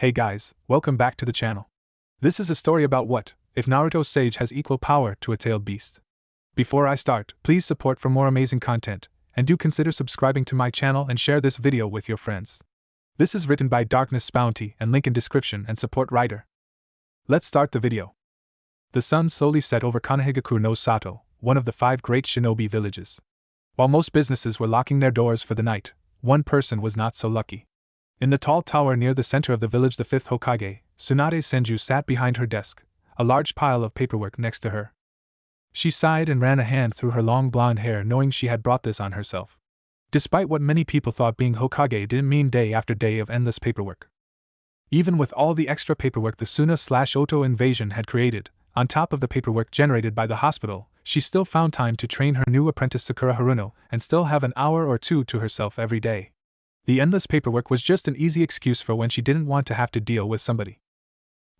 Hey guys, welcome back to the channel. This is a story about what if Naruto's sage has equal power to a tailed beast. Before I start, please support for more amazing content, and do consider subscribing to my channel and share this video with your friends. This is written by darknessbounty and link in description and support writer. Let's start the video. The sun slowly set over Konohagakure no Sato, one of the 5 great shinobi villages. While most businesses were locking their doors for the night, one person was not so lucky. In the tall tower near the center of the village, the 5th Hokage, Tsunade Senju, sat behind her desk, a large pile of paperwork next to her. She sighed and ran a hand through her long blonde hair, knowing she had brought this on herself. Despite what many people thought, being Hokage didn't mean day after day of endless paperwork. Even with all the extra paperwork the Suna/Oto invasion had created, on top of the paperwork generated by the hospital, she still found time to train her new apprentice Sakura Haruno and still have an hour or two to herself every day. The endless paperwork was just an easy excuse for when she didn't want to have to deal with somebody.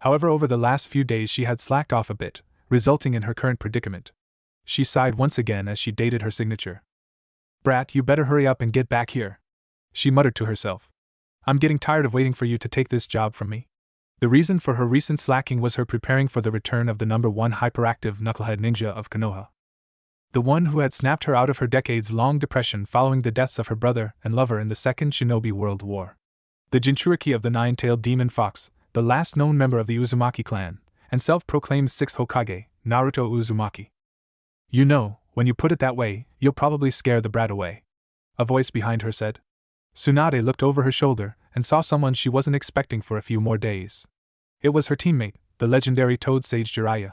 However, over the last few days she had slacked off a bit, resulting in her current predicament. She sighed once again as she dated her signature. "Brat, you better hurry up and get back here," she muttered to herself. "I'm getting tired of waiting for you to take this job from me." The reason for her recent slacking was her preparing for the return of the #1 hyperactive knucklehead ninja of Konoha. The one who had snapped her out of her decades-long depression following the deaths of her brother and lover in the Second Shinobi World War. The Jinchuriki of the 9-tailed demon fox, the last known member of the Uzumaki clan, and self-proclaimed 6th Hokage, Naruto Uzumaki. "You know, when you put it that way, you'll probably scare the brat away," a voice behind her said. Tsunade looked over her shoulder and saw someone she wasn't expecting for a few more days. It was her teammate, the legendary Toad Sage Jiraiya.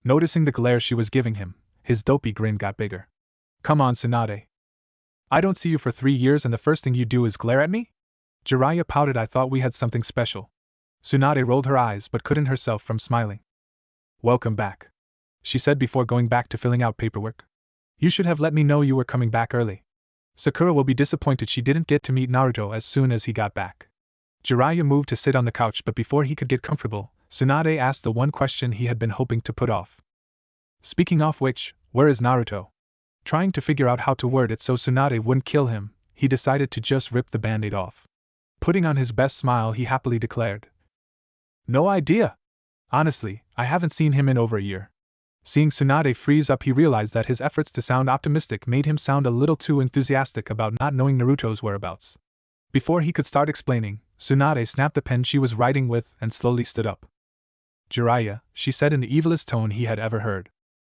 Noticing the glare she was giving him, his dopey grin got bigger. "Come on, Tsunade. I don't see you for 3 years and the first thing you do is glare at me?" Jiraiya pouted. "I thought we had something special." Tsunade rolled her eyes but couldn't herself from smiling. "Welcome back," she said before going back to filling out paperwork. "You should have let me know you were coming back early. Sakura will be disappointed she didn't get to meet Naruto as soon as he got back." Jiraiya moved to sit on the couch, but before he could get comfortable, Tsunade asked the one question he had been hoping to put off. "Speaking of which, where is Naruto?" Trying to figure out how to word it so Tsunade wouldn't kill him, he decided to just rip the band-aid off. Putting on his best smile, he happily declared, "No idea. Honestly, I haven't seen him in over a year." Seeing Tsunade freeze up, he realized that his efforts to sound optimistic made him sound a little too enthusiastic about not knowing Naruto's whereabouts. Before he could start explaining, Tsunade snapped the pen she was writing with and slowly stood up. "Jiraiya," she said in the evilest tone he had ever heard.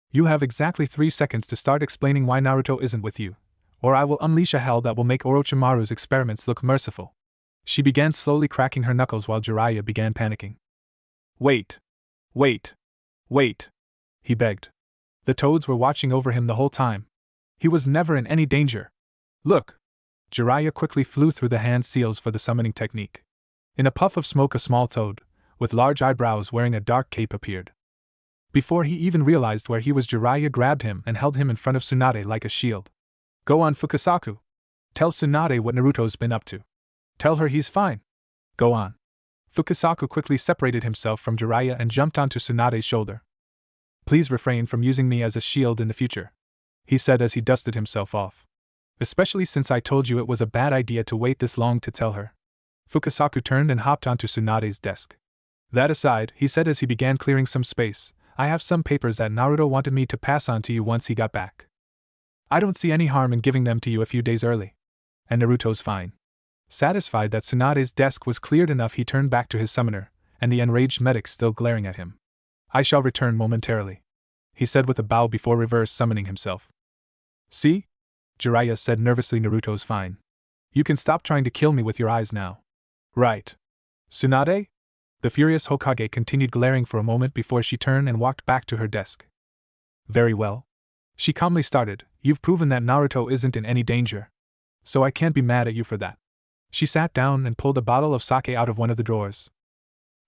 "You have exactly 3 seconds to start explaining why Naruto isn't with you, or I will unleash a hell that will make Orochimaru's experiments look merciful." She began slowly cracking her knuckles while Jiraiya began panicking. Wait, wait, he begged. The toads were watching over him the whole time. He was never in any danger. "Look!" Jiraiya quickly flew through the hand seals for the summoning technique. In a puff of smoke, a small toad, with large eyebrows wearing a dark cape, appeared. Before he even realized where he was, Jiraiya grabbed him and held him in front of Tsunade like a shield. "Go on, Fukasaku. Tell Tsunade what Naruto's been up to. Tell her he's fine. Go on." Fukasaku quickly separated himself from Jiraiya and jumped onto Tsunade's shoulder. "Please refrain from using me as a shield in the future," he said as he dusted himself off. "Especially since I told you it was a bad idea to wait this long to tell her." Fukasaku turned and hopped onto Tsunade's desk. "That aside," he said as he began clearing some space, "I have some papers that Naruto wanted me to pass on to you once he got back. I don't see any harm in giving them to you a few days early. And Naruto's fine." Satisfied that Tsunade's desk was cleared enough, he turned back to his summoner, and the enraged medic still glaring at him. "I shall return momentarily," he said with a bow before reverse summoning himself. "See?" Jiraiya said nervously. "Naruto's fine. You can stop trying to kill me with your eyes now." "Right. Tsunade?" The furious Hokage continued glaring for a moment before she turned and walked back to her desk. "Very well," she calmly started, "you've proven that Naruto isn't in any danger. So I can't be mad at you for that." She sat down and pulled a bottle of sake out of one of the drawers.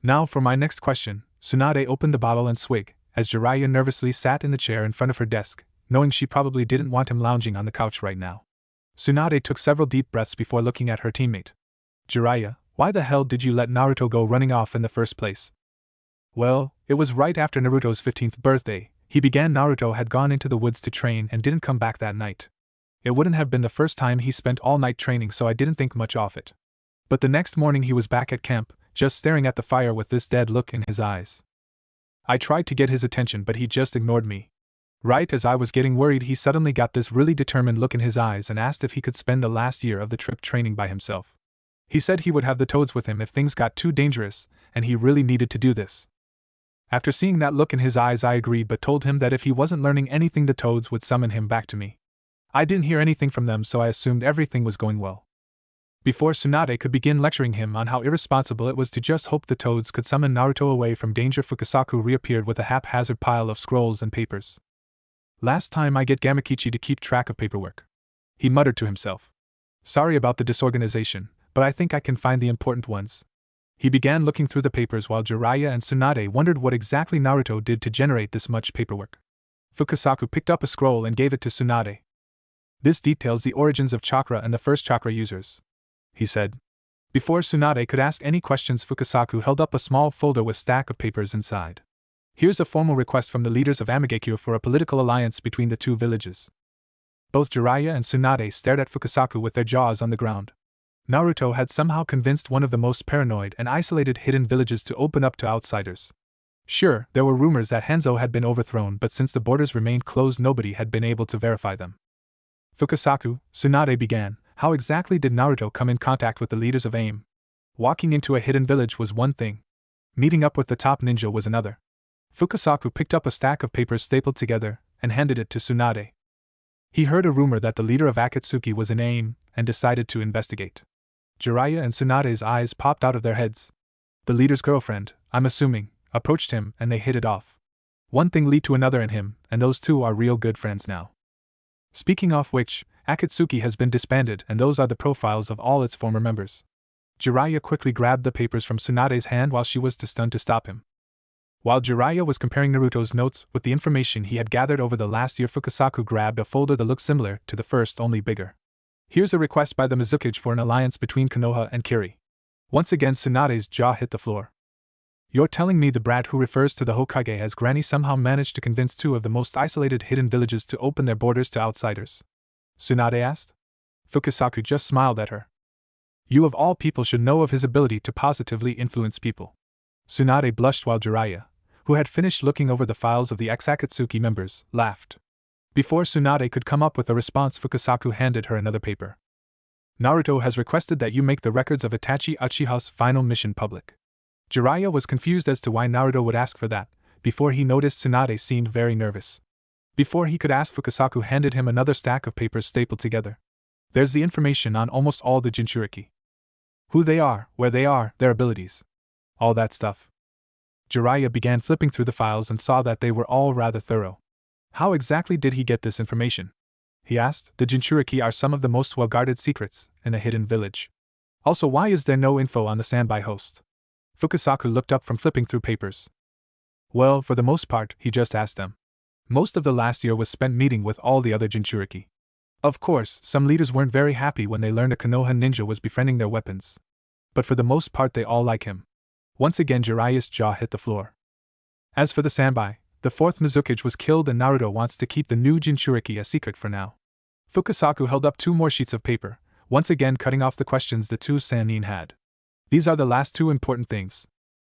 "Now for my next question." Tsunade opened the bottle and swigged, as Jiraiya nervously sat in the chair in front of her desk, knowing she probably didn't want him lounging on the couch right now. Tsunade took several deep breaths before looking at her teammate. "Jiraiya, why the hell did you let Naruto go running off in the first place?" "Well, it was right after Naruto's 15th birthday. He began. Naruto had gone into the woods to train and didn't come back that night. It wouldn't have been the first time he spent all night training, so I didn't think much of it. But the next morning he was back at camp, just staring at the fire with this dead look in his eyes. I tried to get his attention, but he just ignored me. Right as I was getting worried, he suddenly got this really determined look in his eyes and asked if he could spend the last year of the trip training by himself. He said he would have the toads with him if things got too dangerous, and he really needed to do this. After seeing that look in his eyes, I agreed, but told him that if he wasn't learning anything, the toads would summon him back to me. I didn't hear anything from them, so I assumed everything was going well. Before Tsunade could begin lecturing him on how irresponsible it was to just hope the toads could summon Naruto away from danger, Fukasaku reappeared with a haphazard pile of scrolls and papers. Last time I get Gamakichi to keep track of paperwork, he muttered to himself. Sorry about the disorganization, but I think I can find the important ones. He began looking through the papers while Jiraiya and Tsunade wondered what exactly Naruto did to generate this much paperwork. Fukasaku picked up a scroll and gave it to Tsunade. This details the origins of chakra and the first chakra users, he said. Before Tsunade could ask any questions, Fukasaku held up a small folder with a stack of papers inside. Here's a formal request from the leaders of Amagekyo for a political alliance between the two villages. Both Jiraiya and Tsunade stared at Fukasaku with their jaws on the ground. Naruto had somehow convinced one of the most paranoid and isolated hidden villages to open up to outsiders. Sure, there were rumors that Hanzo had been overthrown, but since the borders remained closed, nobody had been able to verify them. Fukasaku, Tsunade began, how exactly did Naruto come in contact with the leaders of AIM? Walking into a hidden village was one thing. Meeting up with the top ninja was another. Fukasaku picked up a stack of papers stapled together and handed it to Tsunade. He heard a rumor that the leader of Akatsuki was in AIM and decided to investigate. Jiraiya and Tsunade's eyes popped out of their heads. The leader's girlfriend, I'm assuming, approached him and they hit it off. One thing led to another in him, and those two are real good friends now. Speaking of which, Akatsuki has been disbanded and those are the profiles of all its former members. Jiraiya quickly grabbed the papers from Tsunade's hand while she was too stunned to stop him. While Jiraiya was comparing Naruto's notes with the information he had gathered over the last year, Fukasaku grabbed a folder that looked similar to the first, only bigger. Here's a request by the Mizukage for an alliance between Konoha and Kiri. Once again Tsunade's jaw hit the floor. You're telling me the brat who refers to the Hokage as Granny somehow managed to convince two of the most isolated hidden villages to open their borders to outsiders? Tsunade asked. Fukasaku just smiled at her. You of all people should know of his ability to positively influence people. Tsunade blushed while Jiraiya, who had finished looking over the files of the ex-Akatsuki members, laughed. Before Tsunade could come up with a response, Fukasaku handed her another paper. Naruto has requested that you make the records of Itachi Uchiha's final mission public. Jiraiya was confused as to why Naruto would ask for that, before he noticed Tsunade seemed very nervous. Before he could ask, Fukasaku handed him another stack of papers stapled together. There's the information on almost all the Jinchuriki. Who they are, where they are, their abilities. All that stuff. Jiraiya began flipping through the files and saw that they were all rather thorough. How exactly did he get this information? He asked. The Jinchuriki are some of the most well-guarded secrets in a hidden village. Also, why is there no info on the standby host? Fukasaku looked up from flipping through papers. Well, for the most part, he just asked them. Most of the last year was spent meeting with all the other Jinchuriki. Of course, some leaders weren't very happy when they learned a Konoha ninja was befriending their weapons. But for the most part they all like him. Once again Jiraiya's jaw hit the floor. As for the standby, the fourth Mizukage was killed and Naruto wants to keep the new Jinchuriki a secret for now. Fukasaku held up two more sheets of paper, once again cutting off the questions the two Sannin had. These are the last two important things.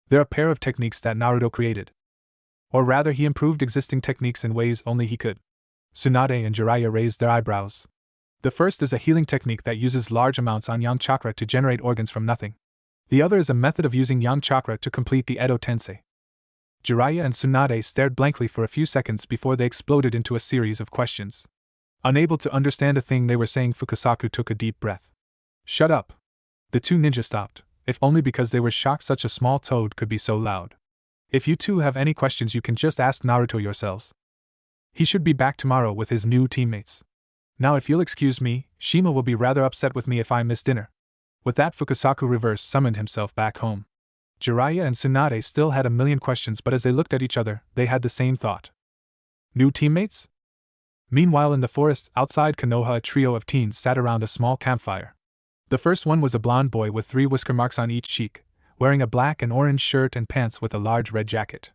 They're a pair of techniques that Naruto created. Or rather, he improved existing techniques in ways only he could. Tsunade and Jiraiya raised their eyebrows. The first is a healing technique that uses large amounts on yang chakra to generate organs from nothing. The other is a method of using yang chakra to complete the Edo Tensei. Jiraiya and Tsunade stared blankly for a few seconds before they exploded into a series of questions. Unable to understand a thing they were saying, Fukasaku took a deep breath. Shut up. The two ninjas stopped, if only because they were shocked such a small toad could be so loud. If you two have any questions, you can just ask Naruto yourselves. He should be back tomorrow with his new teammates. Now if you'll excuse me, Shima will be rather upset with me if I miss dinner. With that, Fukasaku reverse summoned himself back home. Jiraiya and Tsunade still had a million questions, but as they looked at each other, they had the same thought. New teammates? Meanwhile in the forest outside Konoha, a trio of teens sat around a small campfire. The first one was a blonde boy with 3 whisker marks on each cheek, wearing a black and orange shirt and pants with a large red jacket.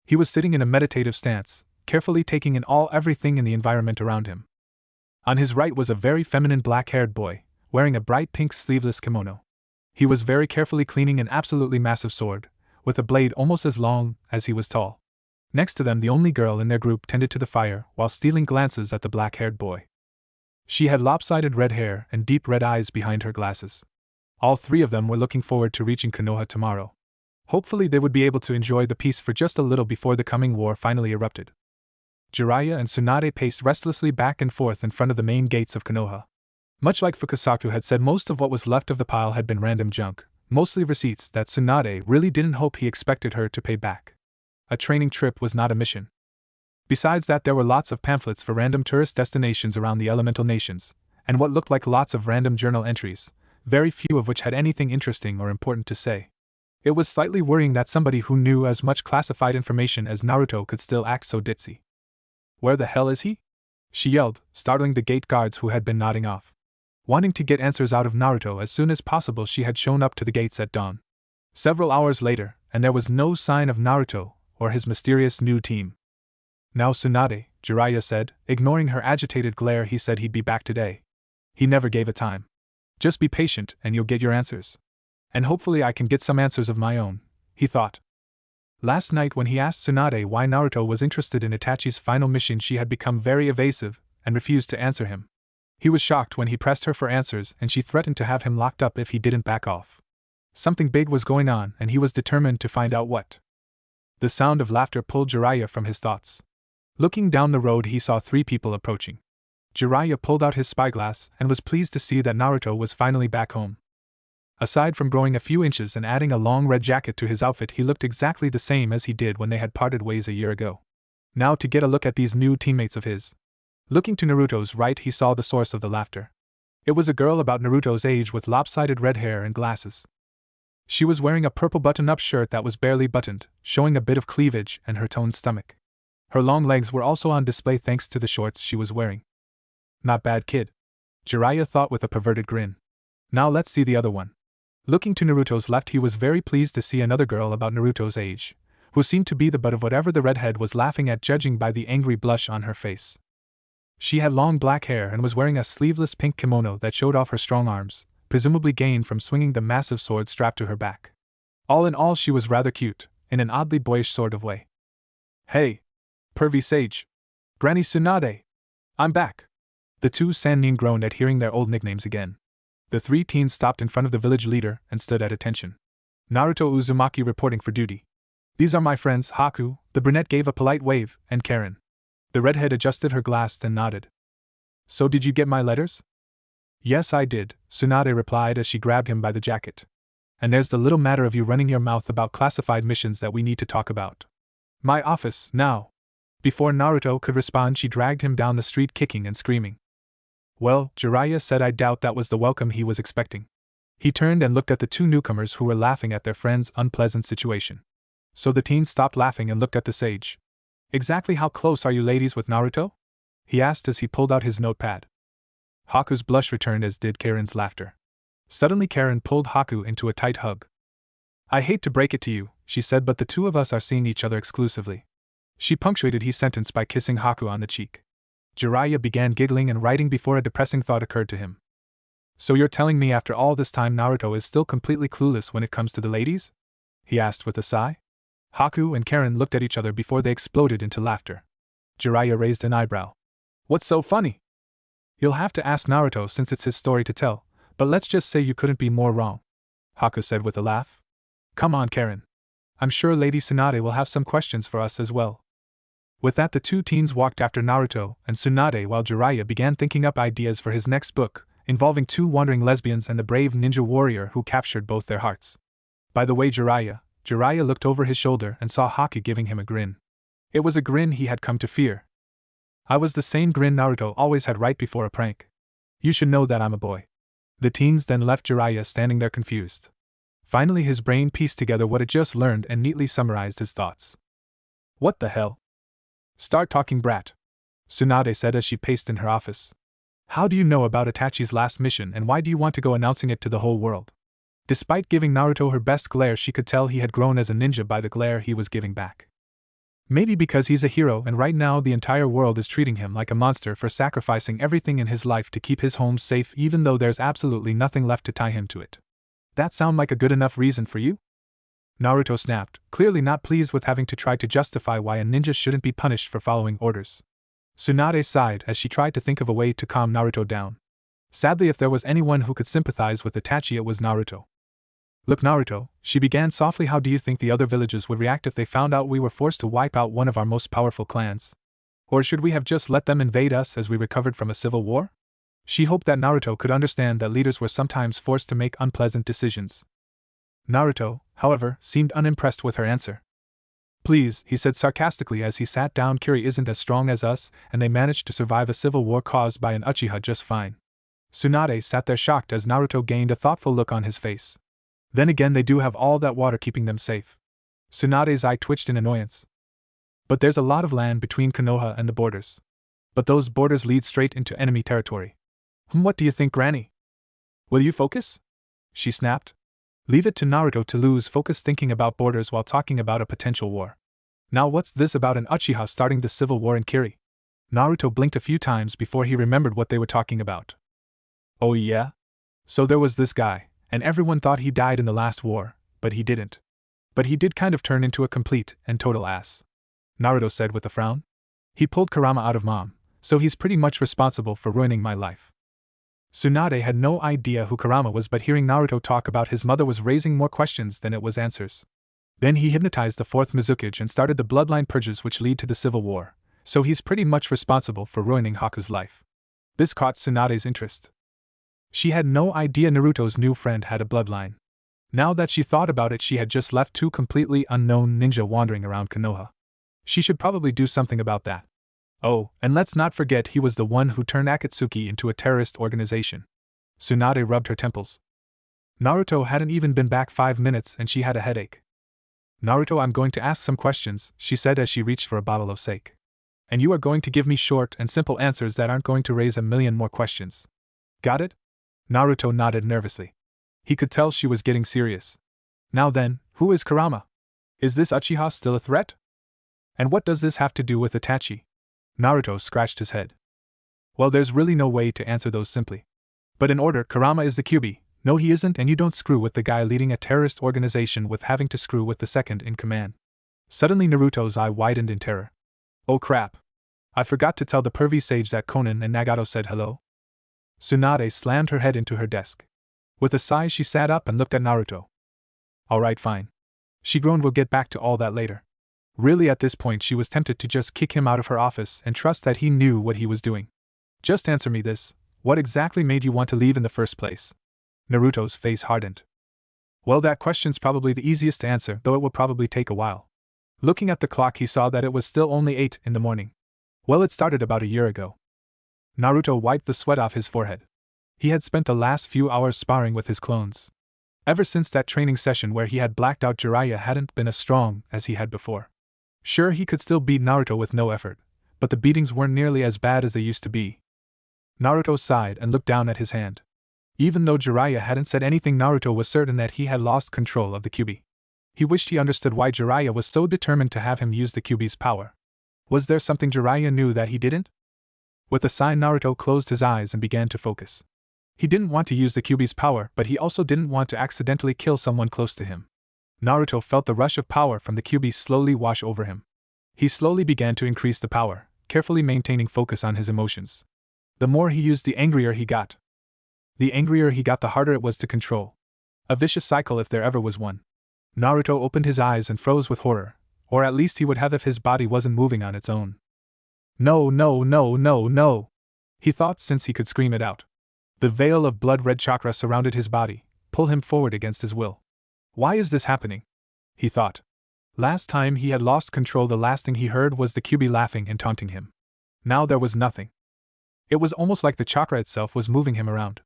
He was sitting in a meditative stance, carefully taking in everything in the environment around him. On his right was a very feminine black-haired boy, wearing a bright pink sleeveless kimono. He was very carefully cleaning an absolutely massive sword, with a blade almost as long as he was tall. Next to them, the only girl in their group tended to the fire while stealing glances at the black-haired boy. She had lopsided red hair and deep red eyes behind her glasses. All three of them were looking forward to reaching Konoha tomorrow. Hopefully they would be able to enjoy the peace for just a little before the coming war finally erupted. Jiraiya and Tsunade paced restlessly back and forth in front of the main gates of Konoha. Much like Fukasaku had said, most of what was left of the pile had been random junk, mostly receipts that Tsunade really didn't hope he expected her to pay back. A training trip was not a mission. Besides that, there were lots of pamphlets for random tourist destinations around the elemental nations, and what looked like lots of random journal entries, very few of which had anything interesting or important to say. It was slightly worrying that somebody who knew as much classified information as Naruto could still act so ditzy. "Where the hell is he?" she yelled, startling the gate guards who had been nodding off. Wanting to get answers out of Naruto as soon as possible, she had shown up to the gates at dawn. Several hours later, and there was no sign of Naruto or his mysterious new team. "Now Tsunade," Jiraiya said, ignoring her agitated glare. "He said he'd be back today. He never gave a time. Just be patient and you'll get your answers. And hopefully I can get some answers of my own," he thought. Last night when he asked Tsunade why Naruto was interested in Itachi's final mission, she had become very evasive and refused to answer him. He was shocked when he pressed her for answers, and she threatened to have him locked up if he didn't back off. Something big was going on, and he was determined to find out what. The sound of laughter pulled Jiraiya from his thoughts. Looking down the road, he saw 3 people approaching. Jiraiya pulled out his spyglass and was pleased to see that Naruto was finally back home. Aside from growing a few inches and adding a long red jacket to his outfit, he looked exactly the same as he did when they had parted ways a year ago. Now to get a look at these new teammates of his. Looking to Naruto's right, he saw the source of the laughter. It was a girl about Naruto's age with lopsided red hair and glasses. She was wearing a purple button-up shirt that was barely buttoned, showing a bit of cleavage and her toned stomach. Her long legs were also on display thanks to the shorts she was wearing. "Not bad, kid," Jiraiya thought with a perverted grin. "Now let's see the other one." Looking to Naruto's left, he was very pleased to see another girl about Naruto's age, who seemed to be the butt of whatever the redhead was laughing at, judging by the angry blush on her face. She had long black hair and was wearing a sleeveless pink kimono that showed off her strong arms, presumably gained from swinging the massive sword strapped to her back. All in all, she was rather cute, in an oddly boyish sort of way. "Hey! Pervy Sage! Granny Tsunade! I'm back!" The 2 Sannin groaned at hearing their old nicknames again. The 3 teens stopped in front of the village leader and stood at attention. "Naruto Uzumaki reporting for duty. These are my friends, Haku," the brunette gave a polite wave, "and Karen." The redhead adjusted her glass and nodded. "So did you get my letters?" "Yes, I did," Tsunade replied as she grabbed him by the jacket. "And there's the little matter of you running your mouth about classified missions that we need to talk about. My office, now." Before Naruto could respond, she dragged him down the street kicking and screaming. "Well," Jiraiya said, "I doubt that was the welcome he was expecting." He turned and looked at the 2 newcomers who were laughing at their friend's unpleasant situation. So the teens stopped laughing and looked at the sage. "Exactly how close are you ladies with Naruto?" he asked as he pulled out his notepad. Haku's blush returned, as did Karen's laughter. Suddenly Karen pulled Haku into a tight hug. "I hate to break it to you," she said, "but the 2 of us are seeing each other exclusively." She punctuated his sentence by kissing Haku on the cheek. Jiraiya began giggling and writing before a depressing thought occurred to him. "So you're telling me after all this time Naruto is still completely clueless when it comes to the ladies?" he asked with a sigh. Haku and Karen looked at each other before they exploded into laughter. Jiraiya raised an eyebrow. "What's so funny?" "You'll have to ask Naruto since it's his story to tell, but let's just say you couldn't be more wrong," Haku said with a laugh. "Come on, Karen. I'm sure Lady Tsunade will have some questions for us as well." With that, the 2 teens walked after Naruto and Tsunade while Jiraiya began thinking up ideas for his next book, involving 2 wandering lesbians and the brave ninja warrior who captured both their hearts. By the way, Jiraiya looked over his shoulder and saw Haku giving him a grin. It was a grin he had come to fear. "I was the same grin Naruto always had right before a prank. You should know that I'm a boy." The teens then left Jiraiya standing there confused. Finally his brain pieced together what it just learned and neatly summarized his thoughts. "What the hell? Start talking, brat," Tsunade said as she paced in her office. "How do you know about Itachi's last mission, and why do you want to go announcing it to the whole world?" Despite giving Naruto her best glare, she could tell he had grown as a ninja by the glare he was giving back. Maybe because he's a hero and right now the entire world is treating him like a monster for sacrificing everything in his life to keep his home safe, even though there's absolutely nothing left to tie him to it. That sound like a good enough reason for you? Naruto snapped, clearly not pleased with having to try to justify why a ninja shouldn't be punished for following orders. Tsunade sighed as she tried to think of a way to calm Naruto down. Sadly, if there was anyone who could sympathize with Itachi, it was Naruto. Look, Naruto, she began softly, how do you think the other villages would react if they found out we were forced to wipe out one of our most powerful clans? Or should we have just let them invade us as we recovered from a civil war? She hoped that Naruto could understand that leaders were sometimes forced to make unpleasant decisions. Naruto, however, seemed unimpressed with her answer. Please, he said sarcastically as he sat down, Kiri isn't as strong as us, and they managed to survive a civil war caused by an Uchiha just fine. Tsunade sat there shocked as Naruto gained a thoughtful look on his face. Then again, they do have all that water keeping them safe. Tsunade's eye twitched in annoyance. But there's a lot of land between Konoha and the borders. But those borders lead straight into enemy territory. What do you think, Granny? Will you focus? She snapped. Leave it to Naruto to lose focus thinking about borders while talking about a potential war. Now what's this about an Uchiha starting the civil war in Kiri? Naruto blinked a few times before he remembered what they were talking about. Oh yeah? So there was this guy, and everyone thought he died in the last war, but he didn't. But he did kind of turn into a complete and total ass. Naruto said with a frown. He pulled Kurama out of Mom, so he's pretty much responsible for ruining my life. Tsunade had no idea who Kurama was, but hearing Naruto talk about his mother was raising more questions than it was answers. Then he hypnotized the fourth Mizukage and started the bloodline purges which lead to the civil war, so he's pretty much responsible for ruining Haku's life. This caught Tsunade's interest. She had no idea Naruto's new friend had a bloodline. Now that she thought about it, she had just left two completely unknown ninja wandering around Konoha. She should probably do something about that. Oh, and let's not forget he was the one who turned Akatsuki into a terrorist organization. Tsunade rubbed her temples. Naruto hadn't even been back 5 minutes and she had a headache. Naruto, I'm going to ask some questions, she said as she reached for a bottle of sake. And you are going to give me short and simple answers that aren't going to raise a million more questions. Got it? Naruto nodded nervously. He could tell she was getting serious. Now then, who is Kurama? Is this Uchiha still a threat? And what does this have to do with Itachi? Naruto scratched his head. Well, there's really no way to answer those simply. But in order, Kurama is the Kyuubi. No, he isn't, and you don't screw with the guy leading a terrorist organization with having to screw with the second in command. Suddenly Naruto's eye widened in terror. Oh crap. I forgot to tell the pervy sage that Konan and Nagato said hello. Tsunade slammed her head into her desk. With a sigh, she sat up and looked at Naruto. Alright, fine. She groaned, we'll get back to all that later. Really, at this point she was tempted to just kick him out of her office and trust that he knew what he was doing. Just answer me this, what exactly made you want to leave in the first place? Naruto's face hardened. Well, that question's probably the easiest to answer, though it will probably take a while. Looking at the clock, he saw that it was still only 8 in the morning. Well, it started about a year ago. Naruto wiped the sweat off his forehead. He had spent the last few hours sparring with his clones. Ever since that training session where he had blacked out, Jiraiya hadn't been as strong as he had before. Sure, he could still beat Naruto with no effort, but the beatings weren't nearly as bad as they used to be. Naruto sighed and looked down at his hand. Even though Jiraiya hadn't said anything, Naruto was certain that he had lost control of the Kyuubi. He wished he understood why Jiraiya was so determined to have him use the Kyuubi's power. Was there something Jiraiya knew that he didn't? With a sigh, Naruto closed his eyes and began to focus. He didn't want to use the Kyuubi's power, but he also didn't want to accidentally kill someone close to him. Naruto felt the rush of power from the Kyuubi slowly wash over him. He slowly began to increase the power, carefully maintaining focus on his emotions. The more he used, the angrier he got. The angrier he got, the harder it was to control. A vicious cycle if there ever was one. Naruto opened his eyes and froze with horror, or at least he would have if his body wasn't moving on its own. No, no, no, no, no, he thought, since he could scream it out. The veil of blood-red chakra surrounded his body, pulled him forward against his will. Why is this happening? He thought. Last time he had lost control, the last thing he heard was the Kyuubi laughing and taunting him. Now there was nothing. It was almost like the chakra itself was moving him around.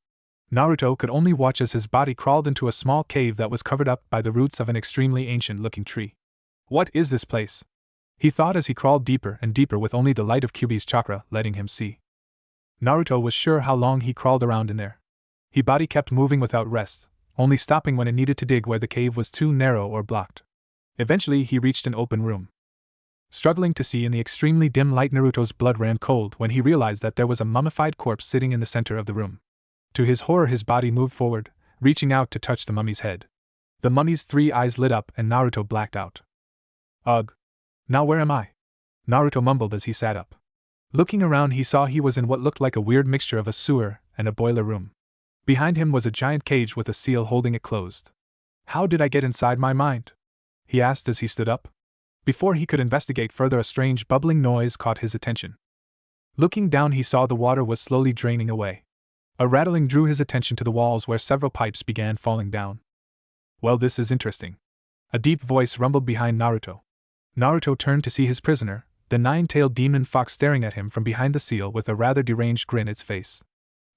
Naruto could only watch as his body crawled into a small cave that was covered up by the roots of an extremely ancient-looking tree. What is this place? He thought as he crawled deeper and deeper with only the light of Kyuubi's chakra letting him see. Naruto was sure how long he crawled around in there. His body kept moving without rest, only stopping when it needed to dig where the cave was too narrow or blocked. Eventually he reached an open room. Struggling to see in the extremely dim light, Naruto's blood ran cold when he realized that there was a mummified corpse sitting in the center of the room. To his horror, his body moved forward, reaching out to touch the mummy's head. The mummy's 3 eyes lit up and Naruto blacked out. Ugh. Now where am I? Naruto mumbled as he sat up. Looking around, he saw he was in what looked like a weird mixture of a sewer and a boiler room. Behind him was a giant cage with a seal holding it closed. How did I get inside my mind? He asked as he stood up. Before he could investigate further, a strange bubbling noise caught his attention. Looking down, he saw the water was slowly draining away. A rattling drew his attention to the walls where several pipes began falling down. Well, this is interesting. A deep voice rumbled behind Naruto. Naruto turned to see his prisoner, the 9-tailed demon fox, staring at him from behind the seal with a rather deranged grin on its face.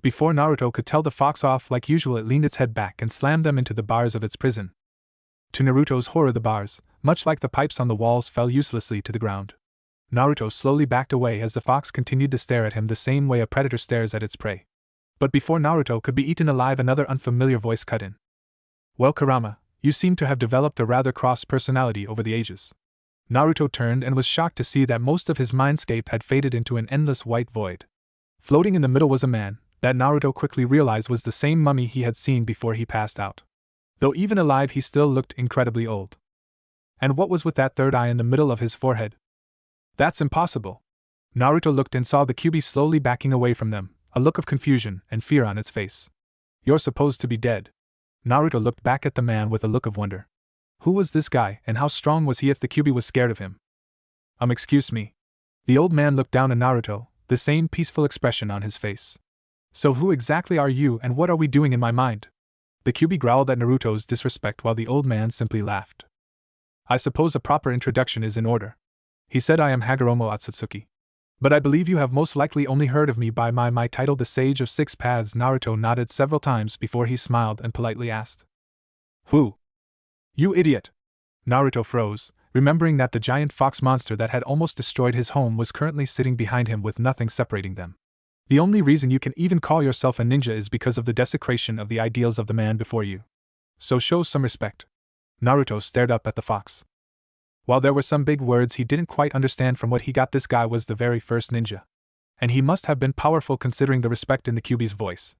Before Naruto could tell the fox off like usual, it leaned its head back and slammed them into the bars of its prison. To Naruto's horror, the bars, much like the pipes on the walls, fell uselessly to the ground. Naruto slowly backed away as the fox continued to stare at him the same way a predator stares at its prey. But before Naruto could be eaten alive, another unfamiliar voice cut in. Well, Kurama, you seem to have developed a rather cross personality over the ages. Naruto turned and was shocked to see that most of his mindscape had faded into an endless white void. Floating in the middle was a man that Naruto quickly realized was the same mummy he had seen before he passed out. Though even alive, he still looked incredibly old. And what was with that third eye in the middle of his forehead? That's impossible. Naruto looked and saw the Kyuubi slowly backing away from them, a look of confusion and fear on its face. You're supposed to be dead. Naruto looked back at the man with a look of wonder. Who was this guy, and how strong was he if the Kyuubi was scared of him? Excuse me. The old man looked down at Naruto, the same peaceful expression on his face. So who exactly are you, and what are we doing in my mind? The Kyuubi growled at Naruto's disrespect while the old man simply laughed. I suppose a proper introduction is in order. He said, I am Hagoromo Otsutsuki. But I believe you have most likely only heard of me by my title, the Sage of Six Paths. Naruto nodded several times before he smiled and politely asked. Who? You idiot! Naruto froze, remembering that the giant fox monster that had almost destroyed his home was currently sitting behind him with nothing separating them. The only reason you can even call yourself a ninja is because of the desecration of the ideals of the man before you. So show some respect. Naruto stared up at the fox. While there were some big words he didn't quite understand from what he got, this guy was the very first ninja. And he must have been powerful considering the respect in the Kyuubi's voice.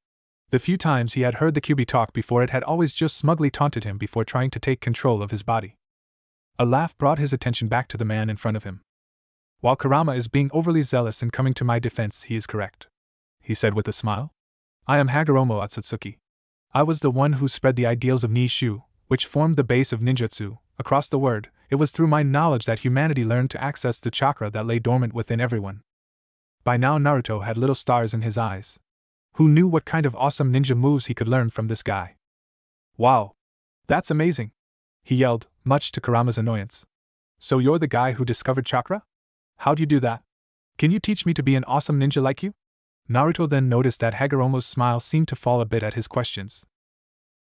The few times he had heard the Kyuubi talk before, it had always just smugly taunted him before trying to take control of his body. A laugh brought his attention back to the man in front of him. While Kurama is being overly zealous in coming to my defense, he is correct, he said with a smile. I am Hagoromo Otsutsuki. I was the one who spread the ideals of Nishu, which formed the base of ninjutsu, across the world. It was through my knowledge that humanity learned to access the chakra that lay dormant within everyone. By now Naruto had little stars in his eyes. Who knew what kind of awesome ninja moves he could learn from this guy? Wow! That's amazing! He yelled, much to Kurama's annoyance. So you're the guy who discovered chakra? How'd you do that? Can you teach me to be an awesome ninja like you? Naruto then noticed that Hagoromo's smile seemed to fall a bit at his questions.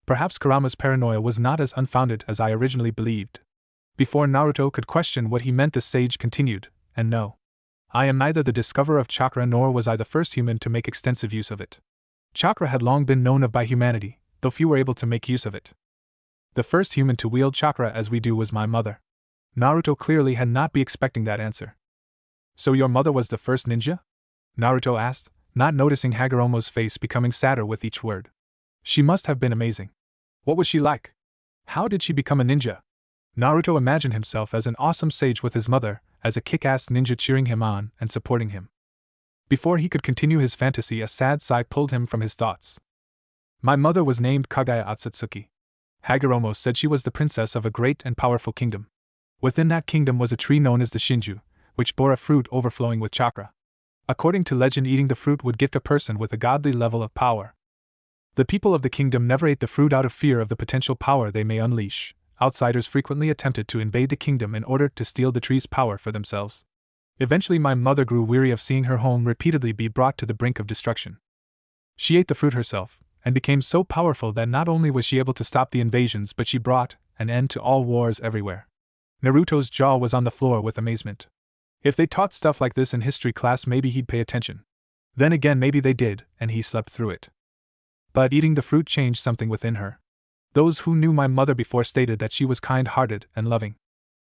Perhaps Kurama's paranoia was not as unfounded as I originally believed. Before Naruto could question what he meant, the sage continued, and no. I am neither the discoverer of chakra nor was I the first human to make extensive use of it. Chakra had long been known of by humanity, though few were able to make use of it. The first human to wield chakra as we do was my mother. Naruto clearly had not been expecting that answer. So your mother was the first ninja? Naruto asked, not noticing Hagoromo's face becoming sadder with each word. She must have been amazing. What was she like? How did she become a ninja? Naruto imagined himself as an awesome sage with his mother, as a kick-ass ninja cheering him on and supporting him. Before he could continue his fantasy, a sad sigh pulled him from his thoughts. My mother was named Kagaya Otsutsuki. Hagoromo said she was the princess of a great and powerful kingdom. Within that kingdom was a tree known as the Shinju, which bore a fruit overflowing with chakra. According to legend, eating the fruit would gift a person with a godly level of power. The people of the kingdom never ate the fruit out of fear of the potential power they may unleash. Outsiders frequently attempted to invade the kingdom in order to steal the tree's power for themselves. Eventually my mother grew weary of seeing her home repeatedly be brought to the brink of destruction. She ate the fruit herself, and became so powerful that not only was she able to stop the invasions, but she brought an end to all wars everywhere. Naruto's jaw was on the floor with amazement. If they taught stuff like this in history class, maybe he'd pay attention. Then again, maybe they did, and he slept through it. But eating the fruit changed something within her. Those who knew my mother before stated that she was kind-hearted and loving.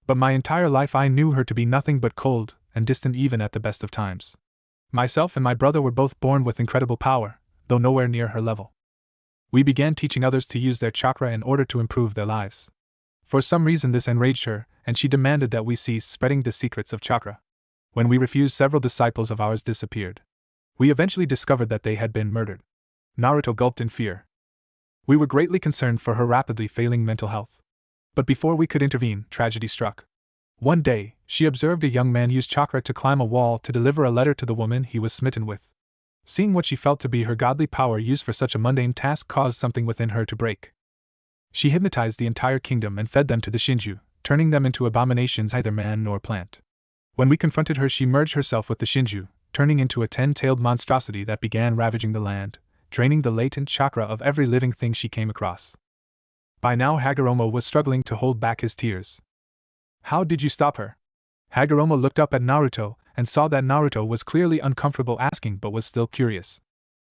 But my entire life I knew her to be nothing but cold and distant, even at the best of times. Myself and my brother were both born with incredible power, though nowhere near her level. We began teaching others to use their chakra in order to improve their lives. For some reason this enraged her, and she demanded that we cease spreading the secrets of chakra. When we refused, several disciples of ours disappeared. We eventually discovered that they had been murdered. Naruto gulped in fear. We were greatly concerned for her rapidly failing mental health. But before we could intervene, tragedy struck. One day, she observed a young man use chakra to climb a wall to deliver a letter to the woman he was smitten with. Seeing what she felt to be her godly power used for such a mundane task caused something within her to break. She hypnotized the entire kingdom and fed them to the Shinju, turning them into abominations neither man nor plant. When we confronted her, she merged herself with the Shinju, turning into a 10-tailed monstrosity that began ravaging the land, draining the latent chakra of every living thing she came across. By now Hagoromo was struggling to hold back his tears. How did you stop her? Hagoromo looked up at Naruto and saw that Naruto was clearly uncomfortable asking but was still curious.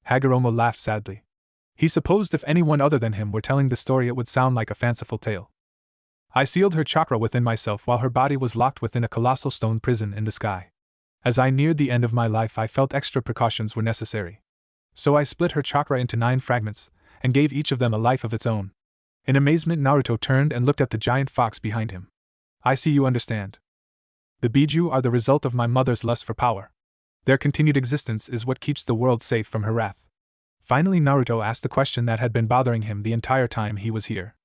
Hagoromo laughed sadly. He supposed if anyone other than him were telling the story it would sound like a fanciful tale. I sealed her chakra within myself while her body was locked within a colossal stone prison in the sky. As I neared the end of my life, I felt extra precautions were necessary. So I split her chakra into 9 fragments, and gave each of them a life of its own. In amazement, Naruto turned and looked at the giant fox behind him. I see you understand. The Biju are the result of my mother's lust for power. Their continued existence is what keeps the world safe from her wrath. Finally, Naruto asked the question that had been bothering him the entire time he was here.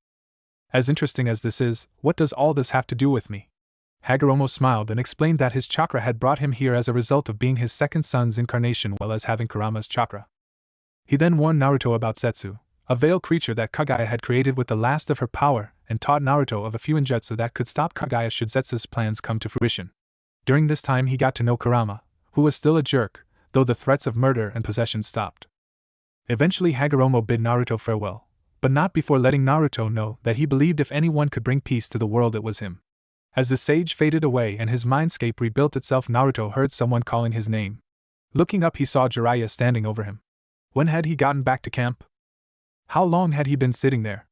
As interesting as this is, what does all this have to do with me? Hagoromo smiled and explained that his chakra had brought him here as a result of being his second son's incarnation well as having Kurama's chakra. He then warned Naruto about Setsu, a veiled creature that Kagaya had created with the last of her power, and taught Naruto of a few ninjutsu that could stop Kagaya should Setsu's plans come to fruition. During this time he got to know Kurama, who was still a jerk, though the threats of murder and possession stopped. Eventually Hagoromo bid Naruto farewell, but not before letting Naruto know that he believed if anyone could bring peace to the world it was him. As the sage faded away and his mindscape rebuilt itself, Naruto heard someone calling his name. Looking up, he saw Jiraiya standing over him. When had he gotten back to camp? How long had he been sitting there?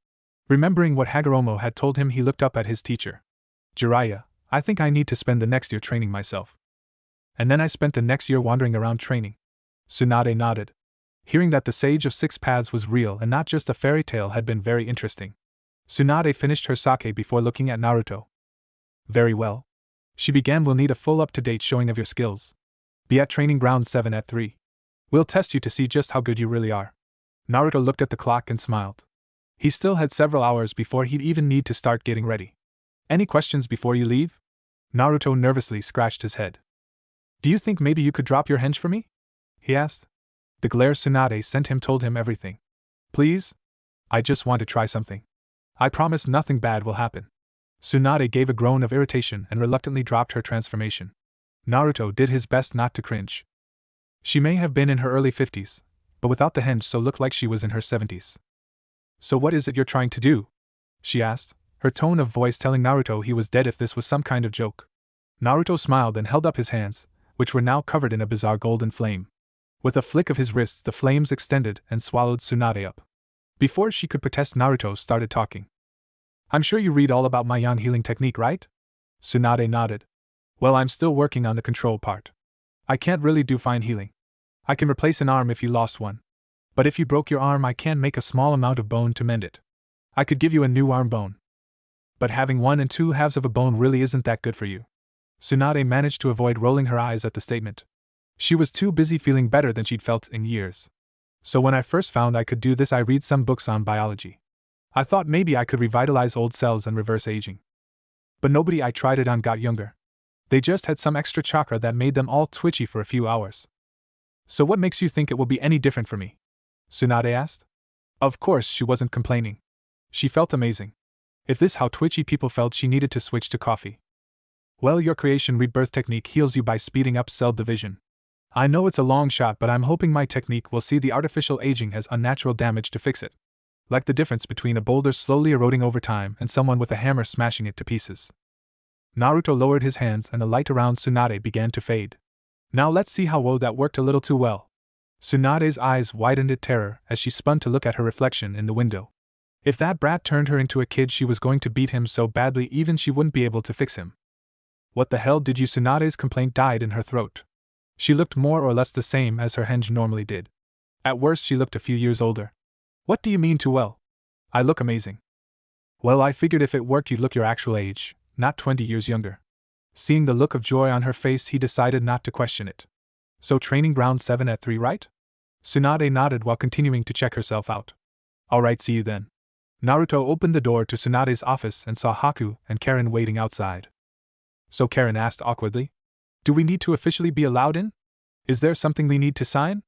Remembering what Hagoromo had told him, he looked up at his teacher. Jiraiya, I think I need to spend the next year training myself. And then I spent the next year wandering around training. Tsunade nodded. Hearing that the Sage of Six Paths was real and not just a fairy tale had been very interesting. Tsunade finished her sake before looking at Naruto. Very well. She began. We'll need a full up-to-date showing of your skills. Be at training ground 7 at 3. We'll test you to see just how good you really are. Naruto looked at the clock and smiled. He still had several hours before he'd even need to start getting ready. Any questions before you leave? Naruto nervously scratched his head. Do you think maybe you could drop your henge for me? He asked. The glare Tsunade sent him told him everything. Please? I just want to try something. I promise nothing bad will happen. Tsunade gave a groan of irritation and reluctantly dropped her transformation. Naruto did his best not to cringe. She may have been in her early 50s, but without the henge so looked like she was in her 70s. So what is it you're trying to do? She asked, her tone of voice telling Naruto he was dead if this was some kind of joke. Naruto smiled and held up his hands, which were now covered in a bizarre golden flame. With a flick of his wrists, the flames extended and swallowed Tsunade up. Before she could protest, Naruto started talking. I'm sure you read all about my yang healing technique, right? Tsunade nodded. Well, I'm still working on the control part. I can't really do fine healing. I can replace an arm if you lost one. But if you broke your arm, I can make a small amount of bone to mend it. I could give you a new arm bone. But having 1 and 2 halves of a bone really isn't that good for you. Tsunade managed to avoid rolling her eyes at the statement. She was too busy feeling better than she'd felt in years. So when I first found I could do this, I read some books on biology. I thought maybe I could revitalize old cells and reverse aging. But nobody I tried it on got younger. They just had some extra chakra that made them all twitchy for a few hours. So what makes you think it will be any different for me? Tsunade asked. Of course, she wasn't complaining. She felt amazing. If this how twitchy people felt, she needed to switch to coffee. Well, your creation rebirth technique heals you by speeding up cell division. I know it's a long shot, but I'm hoping my technique will see the artificial aging as unnatural damage to fix it. Like the difference between a boulder slowly eroding over time and someone with a hammer smashing it to pieces. Naruto lowered his hands and the light around Tsunade began to fade. Now let's see how well that worked a little too well. Tsunade's eyes widened in terror as she spun to look at her reflection in the window. If that brat turned her into a kid, she was going to beat him so badly even she wouldn't be able to fix him. What the hell did you? Tsunade's complaint died in her throat. She looked more or less the same as her henge normally did. At worst, she looked a few years older. What do you mean too well? I look amazing. Well, I figured if it worked you'd look your actual age, not 20 years younger. Seeing the look of joy on her face, he decided not to question it. So training ground 7 at 3, right? Tsunade nodded while continuing to check herself out. Alright, see you then. Naruto opened the door to Tsunade's office and saw Haku and Karen waiting outside. So Karen asked awkwardly, do we need to officially be allowed in? Is there something we need to sign?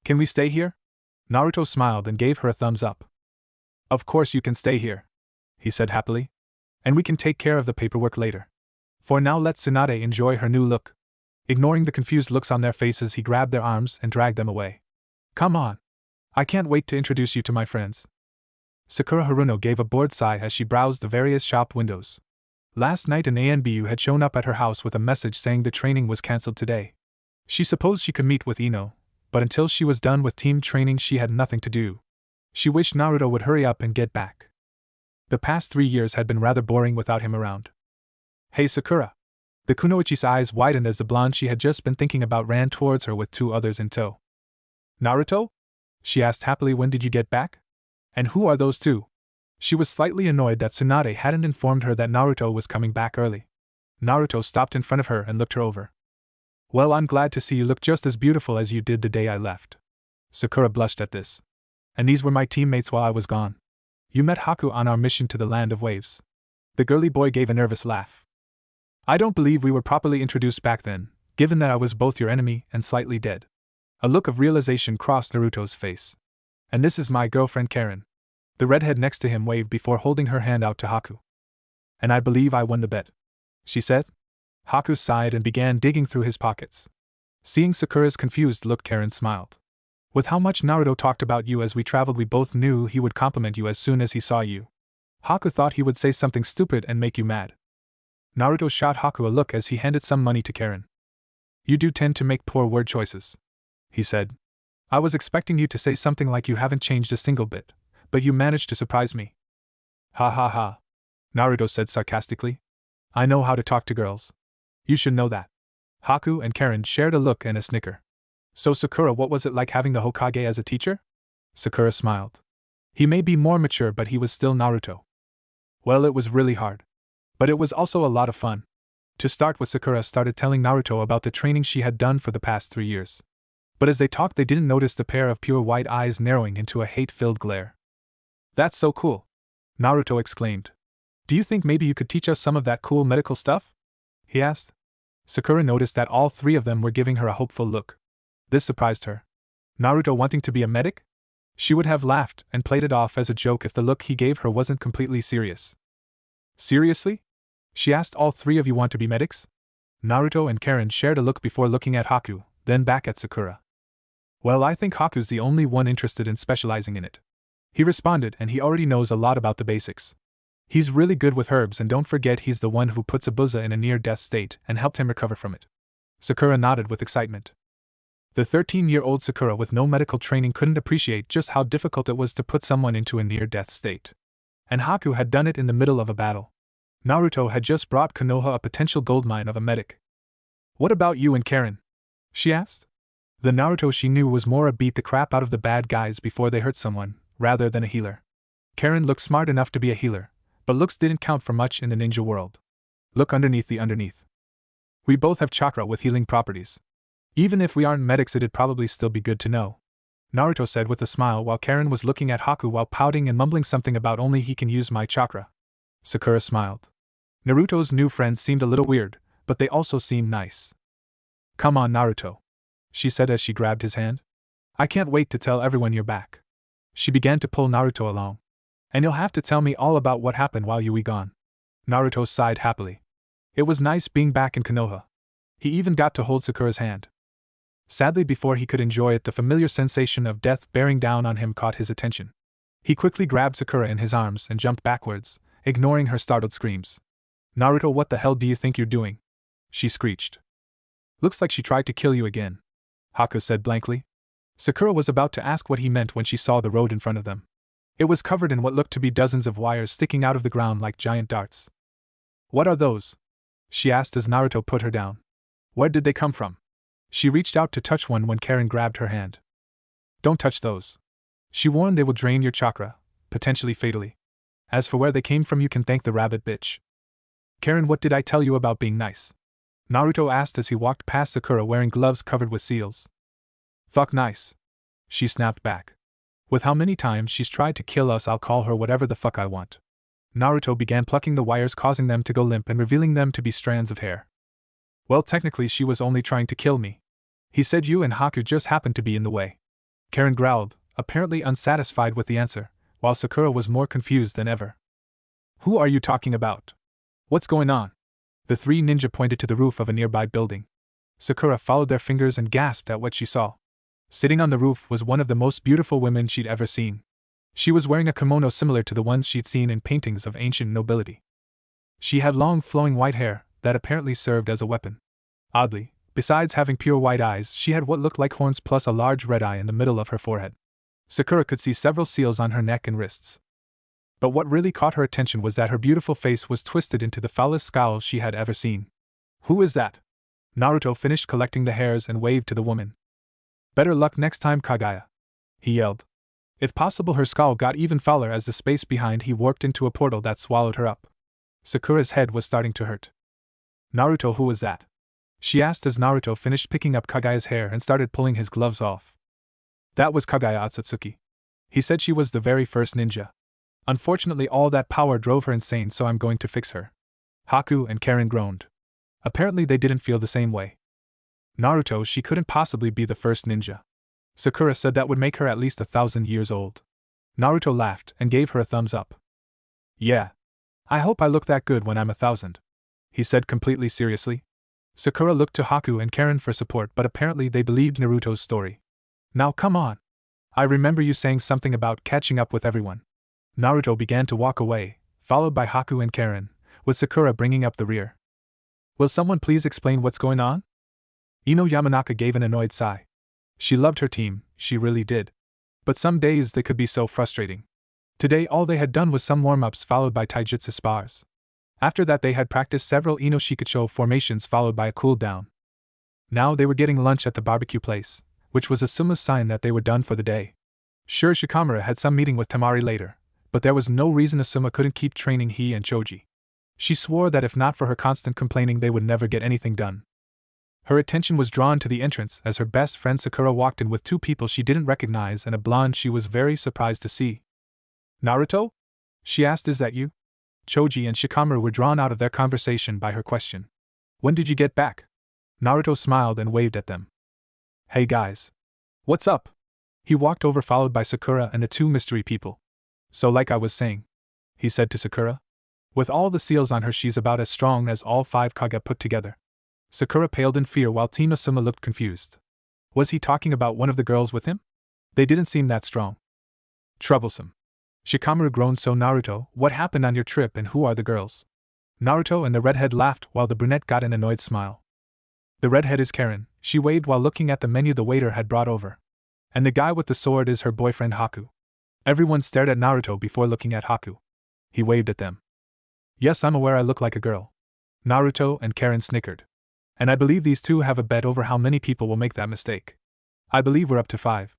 Can we stay here? Naruto smiled and gave her a thumbs up. Of course you can stay here, he said happily. And we can take care of the paperwork later. For now, let Tsunade enjoy her new look. Ignoring the confused looks on their faces, he grabbed their arms and dragged them away. Come on. I can't wait to introduce you to my friends. Sakura Haruno gave a bored sigh as she browsed the various shop windows. Last night an ANBU had shown up at her house with a message saying the training was cancelled today. She supposed she could meet with Ino, but until she was done with team training she had nothing to do. She wished Naruto would hurry up and get back. The past 3 years had been rather boring without him around. Hey Sakura! The kunoichi's eyes widened as the blonde she had just been thinking about ran towards her with 2 others in tow. Naruto? She asked happily, when did you get back? And who are those 2? She was slightly annoyed that Tsunade hadn't informed her that Naruto was coming back early. Naruto stopped in front of her and looked her over. Well, I'm glad to see you look just as beautiful as you did the day I left. Sakura blushed at this. And these were my teammates while I was gone. You met Haku on our mission to the Land of Waves. The girly boy gave a nervous laugh. I don't believe we were properly introduced back then, given that I was both your enemy and slightly dead. A look of realization crossed Naruto's face. And this is my girlfriend Karen. The redhead next to him waved before holding her hand out to Haku. And I believe I won the bet, she said. Haku sighed and began digging through his pockets. Seeing Sakura's confused look, Karen smiled. With how much Naruto talked about you as we traveled, we both knew he would compliment you as soon as he saw you. Haku thought he would say something stupid and make you mad. Naruto shot Haku a look as he handed some money to Karen. You do tend to make poor word choices, he said. I was expecting you to say something like you haven't changed a single bit, but you managed to surprise me. Ha ha ha, Naruto said sarcastically. I know how to talk to girls. You should know that. Haku and Karen shared a look and a snicker. So Sakura, what was it like having the Hokage as a teacher? Sakura smiled. He may be more mature, but he was still Naruto. Well, it was really hard. But it was also a lot of fun. To start with, Sakura started telling Naruto about the training she had done for the past 3 years. But as they talked, they didn't notice the pair of pure white eyes narrowing into a hate-filled glare. That's so cool, Naruto exclaimed. Do you think maybe you could teach us some of that cool medical stuff? He asked. Sakura noticed that all 3 of them were giving her a hopeful look. This surprised her. Naruto wanting to be a medic? She would have laughed and played it off as a joke if the look he gave her wasn't completely serious. Seriously? She asked, all 3 of you want to be medics? Naruto and Karen shared a look before looking at Haku, then back at Sakura. Well, I think Haku's the only one interested in specializing in it, he responded, and he already knows a lot about the basics. He's really good with herbs, and don't forget he's the one who put Zabuza in a near-death state and helped him recover from it. Sakura nodded with excitement. The 13-year-old Sakura with no medical training couldn't appreciate just how difficult it was to put someone into a near-death state. And Haku had done it in the middle of a battle. Naruto had just brought Konoha a potential goldmine of a medic. What about you and Karen? She asked. The Naruto she knew was more a beat the crap out of the bad guys before they hurt someone, rather than a healer. Karen looked smart enough to be a healer, but looks didn't count for much in the ninja world. Look underneath the underneath. We both have chakra with healing properties. Even if we aren't medics, it'd probably still be good to know, Naruto said with a smile while Karen was looking at Haku while pouting and mumbling something about only he can use my chakra. Sakura smiled. Naruto's new friends seemed a little weird, but they also seemed nice. Come on, Naruto, she said as she grabbed his hand. I can't wait to tell everyone you're back. She began to pull Naruto along. And you'll have to tell me all about what happened while you were gone. Naruto sighed happily. It was nice being back in Konoha. He even got to hold Sakura's hand. Sadly, before he could enjoy it, the familiar sensation of death bearing down on him caught his attention. He quickly grabbed Sakura in his arms and jumped backwards, ignoring her startled screams. Naruto, what the hell do you think you're doing? She screeched. Looks like she tried to kill you again, Haku said blankly. Sakura was about to ask what he meant when she saw the road in front of them. It was covered in what looked to be dozens of wires sticking out of the ground like giant darts. What are those? She asked as Naruto put her down. Where did they come from? She reached out to touch one when Karen grabbed her hand. Don't touch those, She warned they will drain your chakra, potentially fatally. As for where they came from, you can thank the rabbit bitch. Karen, what did I tell you about being nice? Naruto asked as he walked past Sakura wearing gloves covered with seals. Fuck nice. She snapped back. With how many times she's tried to kill us, I'll call her whatever the fuck I want. Naruto began plucking the wires, causing them to go limp and revealing them to be strands of hair. Well, technically she was only trying to kill me. He said you and Haku just happened to be in the way. Karen growled, apparently unsatisfied with the answer, while Sakura was more confused than ever. Who are you talking about? What's going on? The three ninja pointed to the roof of a nearby building. Sakura followed their fingers and gasped at what she saw. Sitting on the roof was one of the most beautiful women she'd ever seen. She was wearing a kimono similar to the ones she'd seen in paintings of ancient nobility. She had long flowing white hair that apparently served as a weapon. Oddly, besides having pure white eyes, she had what looked like horns plus a large red eye in the middle of her forehead. Sakura could see several seals on her neck and wrists. But what really caught her attention was that her beautiful face was twisted into the foulest scowl she had ever seen. Who is that? Naruto finished collecting the hairs and waved to the woman. Better luck next time, Kaguya, he yelled. If possible, her scowl got even fouler as the space behind he warped into a portal that swallowed her up. Sakura's head was starting to hurt. Naruto, who was that? She asked as Naruto finished picking up Kaguya's hair and started pulling his gloves off. That was Kaguya Otsutsuki. He said she was the very first ninja. Unfortunately, all that power drove her insane, so I'm going to fix her. Haku and Karen groaned. Apparently they didn't feel the same way. Naruto, she couldn't possibly be the first ninja. Sakura said that would make her at least 1,000 years old. Naruto laughed and gave her a thumbs up. Yeah. I hope I look that good when I'm 1,000. He said completely seriously. Sakura looked to Haku and Karen for support, but apparently they believed Naruto's story. Now come on. I remember you saying something about catching up with everyone. Naruto began to walk away, followed by Haku and Karen, with Sakura bringing up the rear. Will someone please explain what's going on? Ino Yamanaka gave an annoyed sigh. She loved her team, she really did. But some days they could be so frustrating. Today all they had done was some warm-ups followed by taijutsu spars. After that they had practiced several Ino Shikacho formations followed by a cool-down. Now they were getting lunch at the barbecue place, which was Asuma's sign that they were done for the day. Sure, Shikamura had some meeting with Temari later, but there was no reason Asuma couldn't keep training he and Choji. She swore that if not for her constant complaining they would never get anything done. Her attention was drawn to the entrance as her best friend Sakura walked in with two people she didn't recognize and a blonde she was very surprised to see. Naruto? She asked, is that you? Choji and Shikamaru were drawn out of their conversation by her question. When did you get back? Naruto smiled and waved at them. Hey guys. What's up? He walked over followed by Sakura and the two mystery people. So like I was saying, he said to Sakura. With all the seals on her she's about as strong as all 5 Kage put together. Sakura paled in fear while Team Asuma looked confused. Was he talking about one of the girls with him? They didn't seem that strong. Troublesome. Shikamaru groaned. So Naruto, what happened on your trip and who are the girls? Naruto and the redhead laughed while the brunette got an annoyed smile. The redhead is Karen, she waved while looking at the menu the waiter had brought over. And the guy with the sword is her boyfriend Haku. Everyone stared at Naruto before looking at Haku. He waved at them. Yes, I'm aware I look like a girl. Naruto and Karen snickered. And I believe these two have a bet over how many people will make that mistake. I believe we're up to 5.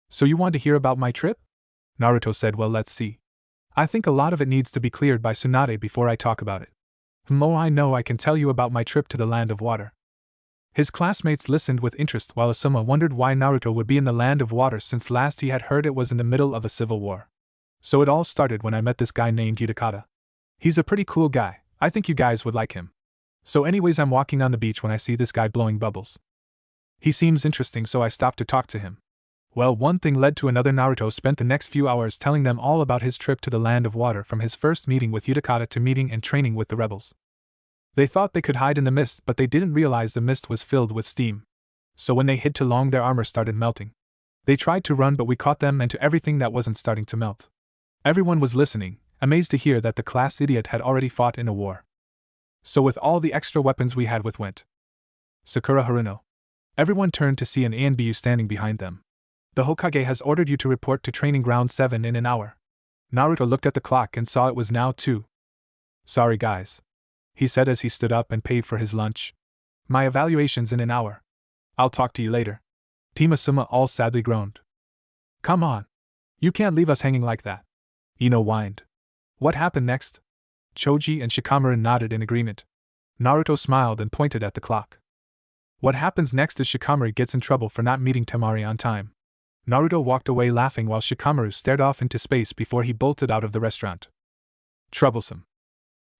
So you want to hear about my trip? Naruto said, well, let's see. I think a lot of it needs to be cleared by Tsunade before I talk about it. Oh, I know, I can tell you about my trip to the Land of Water. His classmates listened with interest while Asuma wondered why Naruto would be in the Land of Water since last he had heard it was in the middle of a civil war. So it all started when I met this guy named Utakata. He's a pretty cool guy, I think you guys would like him. So anyways, I'm walking on the beach when I see this guy blowing bubbles. He seems interesting, so I stopped to talk to him. Well, one thing led to another. Naruto spent the next few hours telling them all about his trip to the Land of Water, from his first meeting with Utakata to meeting and training with the rebels. They thought they could hide in the mist, but they didn't realize the mist was filled with steam. So when they hid too long, their armor started melting. They tried to run, but we caught them and to everything that wasn't starting to melt. Everyone was listening, amazed to hear that the class idiot had already fought in a war. So with all the extra weapons we had with went. Sakura Haruno. Everyone turned to see an ANBU standing behind them. The Hokage has ordered you to report to Training Ground 7 in an hour. Naruto looked at the clock and saw it was now 2. Sorry guys, he said as he stood up and paid for his lunch. My evaluation's in an hour. I'll talk to you later. Team Asuma all sadly groaned. Come on. You can't leave us hanging like that. Ino whined. What happened next? Choji and Shikamaru nodded in agreement. Naruto smiled and pointed at the clock. What happens next is Shikamaru gets in trouble for not meeting Temari on time. Naruto walked away laughing while Shikamaru stared off into space before he bolted out of the restaurant. Troublesome.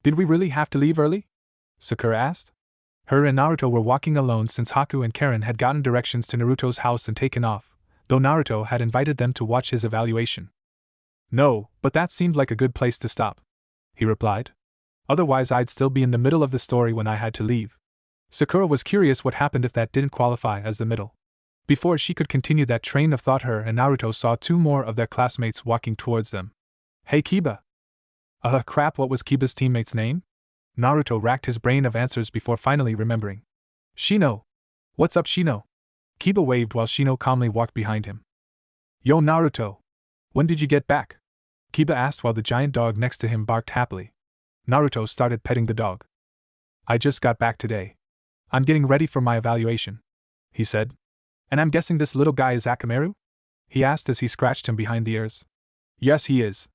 Did we really have to leave early? Sakura asked. Her and Naruto were walking alone since Haku and Karen had gotten directions to Naruto's house and taken off, though Naruto had invited them to watch his evaluation. No, but that seemed like a good place to stop, he replied. Otherwise I'd still be in the middle of the story when I had to leave. Sakura was curious what happened if that didn't qualify as the middle. Before she could continue that train of thought, her and Naruto saw two more of their classmates walking towards them. Hey Kiba! Crap, what was Kiba's teammate's name? Naruto racked his brain of answers before finally remembering. Shino! What's up, Shino? Kiba waved while Shino calmly walked behind him. Yo Naruto! When did you get back? Kiba asked while the giant dog next to him barked happily. Naruto started petting the dog. I just got back today. I'm getting ready for my evaluation, he said. And I'm guessing this little guy is Akamaru? He asked as he scratched him behind the ears. Yes, he is.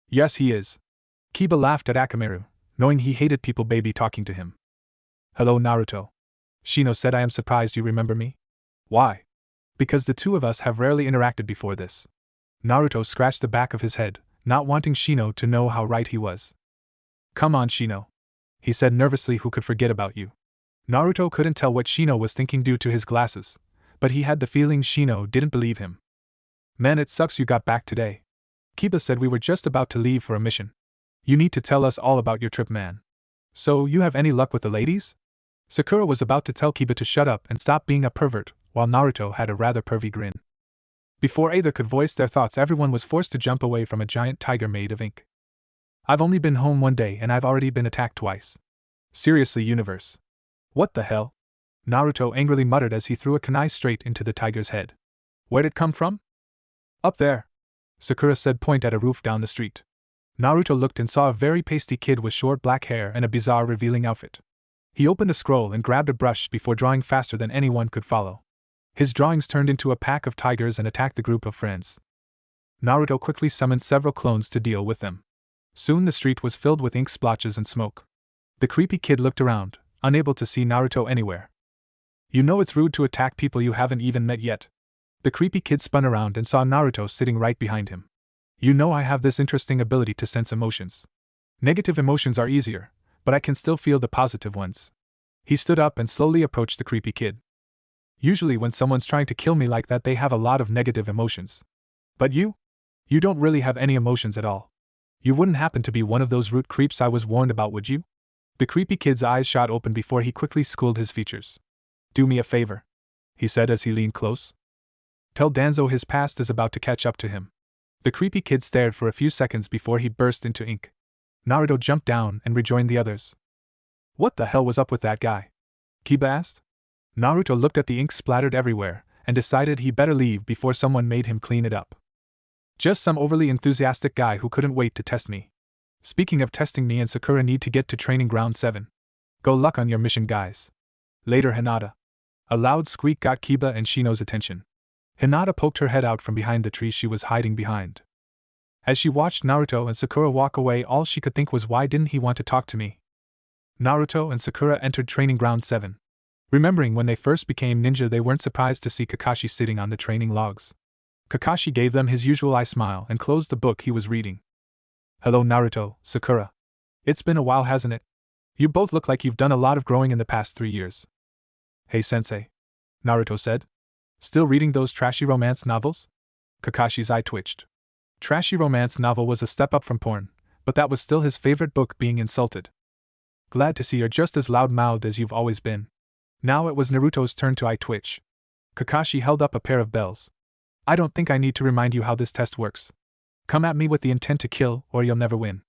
Yes, he is. Kiba laughed at Akamaru, knowing he hated people baby talking to him. Hello, Naruto. Shino said, I am surprised you remember me. Why? Because the two of us have rarely interacted before this. Naruto scratched the back of his head, not wanting Shino to know how right he was. Come on, Shino, he said nervously, who could forget about you? Naruto couldn't tell what Shino was thinking due to his glasses, but he had the feeling Shino didn't believe him. Man, it sucks you got back today. Kiba said we were just about to leave for a mission. You need to tell us all about your trip, man. So, you have any luck with the ladies? Sakura was about to tell Kiba to shut up and stop being a pervert, while Naruto had a rather pervy grin. Before either could voice their thoughts, everyone was forced to jump away from a giant tiger made of ink. I've only been home one day and I've already been attacked twice. Seriously, universe. What the hell? Naruto angrily muttered as he threw a kunai straight into the tiger's head. Where'd it come from? Up there, Sakura said, point at a roof down the street. Naruto looked and saw a very pasty kid with short black hair and a bizarre revealing outfit. He opened a scroll and grabbed a brush before drawing faster than anyone could follow. His drawings turned into a pack of tigers and attacked the group of friends. Naruto quickly summoned several clones to deal with them. Soon the street was filled with ink splotches and smoke. The creepy kid looked around, unable to see Naruto anywhere. You know it's rude to attack people you haven't even met yet. The creepy kid spun around and saw Naruto sitting right behind him. You know I have this interesting ability to sense emotions. Negative emotions are easier, but I can still feel the positive ones. He stood up and slowly approached the creepy kid. Usually when someone's trying to kill me like that, they have a lot of negative emotions. But you don't really have any emotions at all. You wouldn't happen to be one of those rude creeps I was warned about, would you? The creepy kid's eyes shot open before he quickly schooled his features. Do me a favor, he said as he leaned close. Tell Danzo his past is about to catch up to him. The creepy kid stared for a few seconds before he burst into ink. Naruto jumped down and rejoined the others. What the hell was up with that guy? Kiba asked. Naruto looked at the ink splattered everywhere and decided he better leave before someone made him clean it up. Just some overly enthusiastic guy who couldn't wait to test me. Speaking of testing, me and Sakura need to get to Training Ground 7. Go luck on your mission, guys. Later, Hinata. A loud squeak got Kiba and Shino's attention. Hinata poked her head out from behind the tree she was hiding behind. As she watched Naruto and Sakura walk away, all she could think was, why didn't he want to talk to me? Naruto and Sakura entered Training Ground 7. Remembering when they first became ninja, they weren't surprised to see Kakashi sitting on the training logs. Kakashi gave them his usual eye smile and closed the book he was reading. Hello Naruto, Sakura. It's been a while, hasn't it? You both look like you've done a lot of growing in the past 3 years. Hey sensei, Naruto said. Still reading those trashy romance novels? Kakashi's eye twitched. Trashy romance novel was a step up from porn, but that was still his favorite book being insulted. Glad to see you're just as loud-mouthed as you've always been. Now it was Naruto's turn to eye twitch. Kakashi held up a pair of bells. I don't think I need to remind you how this test works. Come at me with the intent to kill, or you'll never win.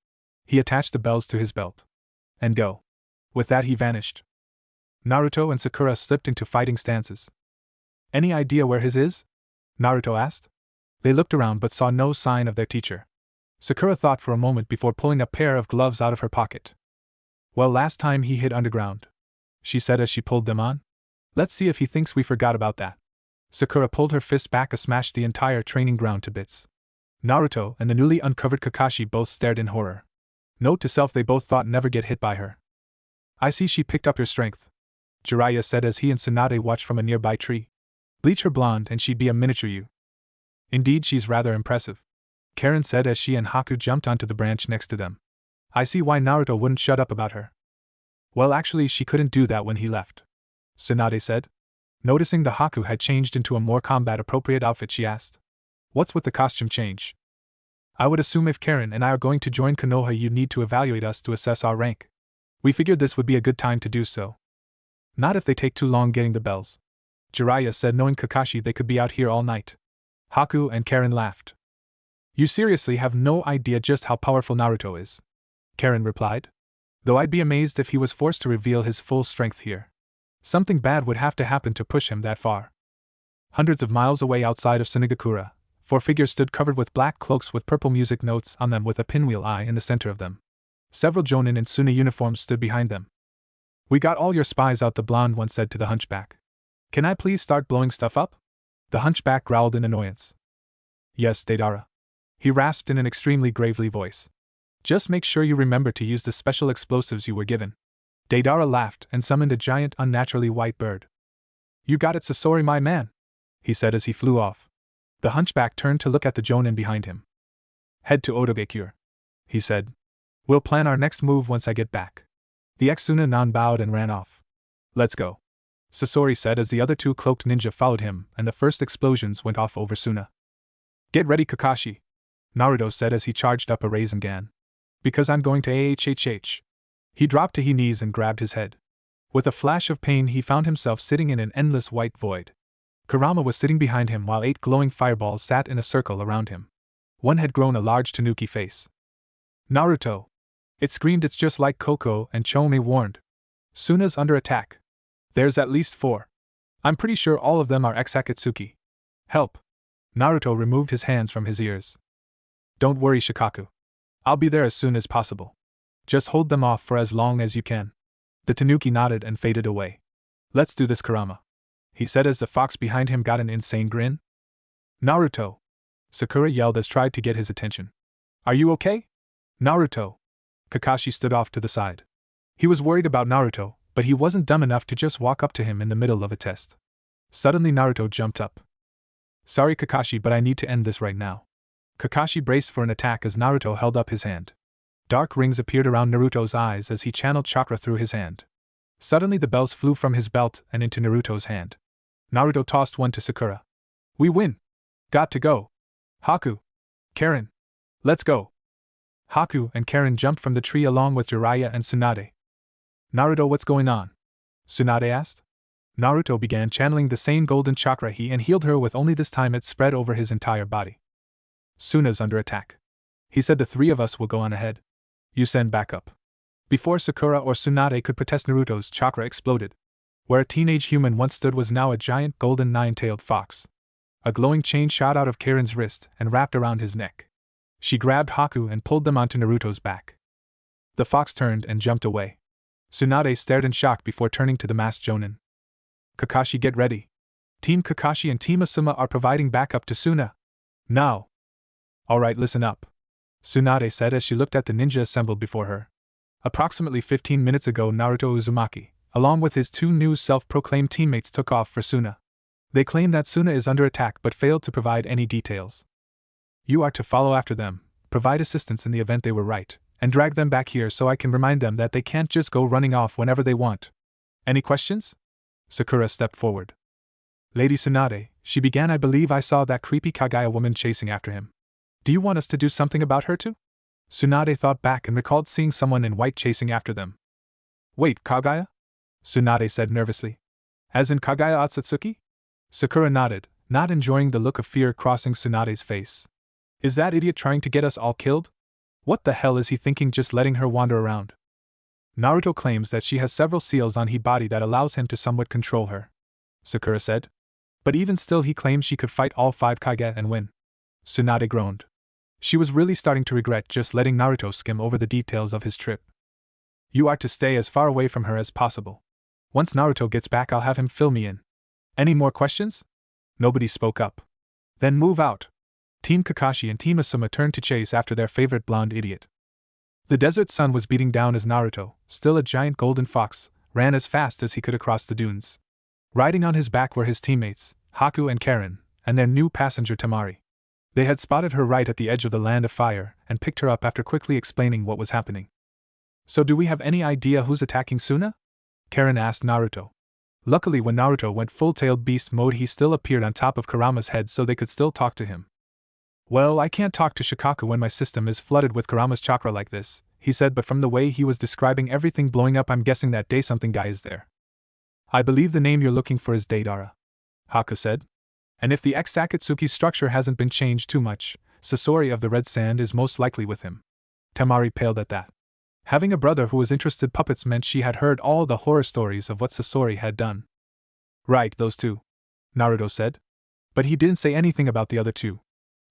He attached the bells to his belt. And go. With that he vanished. Naruto and Sakura slipped into fighting stances. Any idea where his is? Naruto asked. They looked around but saw no sign of their teacher. Sakura thought for a moment before pulling a pair of gloves out of her pocket. Well, last time he hid underground, she said as she pulled them on. Let's see if he thinks we forgot about that. Sakura pulled her fist back and smashed the entire training ground to bits. Naruto and the newly uncovered Kakashi both stared in horror. Note to self, they both thought never get hit by her. I see she picked up your strength, Jiraiya said as he and Tsunade watched from a nearby tree. Bleach her blonde and she'd be a miniature you. Indeed, she's rather impressive, Karen said as she and Haku jumped onto the branch next to them. I see why Naruto wouldn't shut up about her. Well, actually, she couldn't do that when he left, Tsunade said. Noticing the Haku had changed into a more combat-appropriate outfit, she asked. What's with the costume change? I would assume if Karen and I are going to join Konoha, you'd need to evaluate us to assess our rank. We figured this would be a good time to do so. Not if they take too long getting the bells, Jiraiya said, knowing Kakashi they could be out here all night. Haku and Karen laughed. You seriously have no idea just how powerful Naruto is, Karen replied. Though I'd be amazed if he was forced to reveal his full strength here. Something bad would have to happen to push him that far. Hundreds of miles away outside of Sunigakura, 4 figures stood covered with black cloaks with purple music notes on them with a pinwheel eye in the center of them. Several Jonin in Suna uniforms stood behind them. We got all your spies out, the blonde one said to the hunchback. Can I please start blowing stuff up? The hunchback growled in annoyance. Yes, Deidara, he rasped in an extremely gravely voice. Just make sure you remember to use the special explosives you were given. Deidara laughed and summoned a giant, unnaturally white bird. You got it, Sasori, my man, he said as he flew off. The hunchback turned to look at the Jonin behind him. Head to Odogekure, he said. We'll plan our next move once I get back. The ex-Suna non bowed and ran off. Let's go, Sasori said as the other 2 cloaked ninja followed him and the first explosions went off over Suna. Get ready, Kakashi, Naruto said as he charged up a Rasengan. Because I'm going to AHHH. He dropped to his knees and grabbed his head. With a flash of pain, he found himself sitting in an endless white void. Kurama was sitting behind him while 8 glowing fireballs sat in a circle around him. One had grown a large tanuki face. Naruto! It screamed. It's just like Koko and Chome warned. Suna's under attack. There's at least 4. I'm pretty sure all of them are ex-Akatsuki. Help! Naruto removed his hands from his ears. Don't worry, Shikaku. I'll be there as soon as possible. Just hold them off for as long as you can. The tanuki nodded and faded away. Let's do this, Kurama, he said as the fox behind him got an insane grin. Naruto! Sakura yelled as tried to get his attention. Are you okay? Naruto! Kakashi stood off to the side. He was worried about Naruto, but he wasn't dumb enough to just walk up to him in the middle of a test. Suddenly Naruto jumped up. Sorry, Kakashi, but I need to end this right now. Kakashi braced for an attack as Naruto held up his hand. Dark rings appeared around Naruto's eyes as he channeled chakra through his hand. Suddenly the bells flew from his belt and into Naruto's hand. Naruto tossed one to Sakura. We win! Got to go! Haku! Karen! Let's go! Haku and Karen jumped from the tree along with Jiraiya and Tsunade. Naruto, what's going on? Tsunade asked. Naruto began channeling the same golden chakra and healed her with, only this time it spread over his entire body. Suna's under attack, he said. The 3 of us will go on ahead. You send backup. Before Sakura or Tsunade could protest, Naruto's chakra exploded. Where a teenage human once stood was now a giant golden 9-tailed fox. A glowing chain shot out of Karen's wrist and wrapped around his neck. She grabbed Haku and pulled them onto Naruto's back. The fox turned and jumped away. Tsunade stared in shock before turning to the masked Jonin. Kakashi, get ready. Team Kakashi and Team Asuma are providing backup to Suna. Now. Alright, listen up, Tsunade said as she looked at the ninja assembled before her. Approximately 15 minutes ago, Naruto Uzumaki, along with his 2 new self-proclaimed teammates, took off for Suna. They claim that Suna is under attack but failed to provide any details. You are to follow after them, provide assistance in the event they were right, and drag them back here so I can remind them that they can't just go running off whenever they want. Any questions? Sakura stepped forward. Lady Tsunade, she began, I believe I saw that creepy Kagaya woman chasing after him. Do you want us to do something about her too? Tsunade thought back and recalled seeing someone in white chasing after them. Wait, Kagaya? Tsunade said nervously. As in Kagaya Otsutsuki? Sakura nodded, not enjoying the look of fear crossing Tsunade's face. Is that idiot trying to get us all killed? What the hell is he thinking, just letting her wander around? Naruto claims that she has several seals on his body that allows him to somewhat control her, Sakura said. But even still he claims she could fight all 5 Kage and win. Tsunade groaned. She was really starting to regret just letting Naruto skim over the details of his trip. You are to stay as far away from her as possible. Once Naruto gets back, I'll have him fill me in. Any more questions? Nobody spoke up. Then move out. Team Kakashi and Team Asuma turned to chase after their favorite blonde idiot. The desert sun was beating down as Naruto, still a giant golden fox, ran as fast as he could across the dunes. Riding on his back were his teammates, Haku and Karen, and their new passenger Temari. They had spotted her right at the edge of the land of fire and picked her up after quickly explaining what was happening. So do we have any idea who's attacking Suna? Karen asked Naruto. Luckily when Naruto went full-tailed beast mode he still appeared on top of Kurama's head so they could still talk to him. Well, I can't talk to Shikaku when my system is flooded with Kurama's chakra like this, he said, but from the way he was describing everything blowing up I'm guessing that day something guy is there. I believe the name you're looking for is Deidara, Haku said. And if the ex-Akatsuki structure hasn't been changed too much, Sasori of the Red Sand is most likely with him. Temari paled at that. Having a brother who was interested in puppets meant she had heard all the horror stories of what Sasori had done. Right, those two, Naruto said. But he didn't say anything about the other two.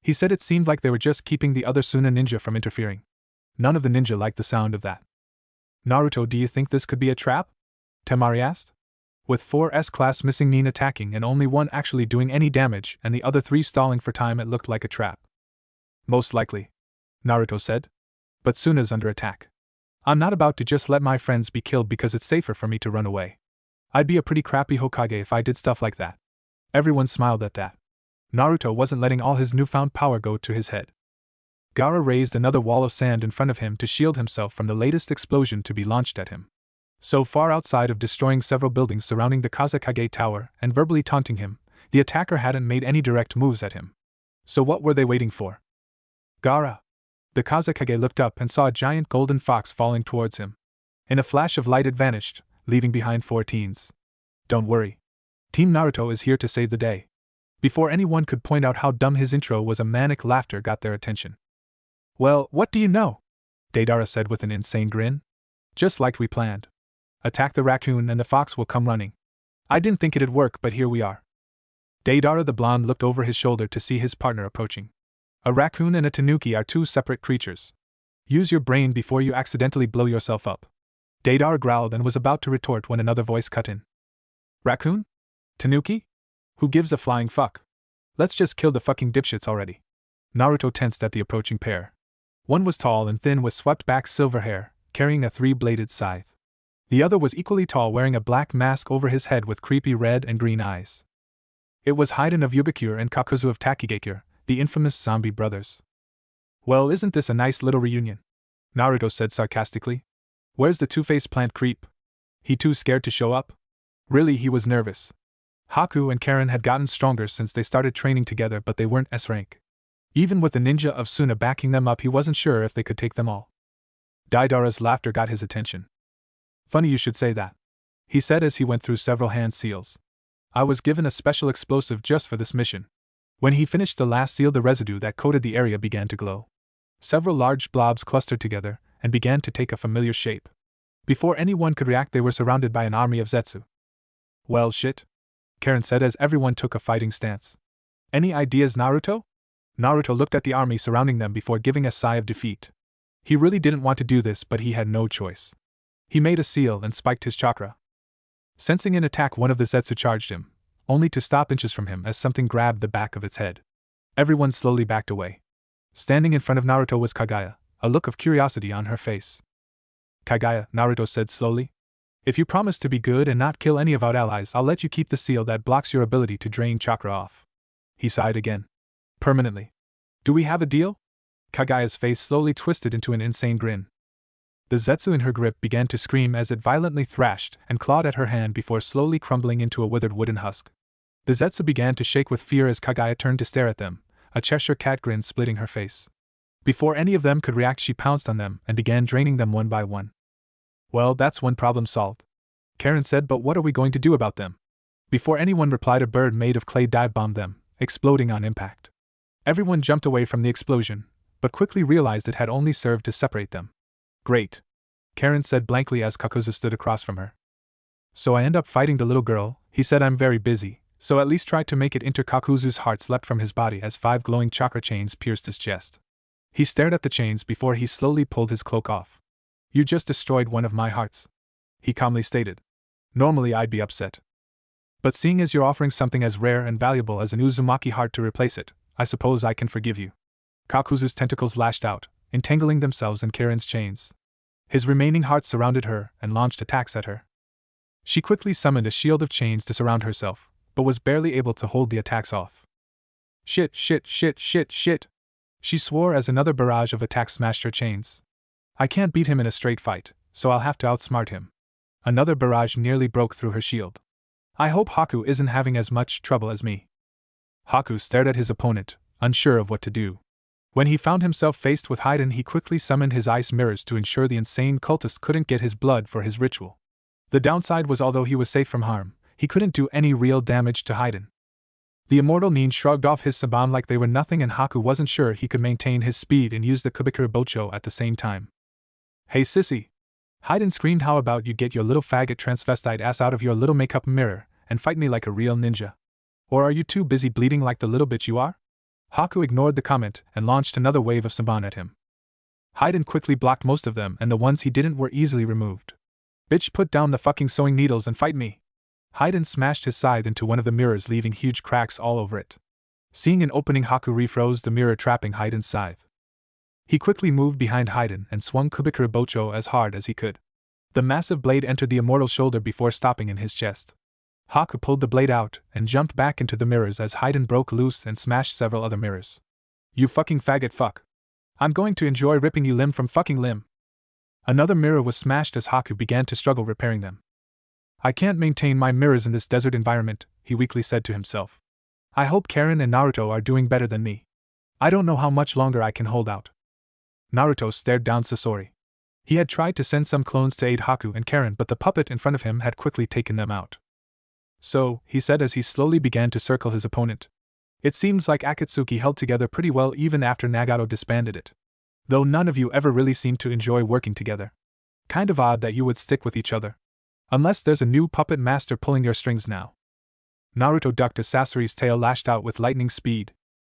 He said it seemed like they were just keeping the other Suna ninja from interfering. None of the ninja liked the sound of that. Naruto, do you think this could be a trap? Temari asked. With 4 S-class missing Nin attacking and only one actually doing any damage and the other 3 stalling for time, it looked like a trap. Most likely, Naruto said. But Suna's under attack. I'm not about to just let my friends be killed because it's safer for me to run away. I'd be a pretty crappy Hokage if I did stuff like that. Everyone smiled at that. Naruto wasn't letting all his newfound power go to his head. Gaara raised another wall of sand in front of him to shield himself from the latest explosion to be launched at him. So far outside of destroying several buildings surrounding the Kazekage Tower and verbally taunting him, the attacker hadn't made any direct moves at him. So what were they waiting for? Gaara! The Kazekage looked up and saw a giant golden fox falling towards him. In a flash of light it vanished, leaving behind 4 teens. Don't worry. Team Naruto is here to save the day. Before anyone could point out how dumb his intro was, a manic laughter got their attention. Well, what do you know? Deidara said with an insane grin. Just like we planned. Attack the raccoon and the fox will come running. I didn't think it'd work, but here we are. Deidara the blonde looked over his shoulder to see his partner approaching. A raccoon and a tanuki are 2 separate creatures. Use your brain before you accidentally blow yourself up. Deidara growled and was about to retort when another voice cut in. Raccoon? Tanuki? Who gives a flying fuck? Let's just kill the fucking dipshits already. Naruto tensed at the approaching pair. One was tall and thin with swept back silver hair, carrying a 3-bladed scythe. The other was equally tall, wearing a black mask over his head with creepy red and green eyes. It was Haiden of Yugakure and Kakuzu of Takigakure, the infamous zombie brothers. Well, isn't this a nice little reunion? Naruto said sarcastically. Where's the two-faced plant creep? He too scared to show up? Really, he was nervous. Haku and Karen had gotten stronger since they started training together, but they weren't S-rank. Even with the ninja of Suna backing them up, he wasn't sure if they could take them all. Deidara's laughter got his attention. Funny you should say that, he said as he went through several hand seals. I was given a special explosive just for this mission. When he finished the last seal, the residue that coated the area began to glow. Several large blobs clustered together and began to take a familiar shape. Before anyone could react, they were surrounded by an army of Zetsu. Well, shit, Karen said as everyone took a fighting stance. Any ideas, Naruto? Naruto looked at the army surrounding them before giving a sigh of defeat. He really didn't want to do this, but he had no choice. He made a seal and spiked his chakra. Sensing an attack, one of the Zetsu charged him, only to stop inches from him as something grabbed the back of its head. Everyone slowly backed away. Standing in front of Naruto was Kagaya, a look of curiosity on her face. Kagaya, Naruto said slowly, if you promise to be good and not kill any of our allies, I'll let you keep the seal that blocks your ability to drain chakra off. He sighed again. Permanently. Do we have a deal? Kagaya's face slowly twisted into an insane grin. The Zetsu in her grip began to scream as it violently thrashed and clawed at her hand before slowly crumbling into a withered wooden husk. The Zetsu began to shake with fear as Kagaya turned to stare at them, a Cheshire cat grin splitting her face. Before any of them could react, she pounced on them and began draining them one by one. Well, that's one problem solved, Karen said, but what are we going to do about them? Before anyone replied, a bird made of clay dive-bombed them, exploding on impact. Everyone jumped away from the explosion, but quickly realized it had only served to separate them. Great, Karen said blankly as Kakuzu stood across from her. So I end up fighting the little girl. He said I'm very busy, so at least try to make it into. Kakuzu's heart leapt from his body as 5 glowing chakra chains pierced his chest. He stared at the chains before he slowly pulled his cloak off. You just destroyed one of my hearts, he calmly stated. Normally I'd be upset. But seeing as you're offering something as rare and valuable as an Uzumaki heart to replace it, I suppose I can forgive you. Kakuzu's tentacles lashed out, entangling themselves in Karen's chains. His remaining hearts surrounded her and launched attacks at her. She quickly summoned a shield of chains to surround herself, but was barely able to hold the attacks off. Shit, shit, shit, shit, shit! She swore as another barrage of attacks smashed her chains. I can't beat him in a straight fight, so I'll have to outsmart him. Another barrage nearly broke through her shield. I hope Haku isn't having as much trouble as me. Haku stared at his opponent, unsure of what to do. When he found himself faced with Haiden, he quickly summoned his ice mirrors to ensure the insane cultist couldn't get his blood for his ritual. The downside was, although he was safe from harm, he couldn't do any real damage to Haiden. The immortal Nin shrugged off his saban like they were nothing, and Haku wasn't sure he could maintain his speed and use the Kubikura Bocho at the same time. Hey sissy! Haiden screamed, how about you get your little faggot transvestite ass out of your little makeup mirror and fight me like a real ninja? Or are you too busy bleeding like the little bitch you are? Haku ignored the comment and launched another wave of saban at him. Haiden quickly blocked most of them, and the ones he didn't were easily removed. Bitch, put down the fucking sewing needles and fight me! Haiden smashed his scythe into one of the mirrors, leaving huge cracks all over it. Seeing an opening, Haku refroze the mirror, trapping Haiden's scythe. He quickly moved behind Haiden and swung Kubikura Bocho as hard as he could. The massive blade entered the immortal's shoulder before stopping in his chest. Haku pulled the blade out and jumped back into the mirrors as Haiden broke loose and smashed several other mirrors. You fucking faggot fuck! I'm going to enjoy ripping you limb from fucking limb! Another mirror was smashed as Haku began to struggle repairing them. I can't maintain my mirrors in this desert environment, he weakly said to himself. I hope Karen and Naruto are doing better than me. I don't know how much longer I can hold out. Naruto stared down Sasori. He had tried to send some clones to aid Haku and Karen, but the puppet in front of him had quickly taken them out. So, he said as he slowly began to circle his opponent. It seems like Akatsuki held together pretty well even after Nagato disbanded it. Though none of you ever really seemed to enjoy working together. Kind of odd that you would stick with each other. Unless there's a new puppet master pulling your strings now. Naruto ducked as Sasori's tail lashed out with lightning speed.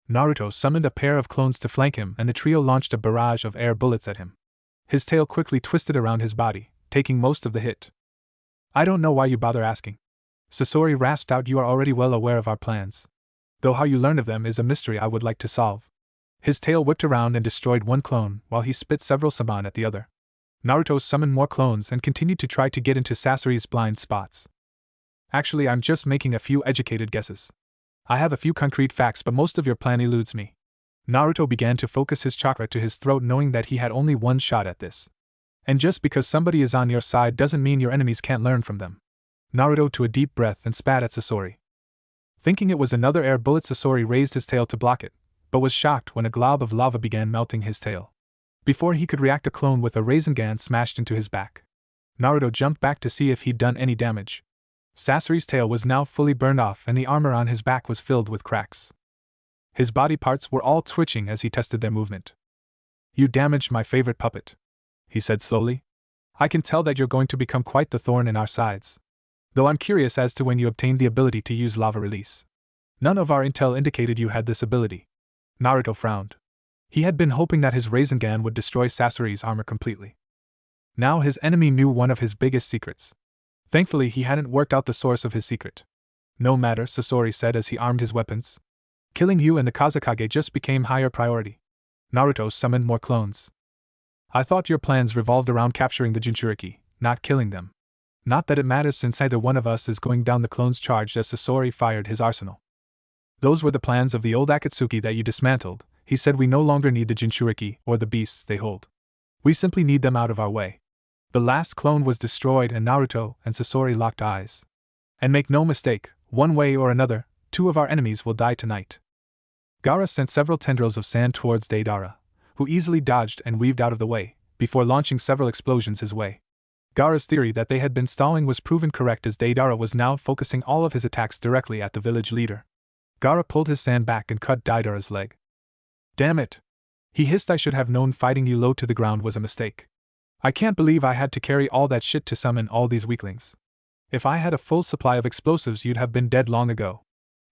Naruto summoned a pair of clones to flank him, and the trio launched a barrage of air bullets at him. His tail quickly twisted around his body, taking most of the hit. I don't know why you bother asking. Sasori rasped out, you are already well aware of our plans. Though how you learned of them is a mystery I would like to solve. His tail whipped around and destroyed one clone, while he spit several saban at the other. Naruto summoned more clones and continued to try to get into Sasori's blind spots. Actually, I'm just making a few educated guesses. I have a few concrete facts, but most of your plan eludes me. Naruto began to focus his chakra to his throat, knowing that he had only one shot at this. And just because somebody is on your side doesn't mean your enemies can't learn from them. Naruto took a deep breath and spat at Sasori. Thinking it was another air bullet, Sasori raised his tail to block it, but was shocked when a glob of lava began melting his tail. Before he could react, a clone with a Rasengan smashed into his back. Naruto jumped back to see if he'd done any damage. Sasori's tail was now fully burned off, and the armor on his back was filled with cracks. His body parts were all twitching as he tested their movement. You damaged my favorite puppet, he said slowly. I can tell that you're going to become quite the thorn in our sides. Though I'm curious as to when you obtained the ability to use lava release. None of our intel indicated you had this ability. Naruto frowned. He had been hoping that his Rasengan would destroy Sasori's armor completely. Now his enemy knew one of his biggest secrets. Thankfully, he hadn't worked out the source of his secret. No matter, Sasori said as he armed his weapons. Killing you and the Kazekage just became higher priority. Naruto summoned more clones. I thought your plans revolved around capturing the Jinchuriki, not killing them. Not that it matters since neither one of us is going down, the clones charged as Sasori fired his arsenal. Those were the plans of the old Akatsuki that you dismantled. He said we no longer need the Jinchuriki or the beasts they hold. We simply need them out of our way. The last clone was destroyed and Naruto and Sasori locked eyes. And make no mistake, one way or another, two of our enemies will die tonight. Gaara sent several tendrils of sand towards Deidara, who easily dodged and weaved out of the way, before launching several explosions his way. Gaara's theory that they had been stalling was proven correct as Deidara was now focusing all of his attacks directly at the village leader. Gaara pulled his sand back and cut Deidara's leg. Damn it! He hissed, I should have known fighting you low to the ground was a mistake. I can't believe I had to carry all that shit to summon all these weaklings. If I had a full supply of explosives, you'd have been dead long ago.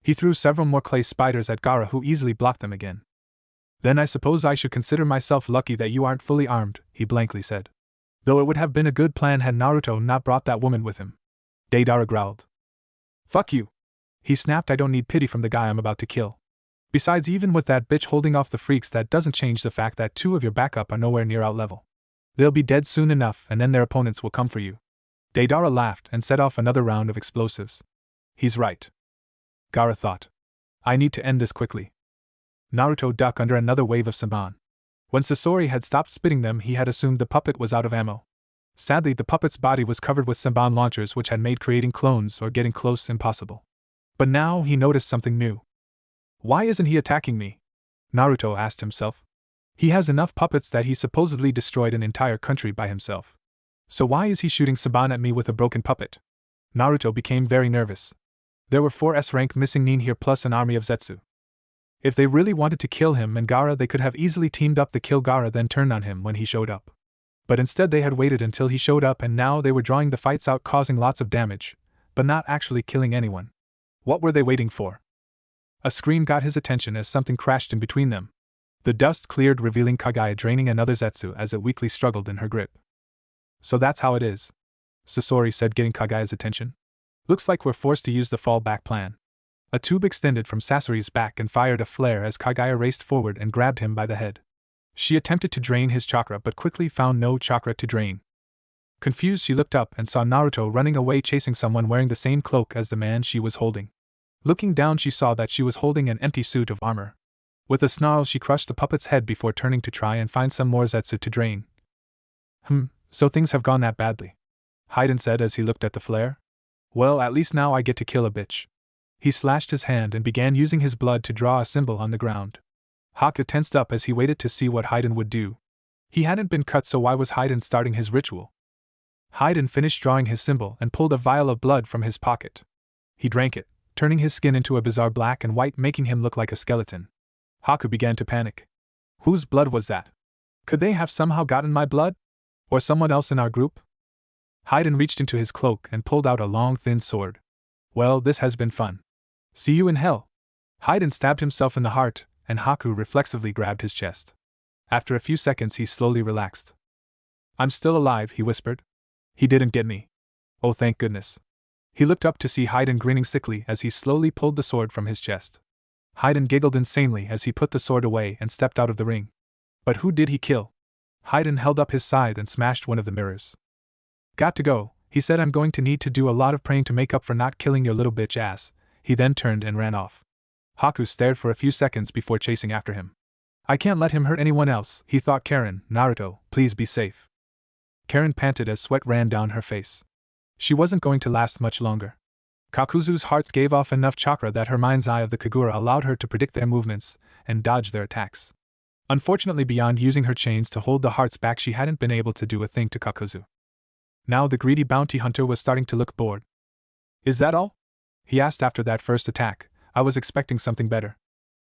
He threw several more clay spiders at Gaara, who easily blocked them again. Then I suppose I should consider myself lucky that you aren't fully armed, he blankly said. Though it would have been a good plan had Naruto not brought that woman with him. Deidara growled. Fuck you! He snapped, I don't need pity from the guy I'm about to kill. Besides, even with that bitch holding off the freaks, that doesn't change the fact that 2 of your backup are nowhere near out level. They'll be dead soon enough, and then their opponents will come for you. Deidara laughed and set off another round of explosives. He's right, Gaara thought. I need to end this quickly. Naruto ducked under another wave of Saban. When Sasori had stopped spitting them, he had assumed the puppet was out of ammo. Sadly, the puppet's body was covered with Saban launchers, which had made creating clones or getting close impossible. But now he noticed something new. Why isn't he attacking me? Naruto asked himself. He has enough puppets that he supposedly destroyed an entire country by himself. So why is he shooting Saban at me with a broken puppet? Naruto became very nervous. There were 4 S-rank missing nin here plus an army of Zetsu. If they really wanted to kill him and Gaara, they could have easily teamed up to kill Gaara then turned on him when he showed up. But instead they had waited until he showed up, and now they were drawing the fights out, causing lots of damage, but not actually killing anyone. What were they waiting for? A scream got his attention as something crashed in between them. The dust cleared, revealing Kagaya draining another Zetsu as it weakly struggled in her grip. So that's how it is, Sasori said, getting Kagaya's attention. Looks like we're forced to use the fallback plan. A tube extended from Sasori's back and fired a flare as Kagaya raced forward and grabbed him by the head. She attempted to drain his chakra but quickly found no chakra to drain. Confused, she looked up and saw Naruto running away, chasing someone wearing the same cloak as the man she was holding. Looking down, she saw that she was holding an empty suit of armor. With a snarl, she crushed the puppet's head before turning to try and find some more Zetsu to drain. So things have gone that badly, Hayden said as he looked at the flare. Well, at least now I get to kill a bitch. He slashed his hand and began using his blood to draw a symbol on the ground. Haku tensed up as he waited to see what Hayden would do. He hadn't been cut, so why was Hayden starting his ritual? Hayden finished drawing his symbol and pulled a vial of blood from his pocket. He drank it, turning his skin into a bizarre black and white, making him look like a skeleton. Haku began to panic. Whose blood was that? Could they have somehow gotten my blood? Or someone else in our group? Hayden reached into his cloak and pulled out a long, thin sword. Well, this has been fun. See you in hell. Hayden stabbed himself in the heart, and Haku reflexively grabbed his chest. After a few seconds, he slowly relaxed. I'm still alive, he whispered. He didn't get me. Oh, thank goodness. He looked up to see Hayden grinning sickly as he slowly pulled the sword from his chest. Hayden giggled insanely as he put the sword away and stepped out of the ring. But who did he kill? Hayden held up his scythe and smashed one of the mirrors. Got to go, he said. I'm going to need to do a lot of praying to make up for not killing your little bitch ass. He then turned and ran off. Haku stared for a few seconds before chasing after him. I can't let him hurt anyone else, he thought. Karen, Naruto, please be safe. Karen panted as sweat ran down her face. She wasn't going to last much longer. Kakuzu's hearts gave off enough chakra that her mind's eye of the Kagura allowed her to predict their movements and dodge their attacks. Unfortunately, beyond using her chains to hold the hearts back, she hadn't been able to do a thing to Kakuzu. Now the greedy bounty hunter was starting to look bored. Is that all? He asked after that first attack. I was expecting something better.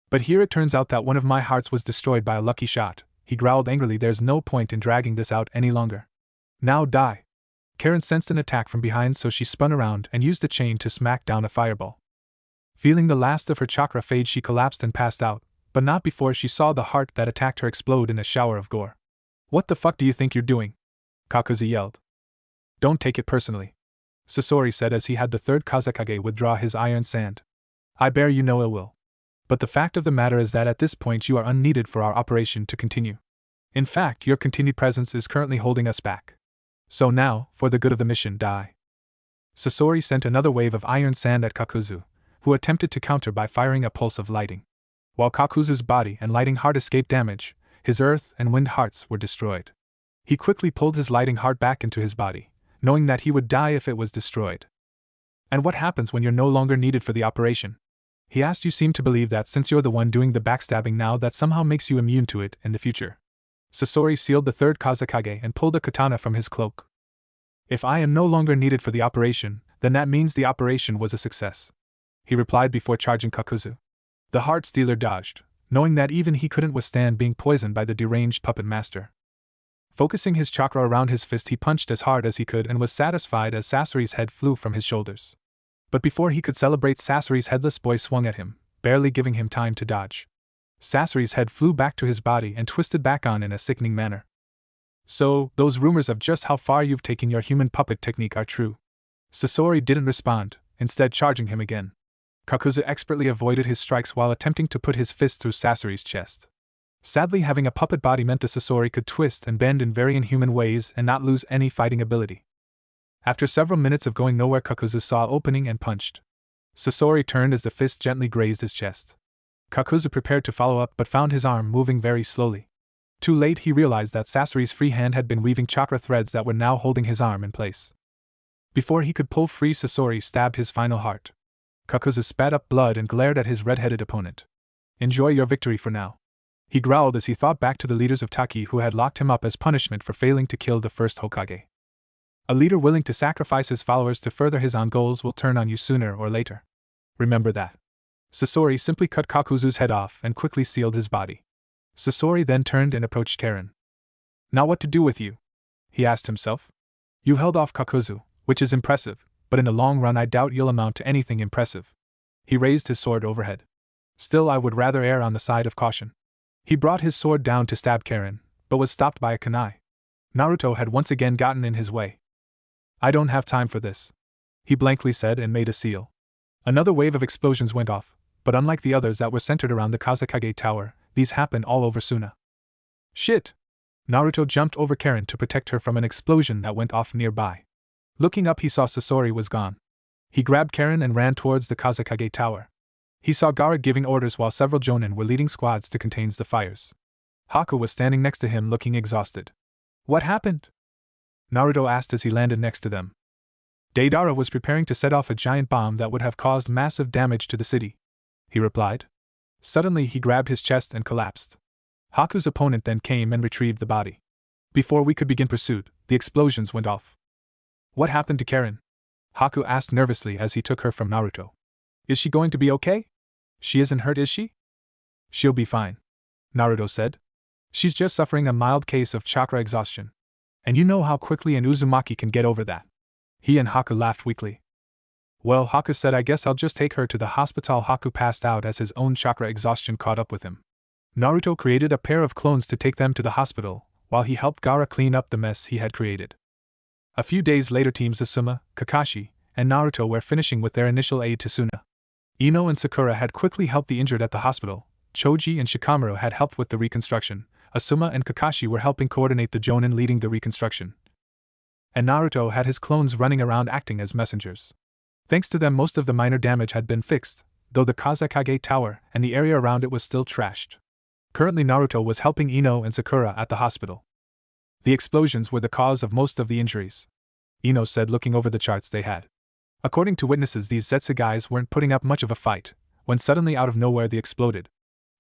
But here it turns out that one of my hearts was destroyed by a lucky shot. He growled angrily. There's no point in dragging this out any longer. Now die. Karen sensed an attack from behind, so she spun around and used a chain to smack down a fireball. Feeling the last of her chakra fade, she collapsed and passed out, but not before she saw the heart that attacked her explode in a shower of gore. What the fuck do you think you're doing? Kakuzu yelled. Don't take it personally, Sasori said as he had the third Kazekage withdraw his iron sand. I bear you no ill will. But the fact of the matter is that at this point you are unneeded for our operation to continue. In fact, your continued presence is currently holding us back. So now, for the good of the mission, die. Sasori sent another wave of iron sand at Kakuzu, who attempted to counter by firing a pulse of lighting. While Kakuzu's body and lighting heart escaped damage, his earth and wind hearts were destroyed. He quickly pulled his lighting heart back into his body, knowing that he would die if it was destroyed. And what happens when you're no longer needed for the operation? He asked. You seem to believe that since you're the one doing the backstabbing now, that somehow makes you immune to it in the future. Sasori sealed the third Kazekage and pulled a katana from his cloak. If I am no longer needed for the operation, then that means the operation was a success, he replied before charging Kakuzu. The heart stealer dodged, knowing that even he couldn't withstand being poisoned by the deranged puppet master. Focusing his chakra around his fist, he punched as hard as he could and was satisfied as Sasori's head flew from his shoulders. But before he could celebrate, Sasori's headless boy swung at him, barely giving him time to dodge. Sasori's head flew back to his body and twisted back on in a sickening manner. So, those rumors of just how far you've taken your human puppet technique are true? Sasori didn't respond, instead charging him again. Kakuzu expertly avoided his strikes while attempting to put his fist through Sasori's chest. Sadly, having a puppet body meant the Sasori could twist and bend in very inhuman ways and not lose any fighting ability. After several minutes of going nowhere, Kakuzu saw opening and punched. Sasori turned as the fist gently grazed his chest. Kakuzu prepared to follow up but found his arm moving very slowly. Too late, he realized that Sasori's free hand had been weaving chakra threads that were now holding his arm in place. Before he could pull free, Sasori stabbed his final heart. Kakuzu spat up blood and glared at his red-headed opponent. "Enjoy your victory for now," he growled as he thought back to the leaders of Taki who had locked him up as punishment for failing to kill the first Hokage. A leader willing to sacrifice his followers to further his own goals will turn on you sooner or later. Remember that. Sasori simply cut Kakuzu's head off and quickly sealed his body. Sasori then turned and approached Karen. "Now what to do with you?" he asked himself. "You held off Kakuzu, which is impressive, but in the long run I doubt you'll amount to anything impressive." He raised his sword overhead. "Still, I would rather err on the side of caution." He brought his sword down to stab Karen, but was stopped by a kunai. Naruto had once again gotten in his way. "I don't have time for this," he blankly said and made a seal. Another wave of explosions went off, but unlike the others that were centered around the Kazekage Tower, these happened all over Suna. "Shit!" Naruto jumped over Karen to protect her from an explosion that went off nearby. Looking up, he saw Sasori was gone. He grabbed Karen and ran towards the Kazekage Tower. He saw Gaara giving orders while several jonin were leading squads to contain the fires. Haku was standing next to him looking exhausted. "What happened?" Naruto asked as he landed next to them. Deidara was preparing to set off a giant bomb that would have caused massive damage to the city, he replied. Suddenly he grabbed his chest and collapsed. Haku's opponent then came and retrieved the body. Before we could begin pursuit, the explosions went off. "What happened to Karen?" Haku asked nervously as he took her from Naruto. "Is she going to be okay? She isn't hurt, is she?" "She'll be fine," Naruto said. "She's just suffering a mild case of chakra exhaustion. And you know how quickly an Uzumaki can get over that." He and Haku laughed weakly. "Well," Haku said, "I guess I'll just take her to the hospital." Haku passed out as his own chakra exhaustion caught up with him. Naruto created a pair of clones to take them to the hospital, while he helped Gaara clean up the mess he had created. A few days later, teams Asuma, Kakashi, and Naruto were finishing with their initial aid to Suna. Ino and Sakura had quickly helped the injured at the hospital, Choji and Shikamaru had helped with the reconstruction, Asuma and Kakashi were helping coordinate the jonin leading the reconstruction. And Naruto had his clones running around acting as messengers. Thanks to them, most of the minor damage had been fixed, though the Kazekage Tower and the area around it was still trashed. Currently Naruto was helping Ino and Sakura at the hospital. "The explosions were the cause of most of the injuries," Ino said, looking over the charts they had. According to witnesses, these Zetsu guys weren't putting up much of a fight, when suddenly out of nowhere they exploded.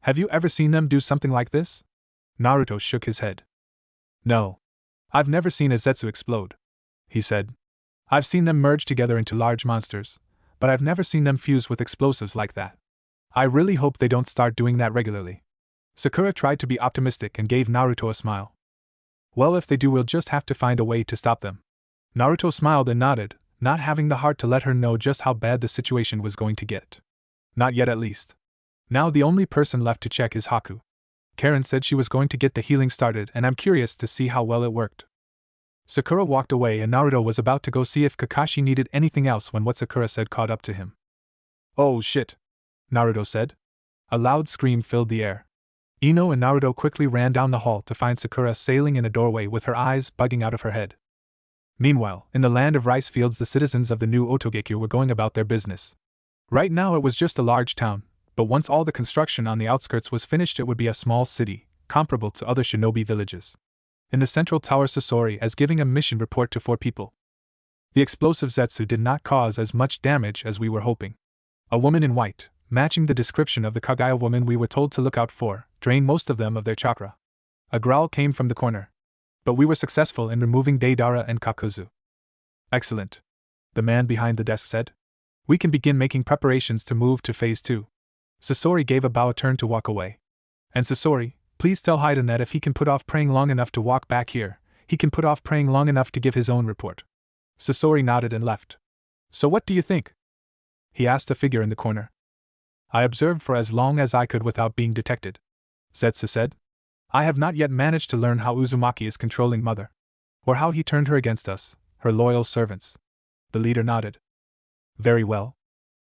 "Have you ever seen them do something like this?" Naruto shook his head. "No. I've never seen a Zetsu explode," he said. "I've seen them merge together into large monsters, but I've never seen them fuse with explosives like that. I really hope they don't start doing that regularly." Sakura tried to be optimistic and gave Naruto a smile. "Well, if they do, we'll just have to find a way to stop them." Naruto smiled and nodded, not having the heart to let her know just how bad the situation was going to get. Not yet, at least. Now the only person left to check is Haku. Karen said she was going to get the healing started, and I'm curious to see how well it worked. Sakura walked away and Naruto was about to go see if Kakashi needed anything else when what Sakura said caught up to him. "Oh shit," Naruto said. A loud scream filled the air. Ino and Naruto quickly ran down the hall to find Sakura sailing in a doorway with her eyes bugging out of her head. Meanwhile, in the land of rice fields, the citizens of the new Otogekyo were going about their business. Right now it was just a large town, but once all the construction on the outskirts was finished, it would be a small city, comparable to other shinobi villages. In the central tower, Sasori is giving a mission report to 4 people. The explosive Zetsu did not cause as much damage as we were hoping. A woman in white, matching the description of the Kagaya woman we were told to look out for, drained most of them of their chakra. A growl came from the corner. But we were successful in removing Deidara and Kakuzu. "Excellent," the man behind the desk said. "We can begin making preparations to move to Phase 2. Sasori gave a bow, turn to walk away. "And Sasori, please tell Haiden that if he can put off praying long enough to walk back here, he can put off praying long enough to give his own report." Sasori nodded and left. "So what do you think?" he asked a figure in the corner. "I observed for as long as I could without being detected," Zetsu said. "I have not yet managed to learn how Uzumaki is controlling Mother. Or how he turned her against us, her loyal servants." The leader nodded. "Very well.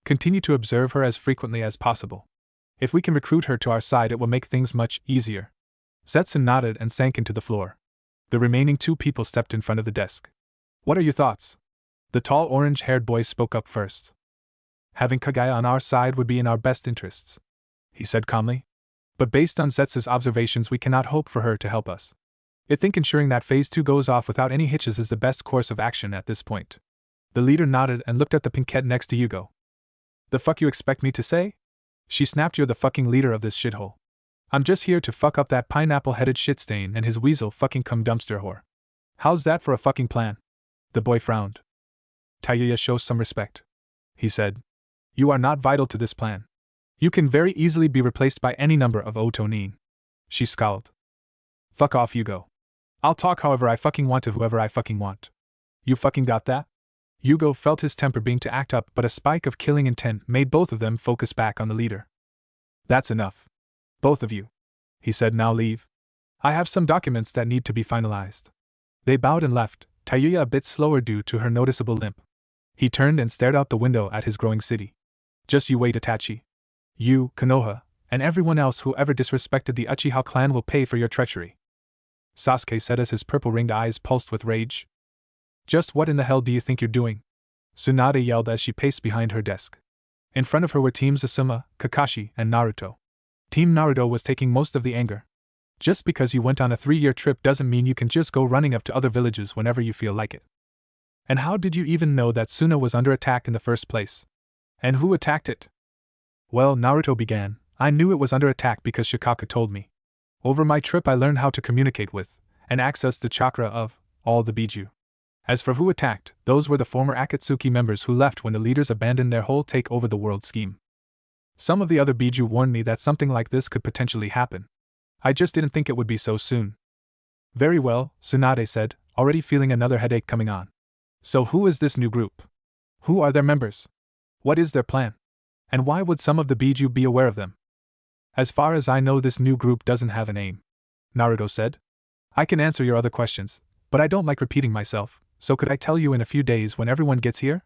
Continue to observe her as frequently as possible. If we can recruit her to our side, it will make things much easier. Setsun nodded and sank into the floor. The remaining 2 people stepped in front of the desk. What are your thoughts? The tall orange-haired boy spoke up first. Having Kagaya on our side would be in our best interests, he said calmly. But based on Setsu's observations, we cannot hope for her to help us. I think ensuring that Phase 2 goes off without any hitches is the best course of action at this point. The leader nodded and looked at the pinkette next to Yugo. The fuck you expect me to say? She snapped. You're the fucking leader of this shithole. I'm just here to fuck up that pineapple-headed shitstain and his weasel fucking cum dumpster whore. How's that for a fucking plan? The boy frowned. Tayuya shows some respect, he said. You are not vital to this plan. You can very easily be replaced by any number of Otonin. She scowled. Fuck off, Yugo. I'll talk however I fucking want to whoever I fucking want. You fucking got that? Yugo felt his temper being to act up, but a spike of killing intent made both of them focus back on the leader. That's enough. Both of you, he said. Now leave. I have some documents that need to be finalized. They bowed and left, Tayuya a bit slower due to her noticeable limp. He turned and stared out the window at his growing city. Just you wait, Itachi. You, Konoha, and everyone else who ever disrespected the Uchiha clan will pay for your treachery. Sasuke said as his purple-ringed eyes pulsed with rage. Just what in the hell do you think you're doing? Tsunade yelled as she paced behind her desk. In front of her were Teams Asuma, Kakashi, and Naruto. Team Naruto was taking most of the anger. Just because you went on a 3-year trip doesn't mean you can just go running up to other villages whenever you feel like it. And how did you even know that Suna was under attack in the first place? And who attacked it? Well, Naruto began, I knew it was under attack because Shikaka told me. Over my trip I learned how to communicate with, and access the chakra of, all the Biju. As for who attacked, those were the former Akatsuki members who left when the leaders abandoned their whole take-over-the-world scheme. Some of the other Biju warned me that something like this could potentially happen. I just didn't think it would be so soon. Very well, Tsunade said, already feeling another headache coming on. So who is this new group? Who are their members? What is their plan? And why would some of the Biju be aware of them? As far as I know, this new group doesn't have a name, Naruto said. I can answer your other questions, but I don't like repeating myself, so could I tell you in a few days when everyone gets here?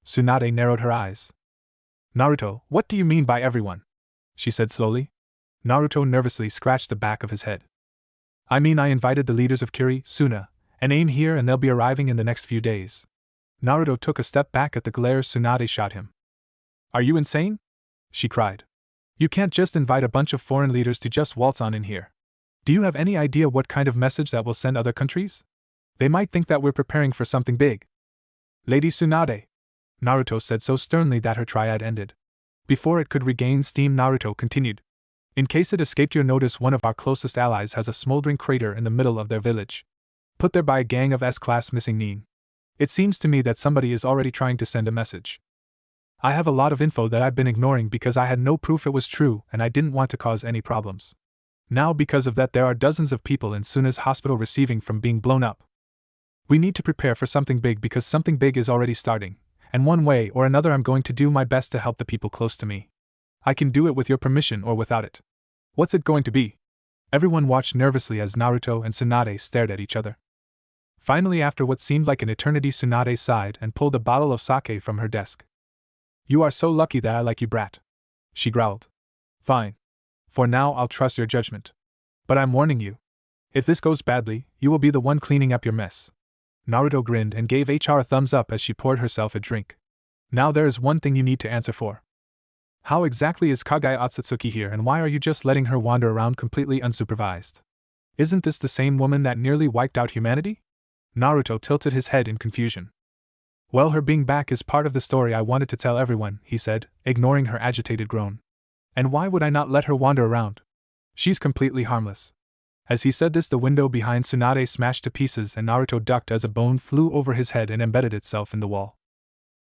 Tsunade narrowed her eyes. Naruto, what do you mean by everyone? She said slowly. Naruto nervously scratched the back of his head. I mean I invited the leaders of Kiri, Suna, and Ain here and they'll be arriving in the next few days. Naruto took a step back at the glare Tsunade shot him. Are you insane? She cried. You can't just invite a bunch of foreign leaders to just waltz on in here. Do you have any idea what kind of message that will send other countries? They might think that we're preparing for something big. Lady Tsunade, Naruto said so sternly that her triad ended. Before it could regain steam, Naruto continued. In case it escaped your notice, one of our closest allies has a smoldering crater in the middle of their village. Put there by a gang of S-class missing nin. It seems to me that somebody is already trying to send a message. I have a lot of info that I've been ignoring because I had no proof it was true and I didn't want to cause any problems. Now because of that there are dozens of people in Suna's hospital receiving from being blown up. We need to prepare for something big because something big is already starting, and one way or another I'm going to do my best to help the people close to me. I can do it with your permission or without it. What's it going to be? Everyone watched nervously as Naruto and Tsunade stared at each other. Finally, after what seemed like an eternity, Tsunade sighed and pulled a bottle of sake from her desk. You are so lucky that I like you, brat, she growled. Fine. For now I'll trust your judgment. But I'm warning you. If this goes badly, you will be the one cleaning up your mess. Naruto grinned and gave HR a thumbs up as she poured herself a drink. Now there is one thing you need to answer for. How exactly is Kagaya Otsutsuki here and why are you just letting her wander around completely unsupervised? Isn't this the same woman that nearly wiped out humanity? Naruto tilted his head in confusion. Well, her being back is part of the story I wanted to tell everyone, he said, ignoring her agitated groan. And why would I not let her wander around? She's completely harmless. As he said this, the window behind Tsunade smashed to pieces and Naruto ducked as a bone flew over his head and embedded itself in the wall.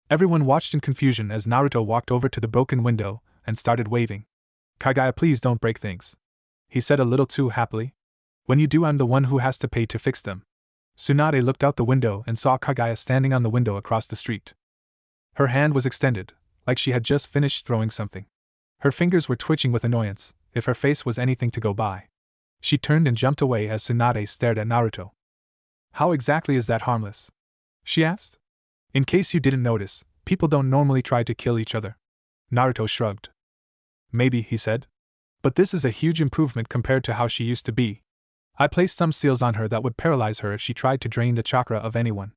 Everyone watched in confusion as Naruto walked over to the broken window and started waving. Kagaya, please don't break things, he said a little too happily. When you do, I'm the one who has to pay to fix them. Tsunade looked out the window and saw Kagaya standing on the window across the street. Her hand was extended, like she had just finished throwing something. Her fingers were twitching with annoyance, if her face was anything to go by. She turned and jumped away as Tsunade stared at Naruto. How exactly is that harmless? She asked. In case you didn't notice, people don't normally try to kill each other. Naruto shrugged. Maybe, he said. But this is a huge improvement compared to how she used to be. I placed some seals on her that would paralyze her if she tried to drain the chakra of anyone.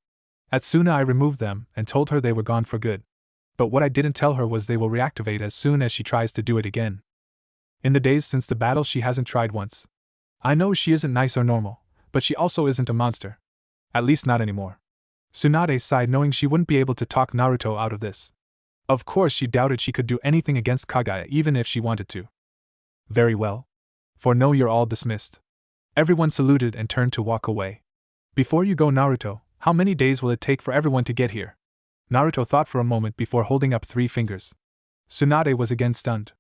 At Suna I removed them and told her they were gone for good. But what I didn't tell her was they will reactivate as soon as she tries to do it again. In the days since the battle she hasn't tried once. I know she isn't nice or normal, but she also isn't a monster. At least not anymore. Tsunade sighed knowing she wouldn't be able to talk Naruto out of this. Of course she doubted she could do anything against Kagaya even if she wanted to. Very well. For no, you're all dismissed. Everyone saluted and turned to walk away. Before you go, Naruto, how many days will it take for everyone to get here? Naruto thought for a moment before holding up 3 fingers. Tsunade was again stunned.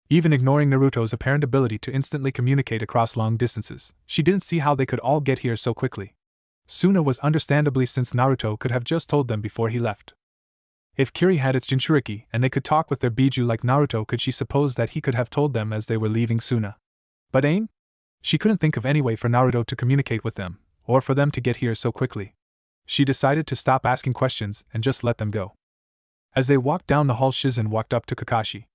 Even ignoring Naruto's apparent ability to instantly communicate across long distances, she didn't see how they could all get here so quickly. Suna was understandably, since Naruto could have just told them before he left. If Kiri had its Jinchuriki and they could talk with their Biju like Naruto, could she suppose that he could have told them as they were leaving Suna? But Ain? She couldn't think of any way for Naruto to communicate with them, or for them to get here so quickly. She decided to stop asking questions and just let them go. As they walked down the hall, Shizen walked up to Kakashi.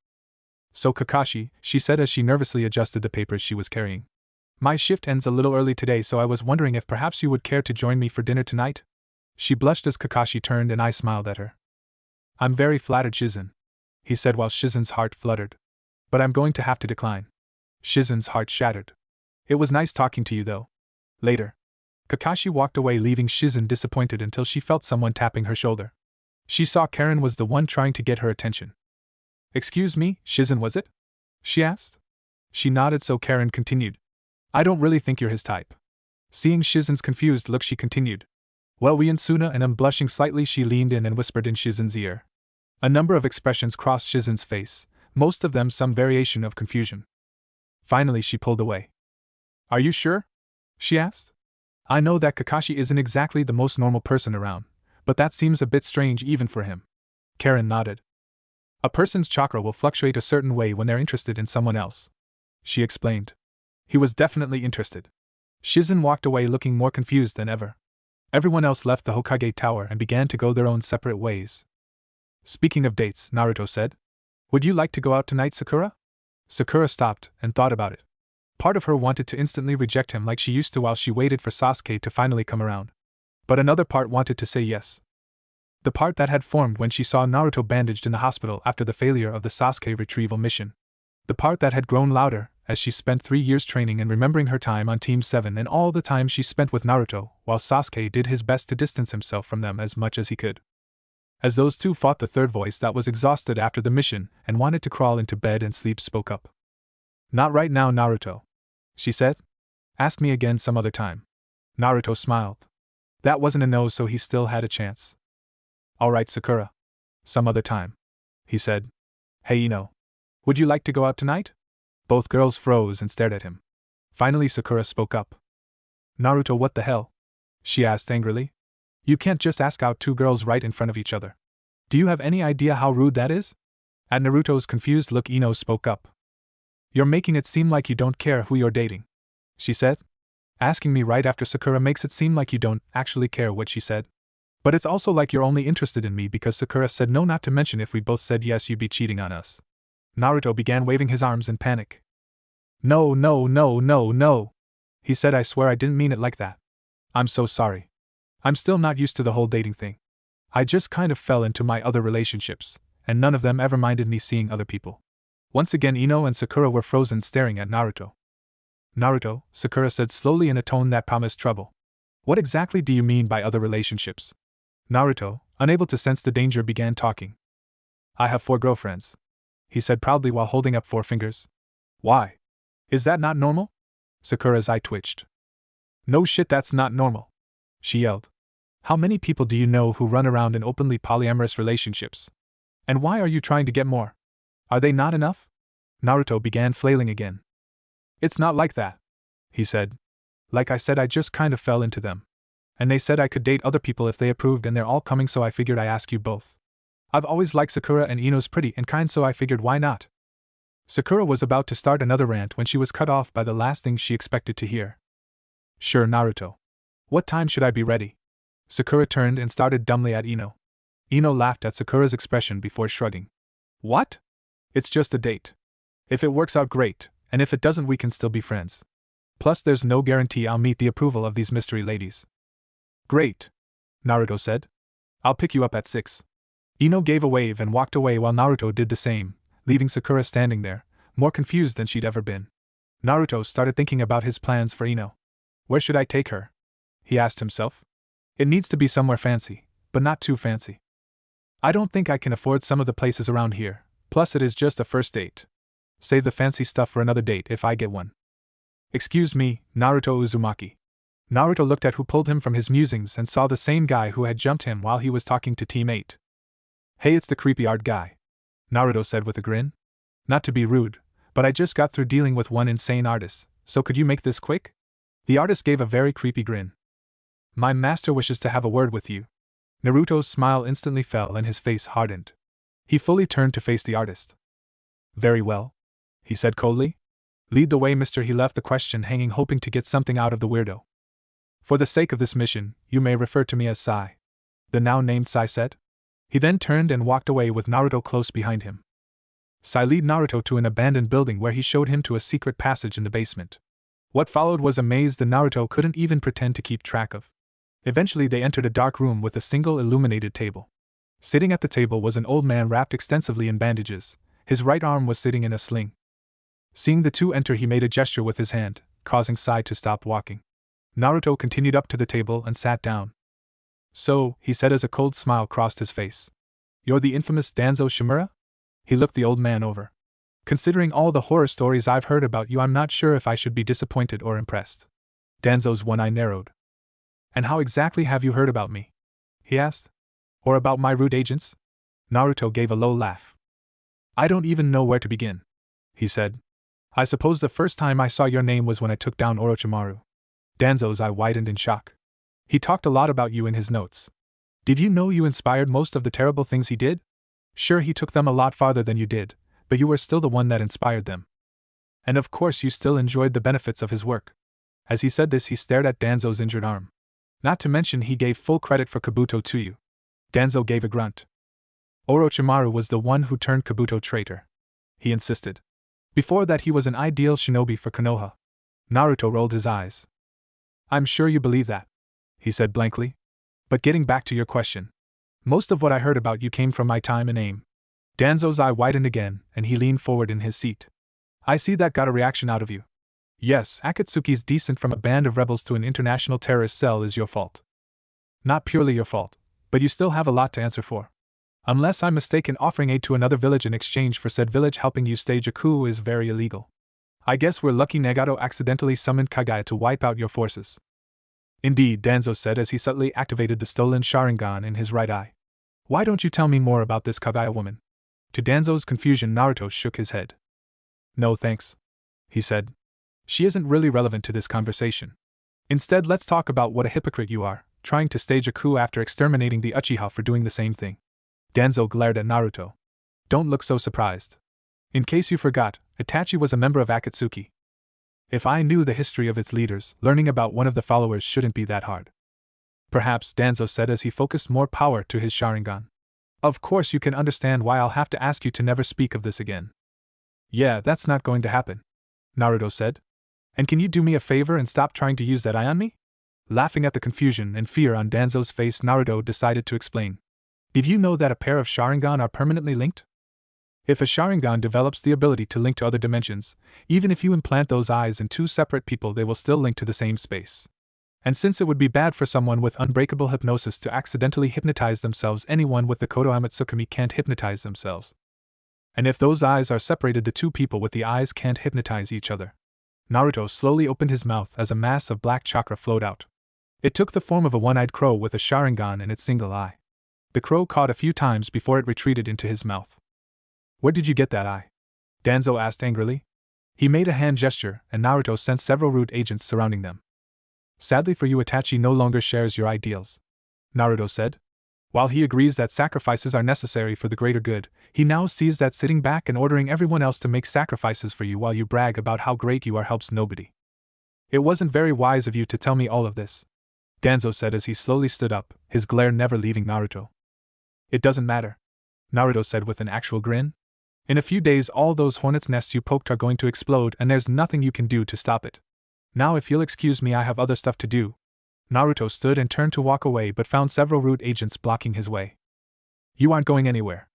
So Kakashi, she said as she nervously adjusted the papers she was carrying. My shift ends a little early today, so I was wondering if perhaps you would care to join me for dinner tonight? She blushed as Kakashi turned and I smiled at her. I'm very flattered, Shizen, he said while Shizen's heart fluttered. But I'm going to have to decline. Shizen's heart shattered. It was nice talking to you though. Later. Kakashi walked away, leaving Shizen disappointed until she felt someone tapping her shoulder. She saw Karen was the one trying to get her attention. Excuse me, Shizen, was it? She asked. She nodded, so Karen continued. I don't really think you're his type. Seeing Shizen's confused look, she continued. Well, we in Suna, and blushing slightly, she leaned in and whispered in Shizen's ear. A number of expressions crossed Shizen's face, most of them some variation of confusion. Finally she pulled away. Are you sure? She asked. I know that Kakashi isn't exactly the most normal person around, but that seems a bit strange even for him. Karen nodded. A person's chakra will fluctuate a certain way when they're interested in someone else, she explained. He was definitely interested. Shizen walked away looking more confused than ever. Everyone else left the Hokage Tower and began to go their own separate ways. Speaking of dates, Naruto said. Would you like to go out tonight, Sakura? Sakura stopped and thought about it. Part of her wanted to instantly reject him like she used to while she waited for Sasuke to finally come around. But another part wanted to say yes. The part that had formed when she saw Naruto bandaged in the hospital after the failure of the Sasuke retrieval mission. The part that had grown louder as she spent 3 years training and remembering her time on Team 7 and all the time she spent with Naruto, while Sasuke did his best to distance himself from them as much as he could. As those two fought, the third voice that was exhausted after the mission and wanted to crawl into bed and sleep spoke up. Not right now, Naruto, she said. Ask me again some other time. Naruto smiled. That wasn't a no, so he still had a chance. Alright, Sakura. Some other time, he said. Hey Ino. Would you like to go out tonight? Both girls froze and stared at him. Finally Sakura spoke up. Naruto, what the hell? She asked angrily. You can't just ask out 2 girls right in front of each other. Do you have any idea how rude that is? At Naruto's confused look, Ino spoke up. You're making it seem like you don't care who you're dating, she said. Asking me right after Sakura makes it seem like you don't actually care what she said. But it's also like you're only interested in me because Sakura said no, not to mention if we both said yes you'd be cheating on us. Naruto began waving his arms in panic. No, no, no, no, no, he said. I swear I didn't mean it like that. I'm so sorry. I'm still not used to the whole dating thing. I just kind of fell into my other relationships, and none of them ever minded me seeing other people. Once again Ino and Sakura were frozen, staring at Naruto. Naruto, Sakura said slowly in a tone that promised trouble. What exactly do you mean by other relationships? Naruto, unable to sense the danger, began talking. I have 4 girlfriends, he said proudly while holding up 4 fingers. Why? Is that not normal? Sakura's eye twitched. No shit, that's not normal, she yelled. How many people do you know who run around in openly polyamorous relationships? And why are you trying to get more? Are they not enough? Naruto began flailing again. It's not like that, he said. Like I said, I just kind of fell into them. And they said I could date other people if they approved, and they're all coming, so I figured I ask you both. I've always liked Sakura, and Ino's pretty and kind, so I figured why not? Sakura was about to start another rant when she was cut off by the last thing she expected to hear. Sure, Naruto. What time should I be ready? Sakura turned and started dumbly at Ino. Ino laughed at Sakura's expression before shrugging. What? It's just a date. If it works out, great, and if it doesn't, we can still be friends. Plus, there's no guarantee I'll meet the approval of these mystery ladies. Great, Naruto said. I'll pick you up at 6. Ino gave a wave and walked away while Naruto did the same, leaving Sakura standing there, more confused than she'd ever been. Naruto started thinking about his plans for Ino. Where should I take her? He asked himself. It needs to be somewhere fancy, but not too fancy. I don't think I can afford some of the places around here, plus it is just a first date. Save the fancy stuff for another date if I get one. Excuse me, Naruto Uzumaki. Naruto looked at who pulled him from his musings and saw the same guy who had jumped him while he was talking to Team 8. Hey, it's the creepy art guy, Naruto said with a grin. Not to be rude, but I just got through dealing with one insane artist, so could you make this quick? The artist gave a very creepy grin. My master wishes to have a word with you. Naruto's smile instantly fell and his face hardened. He fully turned to face the artist. Very well, he said coldly. Lead the way, mister. He left the question hanging, hoping to get something out of the weirdo. For the sake of this mission, you may refer to me as Sai, the now named Sai said. He then turned and walked away with Naruto close behind him. Sai led Naruto to an abandoned building where he showed him to a secret passage in the basement. What followed was a maze that Naruto couldn't even pretend to keep track of. Eventually they entered a dark room with a single illuminated table. Sitting at the table was an old man wrapped extensively in bandages. His right arm was sitting in a sling. Seeing the two enter, he made a gesture with his hand, causing Sai to stop walking. Naruto continued up to the table and sat down. So, he said as a cold smile crossed his face. You're the infamous Danzo Shimura? He looked the old man over. Considering all the horror stories I've heard about you, I'm not sure if I should be disappointed or impressed. Danzo's one eye narrowed. And how exactly have you heard about me? He asked. Or about my rude agents? Naruto gave a low laugh. I don't even know where to begin, he said. I suppose the first time I saw your name was when I took down Orochimaru. Danzo's eye widened in shock. He talked a lot about you in his notes. Did you know you inspired most of the terrible things he did? Sure, he took them a lot farther than you did, but you were still the one that inspired them. And of course you still enjoyed the benefits of his work. As he said this, he stared at Danzo's injured arm. Not to mention he gave full credit for Kabuto to you. Danzo gave a grunt. Orochimaru was the one who turned Kabuto traitor, he insisted. Before that he was an ideal shinobi for Konoha. Naruto rolled his eyes. I'm sure you believe that, he said blankly. But getting back to your question. Most of what I heard about you came from my time in AIM. Danzo's eye widened again, and he leaned forward in his seat. I see that got a reaction out of you. Yes, Akatsuki's descent from a band of rebels to an international terrorist cell is your fault. Not purely your fault, but you still have a lot to answer for. Unless I'm mistaken, offering aid to another village in exchange for said village helping you stage a coup is very illegal. I guess we're lucky Nagato accidentally summoned Kagaya to wipe out your forces. Indeed, Danzo said as he subtly activated the stolen Sharingan in his right eye. Why don't you tell me more about this Kagaya woman? To Danzo's confusion, Naruto shook his head. No thanks, he said. She isn't really relevant to this conversation. Instead, let's talk about what a hypocrite you are, trying to stage a coup after exterminating the Uchiha for doing the same thing. Danzo glared at Naruto. Don't look so surprised. In case you forgot, Itachi was a member of Akatsuki. If I knew the history of its leaders, learning about one of the followers shouldn't be that hard. Perhaps, Danzo said as he focused more power to his Sharingan. Of course you can understand why I'll have to ask you to never speak of this again. Yeah, that's not going to happen, Naruto said. And can you do me a favor and stop trying to use that eye on me? Laughing at the confusion and fear on Danzo's face, Naruto decided to explain. Did you know that a pair of Sharingan are permanently linked? If a Sharingan develops the ability to link to other dimensions, even if you implant those eyes in two separate people, they will still link to the same space. And since it would be bad for someone with unbreakable hypnosis to accidentally hypnotize themselves, anyone with the Kodo Amatsukami can't hypnotize themselves. And if those eyes are separated, the two people with the eyes can't hypnotize each other. Naruto slowly opened his mouth as a mass of black chakra flowed out. It took the form of a one-eyed crow with a Sharingan in its single eye. The crow caught a few times before it retreated into his mouth. Where did you get that eye? Danzo asked angrily. He made a hand gesture, and Naruto sensed several rude agents surrounding them. Sadly for you, Itachi no longer shares your ideals, Naruto said. While he agrees that sacrifices are necessary for the greater good, he now sees that sitting back and ordering everyone else to make sacrifices for you while you brag about how great you are helps nobody. It wasn't very wise of you to tell me all of this, Danzo said as he slowly stood up, his glare never leaving Naruto. It doesn't matter, Naruto said with an actual grin. In a few days all those hornets' nests you poked are going to explode and there's nothing you can do to stop it. Now if you'll excuse me, I have other stuff to do. Naruto stood and turned to walk away but found several root agents blocking his way. You aren't going anywhere,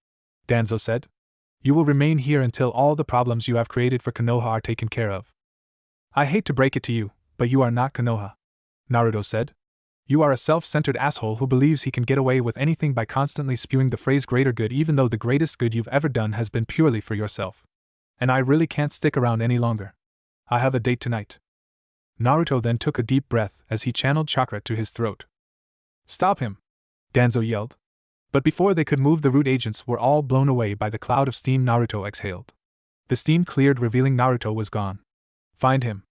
Danzo said. You will remain here until all the problems you have created for Konoha are taken care of. I hate to break it to you, but you are not Konoha, Naruto said. You are a self-centered asshole who believes he can get away with anything by constantly spewing the phrase greater good even though the greatest good you've ever done has been purely for yourself. And I really can't stick around any longer. I have a date tonight. Naruto then took a deep breath as he channeled chakra to his throat. Stop him! Danzo yelled. But before they could move, the root agents were all blown away by the cloud of steam Naruto exhaled. The steam cleared, revealing Naruto was gone. Find him.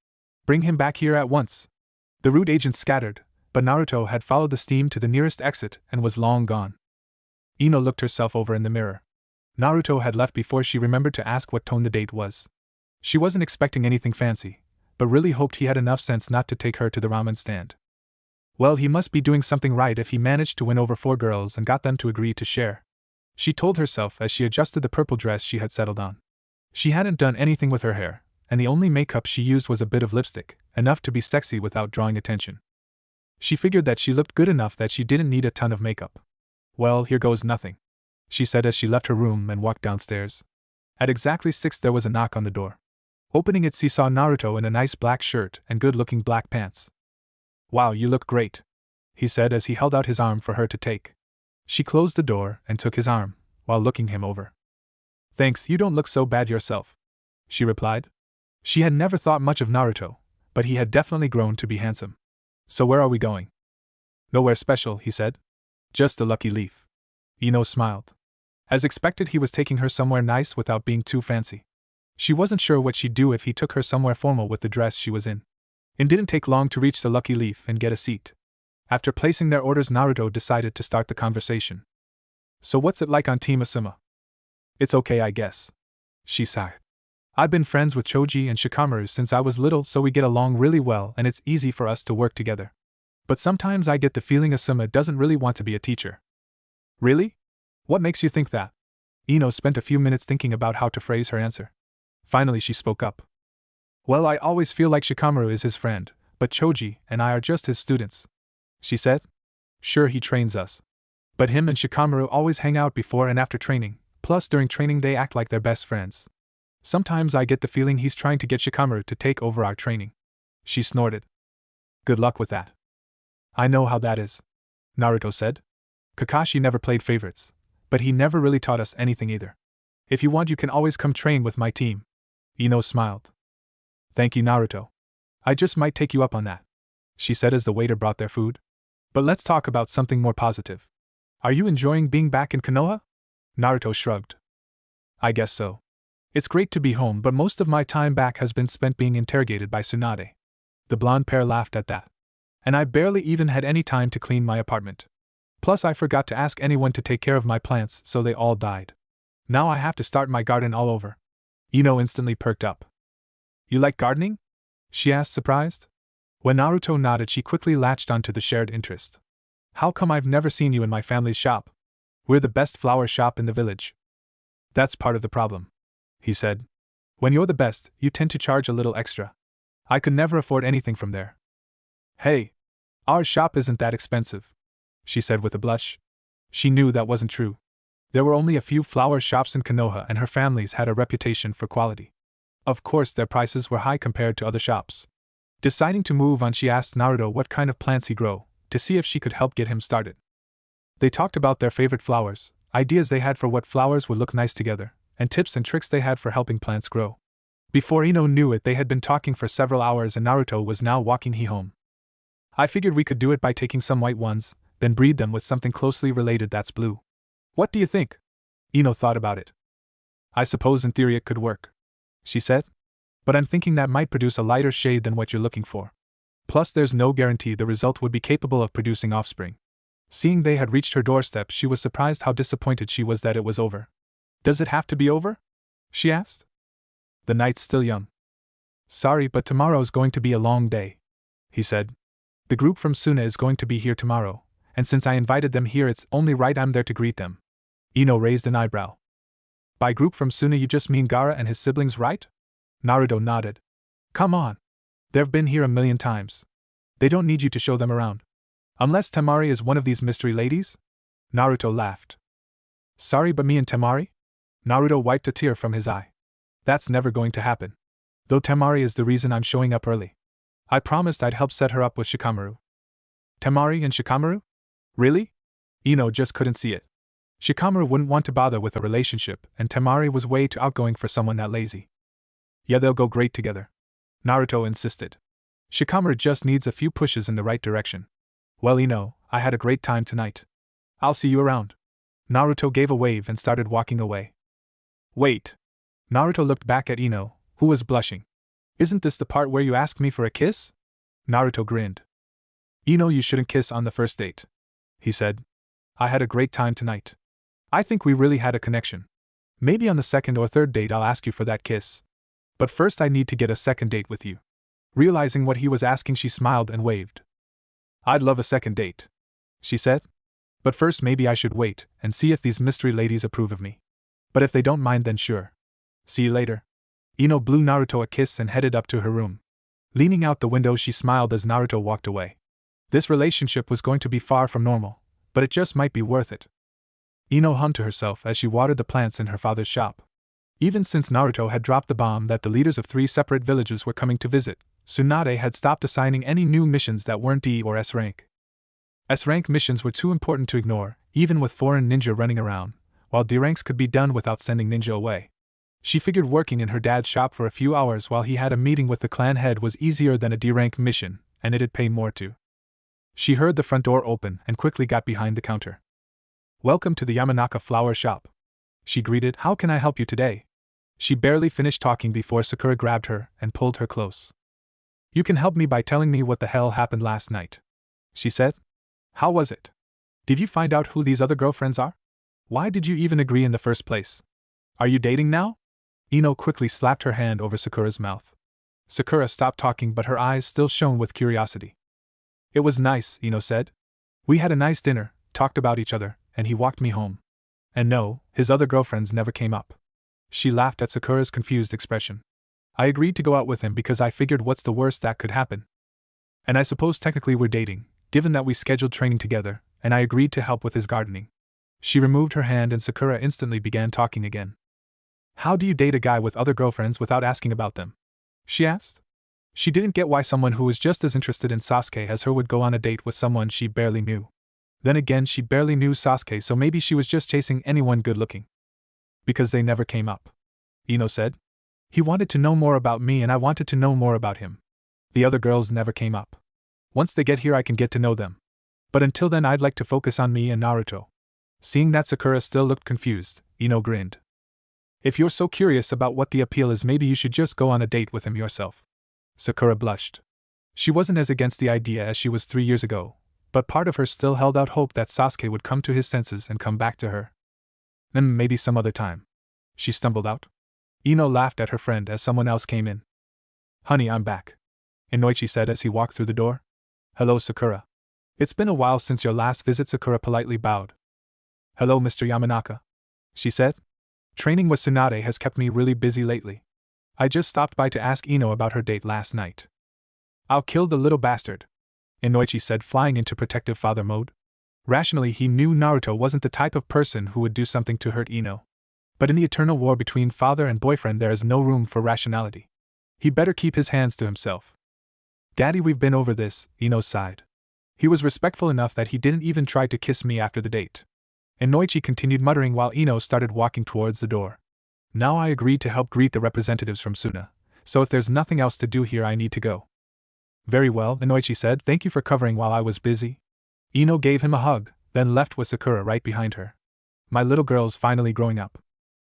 Bring him back here at once. The root agents scattered, but Naruto had followed the steam to the nearest exit and was long gone. Ino looked herself over in the mirror. Naruto had left before she remembered to ask what tone the date was. She wasn't expecting anything fancy, but really hoped he had enough sense not to take her to the ramen stand. Well, he must be doing something right if he managed to win over 4 girls and got them to agree to share. She told herself as she adjusted the purple dress she had settled on. She hadn't done anything with her hair, and the only makeup she used was a bit of lipstick, enough to be sexy without drawing attention. She figured that she looked good enough that she didn't need a ton of makeup. Well, here goes nothing, she said as she left her room and walked downstairs. At exactly 6 there was a knock on the door. Opening it, she saw Naruto in a nice black shirt and good-looking black pants. Wow, you look great, he said as he held out his arm for her to take. She closed the door and took his arm, while looking him over. Thanks, you don't look so bad yourself, she replied. She had never thought much of Naruto, but he had definitely grown to be handsome. So where are we going? Nowhere special, he said. Just a lucky leaf. Ino smiled. As expected, he was taking her somewhere nice without being too fancy. She wasn't sure what she'd do if he took her somewhere formal with the dress she was in. It didn't take long to reach the lucky leaf and get a seat. After placing their orders, Naruto decided to start the conversation. So what's it like on Team Asuma? It's okay, I guess, she sighed. I've been friends with Choji and Shikamaru since I was little, so we get along really well and it's easy for us to work together. But sometimes I get the feeling Asuma doesn't really want to be a teacher. Really? What makes you think that? Ino spent a few minutes thinking about how to phrase her answer. Finally she spoke up. Well, I always feel like Shikamaru is his friend, but Choji and I are just his students, she said. Sure, he trains us. But him and Shikamaru always hang out before and after training, plus during training they act like they're best friends. Sometimes I get the feeling he's trying to get Shikamaru to take over our training. She snorted. Good luck with that. I know how that is, Naruto said. Kakashi never played favorites, but he never really taught us anything either. If you want, you can always come train with my team. Ino smiled. Thank you, Naruto. I just might take you up on that, she said as the waiter brought their food. But let's talk about something more positive. Are you enjoying being back in Konoha? Naruto shrugged. I guess so. It's great to be home, but most of my time back has been spent being interrogated by Tsunade. The blonde pair laughed at that. And I barely even had any time to clean my apartment. Plus I forgot to ask anyone to take care of my plants, so they all died. Now I have to start my garden all over. Ino instantly perked up. You like gardening? She asked, surprised. When Naruto nodded, she quickly latched onto the shared interest. How come I've never seen you in my family's shop? We're the best flower shop in the village. That's part of the problem, he said. When you're the best, you tend to charge a little extra. I could never afford anything from there. Hey, our shop isn't that expensive, she said with a blush. She knew that wasn't true. There were only a few flower shops in Konoha and her family's had a reputation for quality. Of course, their prices were high compared to other shops. Deciding to move on, she asked Naruto what kind of plants he grow, to see if she could help get him started. They talked about their favorite flowers, ideas they had for what flowers would look nice together, and tips and tricks they had for helping plants grow. Before Ino knew it, they had been talking for several hours and Naruto was now walking home. I figured we could do it by taking some white ones, then breed them with something closely related that's blue. What do you think? Ino thought about it. I suppose in theory it could work, she said. But I'm thinking that might produce a lighter shade than what you're looking for. Plus there's no guarantee the result would be capable of producing offspring. Seeing they had reached her doorstep, she was surprised how disappointed she was that it was over. Does it have to be over? She asked. The night's still young. Sorry, but tomorrow's going to be a long day, he said. The group from Suna is going to be here tomorrow, and since I invited them here, it's only right I'm there to greet them. Ino raised an eyebrow. By group from Suna you just mean Gaara and his siblings, right? Naruto nodded. Come on. They've been here a million times. They don't need you to show them around. Unless Temari is one of these mystery ladies? Naruto laughed. Sorry, but me and Temari? Naruto wiped a tear from his eye. That's never going to happen. Though Temari is the reason I'm showing up early. I promised I'd help set her up with Shikamaru. Temari and Shikamaru? Really? Ino just couldn't see it. Shikamaru wouldn't want to bother with a relationship, and Temari was way too outgoing for someone that lazy. Yeah, they'll go great together. Naruto insisted. Shikamaru just needs a few pushes in the right direction. Well, Ino, I had a great time tonight. I'll see you around. Naruto gave a wave and started walking away. Wait. Naruto looked back at Ino, who was blushing. Isn't this the part where you ask me for a kiss? Naruto grinned. Ino, you shouldn't kiss on the first date, he said. I had a great time tonight. I think we really had a connection. Maybe on the second or third date I'll ask you for that kiss. But first I need to get a second date with you. Realizing what he was asking, she smiled and waved. I'd love a second date, she said. But first maybe I should wait and see if these mystery ladies approve of me. But if they don't mind, then sure. See you later. Ino blew Naruto a kiss and headed up to her room. Leaning out the window, she smiled as Naruto walked away. This relationship was going to be far from normal, but it just might be worth it. Ino hummed to herself as she watered the plants in her father's shop. Even since Naruto had dropped the bomb that the leaders of 3 separate villages were coming to visit, Tsunade had stopped assigning any new missions that weren't D or S rank. S rank missions were too important to ignore, even with foreign ninja running around, while D ranks could be done without sending ninja away. She figured working in her dad's shop for a few hours while he had a meeting with the clan head was easier than a D rank mission, and it'd pay more too. She heard the front door open and quickly got behind the counter. Welcome to the Yamanaka flower shop, she greeted. How can I help you today? She barely finished talking before Sakura grabbed her and pulled her close. You can help me by telling me what the hell happened last night, she said. How was it? Did you find out who these other girlfriends are? Why did you even agree in the first place? Are you dating now? Ino quickly slapped her hand over Sakura's mouth. Sakura stopped talking, but her eyes still shone with curiosity. It was nice, Ino said. We had a nice dinner, talked about each other, and he walked me home. And no, his other girlfriends never came up. She laughed at Sakura's confused expression. I agreed to go out with him because I figured what's the worst that could happen. And I suppose technically we're dating, given that we scheduled training together, and I agreed to help with his gardening. She removed her hand and Sakura instantly began talking again. How do you date a guy with other girlfriends without asking about them? She asked. She didn't get why someone who was just as interested in Sasuke as her would go on a date with someone she barely knew. Then again, she barely knew Sasuke, so maybe she was just chasing anyone good looking. Because they never came up, Ino said. He wanted to know more about me and I wanted to know more about him. The other girls never came up. Once they get here I can get to know them. But until then I'd like to focus on me and Naruto. Seeing that Sakura still looked confused, Ino grinned. If you're so curious about what the appeal is, maybe you should just go on a date with him yourself. Sakura blushed. She wasn't as against the idea as she was 3 years ago, but part of her still held out hope that Sasuke would come to his senses and come back to her. Then maybe some other time, she stumbled out. Ino laughed at her friend as someone else came in. Honey, I'm back, Inoichi said as he walked through the door. Hello, Sakura. It's been a while since your last visit. Sakura politely bowed. Hello, Mr. Yamanaka, she said. Training with Tsunade has kept me really busy lately. I just stopped by to ask Ino about her date last night. I'll kill the little bastard, Inoichi said, flying into protective father mode. Rationally, he knew Naruto wasn't the type of person who would do something to hurt Ino. But in the eternal war between father and boyfriend there is no room for rationality. He better keep his hands to himself. Daddy, we've been over this, Ino sighed. He was respectful enough that he didn't even try to kiss me after the date. Inoichi continued muttering while Ino started walking towards the door. Now I agreed to help greet the representatives from Suna, so if there's nothing else to do here I need to go. Very well, Inoichi said, thank you for covering while I was busy. Ino gave him a hug, then left with Sakura right behind her. My little girl's finally growing up.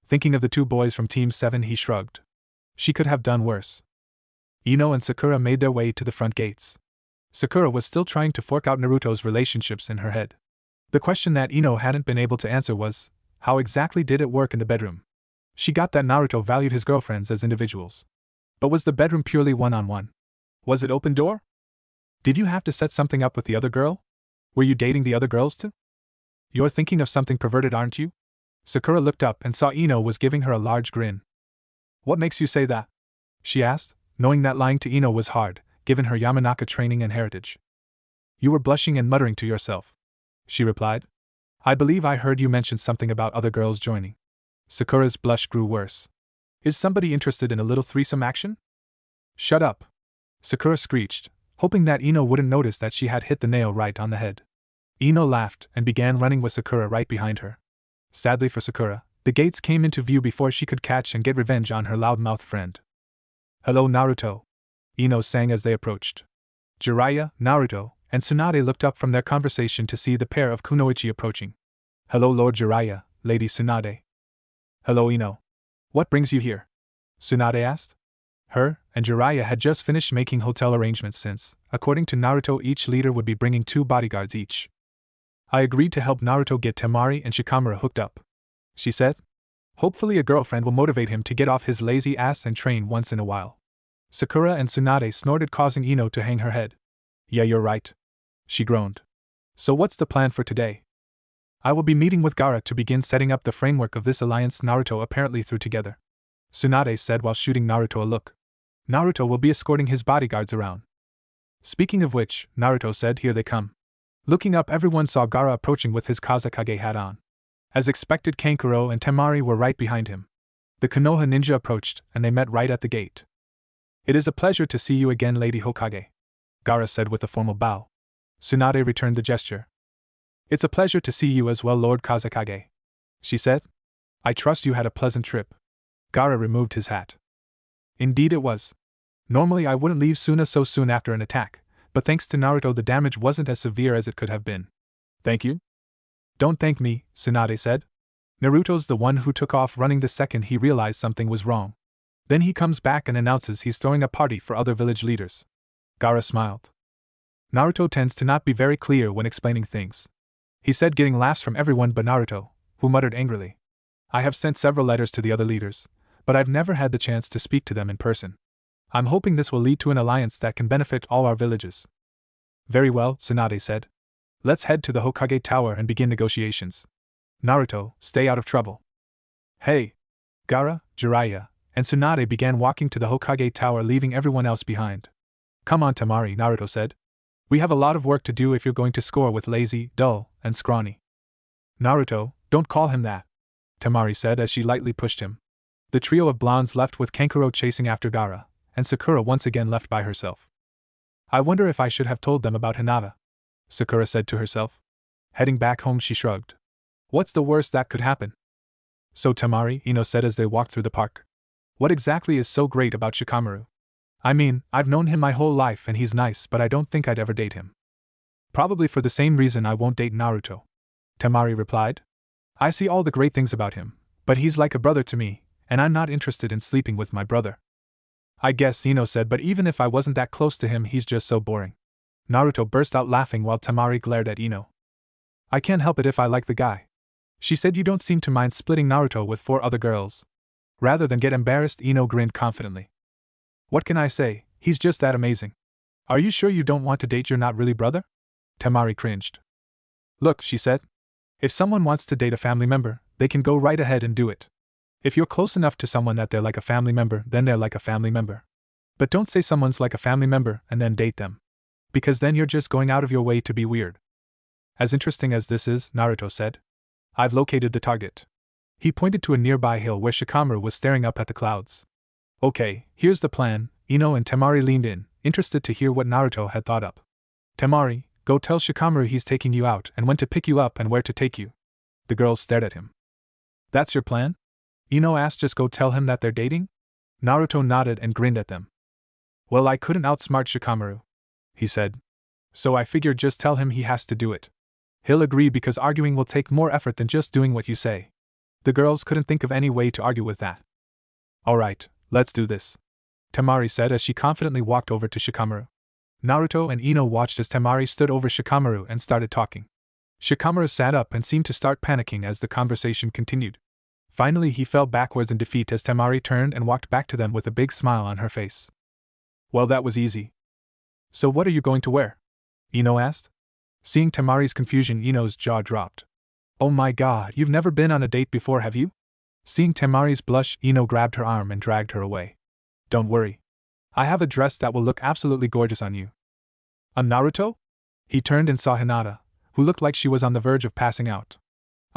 Thinking of the 2 boys from Team 7, he shrugged. She could have done worse. Ino and Sakura made their way to the front gates. Sakura was still trying to fork out Naruto's relationships in her head. The question that Ino hadn't been able to answer was, how exactly did it work in the bedroom? She got that Naruto valued his girlfriends as individuals. But was the bedroom purely one-on-one? Was it open door? Did you have to set something up with the other girl? Were you dating the other girls too? You're thinking of something perverted, aren't you? Sakura looked up and saw Ino was giving her a large grin. What makes you say that? She asked, knowing that lying to Ino was hard, given her Yamanaka training and heritage. You were blushing and muttering to yourself, she replied. I believe I heard you mention something about other girls joining. Sakura's blush grew worse. Is somebody interested in a little threesome action? Shut up, Sakura screeched, hoping that Ino wouldn't notice that she had hit the nail right on the head. Ino laughed and began running with Sakura right behind her. Sadly for Sakura, the gates came into view before she could catch and get revenge on her loudmouth friend. Hello Naruto, Ino sang as they approached. Jiraiya, Naruto, and Tsunade looked up from their conversation to see the pair of kunoichi approaching. Hello Lord Jiraiya, Lady Tsunade. Hello Ino. What brings you here? Tsunade asked. Her and Jiraiya had just finished making hotel arrangements since, according to Naruto, each leader would be bringing 2 bodyguards each. I agreed to help Naruto get Temari and Shikamaru hooked up, she said. Hopefully a girlfriend will motivate him to get off his lazy ass and train once in a while. Sakura and Tsunade snorted, causing Ino to hang her head. Yeah, you're right, she groaned. So what's the plan for today? I will be meeting with Gaara to begin setting up the framework of this alliance Naruto apparently threw together, Tsunade said while shooting Naruto a look. Naruto will be escorting his bodyguards around. Speaking of which, Naruto said, here they come. Looking up, everyone saw Gaara approaching with his Kazekage hat on. As expected, Kankuro and Temari were right behind him. The Konoha ninja approached, and they met right at the gate. It is a pleasure to see you again, Lady Hokage, Gaara said with a formal bow. Tsunade returned the gesture. It's a pleasure to see you as well, Lord Kazekage, she said. I trust you had a pleasant trip. Gaara removed his hat. Indeed it was. Normally I wouldn't leave Suna so soon after an attack, but thanks to Naruto the damage wasn't as severe as it could have been. Thank you? Don't thank me, Tsunade said. Naruto's the one who took off running the second he realized something was wrong. Then he comes back and announces he's throwing a party for other village leaders. Gaara smiled. Naruto tends to not be very clear when explaining things, he said, getting laughs from everyone but Naruto, who muttered angrily. I have sent several letters to the other leaders, but I've never had the chance to speak to them in person. I'm hoping this will lead to an alliance that can benefit all our villages. Very well, Tsunade said. Let's head to the Hokage Tower and begin negotiations. Naruto, stay out of trouble. Hey! Gaara, Jiraiya, and Tsunade began walking to the Hokage Tower, leaving everyone else behind. Come on, Temari, Naruto said. We have a lot of work to do if you're going to score with lazy, dull, and scrawny. Naruto, don't call him that, Temari said as she lightly pushed him. The trio of blondes left with Kankuro chasing after Gaara, and Sakura once again left by herself. I wonder if I should have told them about Hinata, Sakura said to herself. Heading back home, she shrugged. What's the worst that could happen? So Temari, Ino said as they walked through the park. What exactly is so great about Shikamaru? I mean, I've known him my whole life and he's nice, but I don't think I'd ever date him. Probably for the same reason I won't date Naruto, Temari replied. I see all the great things about him, but he's like a brother to me, and I'm not interested in sleeping with my brother. I guess, Ino said, but even if I wasn't that close to him, he's just so boring. Naruto burst out laughing while Temari glared at Ino. I can't help it if I like the guy. She said you don't seem to mind splitting Naruto with 4 other girls. Rather than get embarrassed, Ino grinned confidently. What can I say, he's just that amazing. Are you sure you don't want to date your not really brother? Temari cringed. Look, she said. If someone wants to date a family member, they can go right ahead and do it. If you're close enough to someone that they're like a family member, then they're like a family member. But don't say someone's like a family member and then date them. Because then you're just going out of your way to be weird. As interesting as this is, Naruto said. I've located the target. He pointed to a nearby hill where Shikamaru was staring up at the clouds. Okay, here's the plan. Ino and Temari leaned in, interested to hear what Naruto had thought up. Temari, go tell Shikamaru he's taking you out and when to pick you up and where to take you. The girls stared at him. That's your plan? Ino asked. Just go tell him that they're dating? Naruto nodded and grinned at them. Well, I couldn't outsmart Shikamaru, he said. So I figured just tell him he has to do it. He'll agree because arguing will take more effort than just doing what you say. The girls couldn't think of any way to argue with that. Alright, let's do this, Temari said as she confidently walked over to Shikamaru. Naruto and Ino watched as Temari stood over Shikamaru and started talking. Shikamaru sat up and seemed to start panicking as the conversation continued. Finally he fell backwards in defeat as Temari turned and walked back to them with a big smile on her face. Well, that was easy. So what are you going to wear? Ino asked. Seeing Temari's confusion, Ino's jaw dropped. Oh my god, you've never been on a date before, have you? Seeing Temari's blush, Ino grabbed her arm and dragged her away. Don't worry. I have a dress that will look absolutely gorgeous on you. A Naruto? He turned and saw Hinata, who looked like she was on the verge of passing out.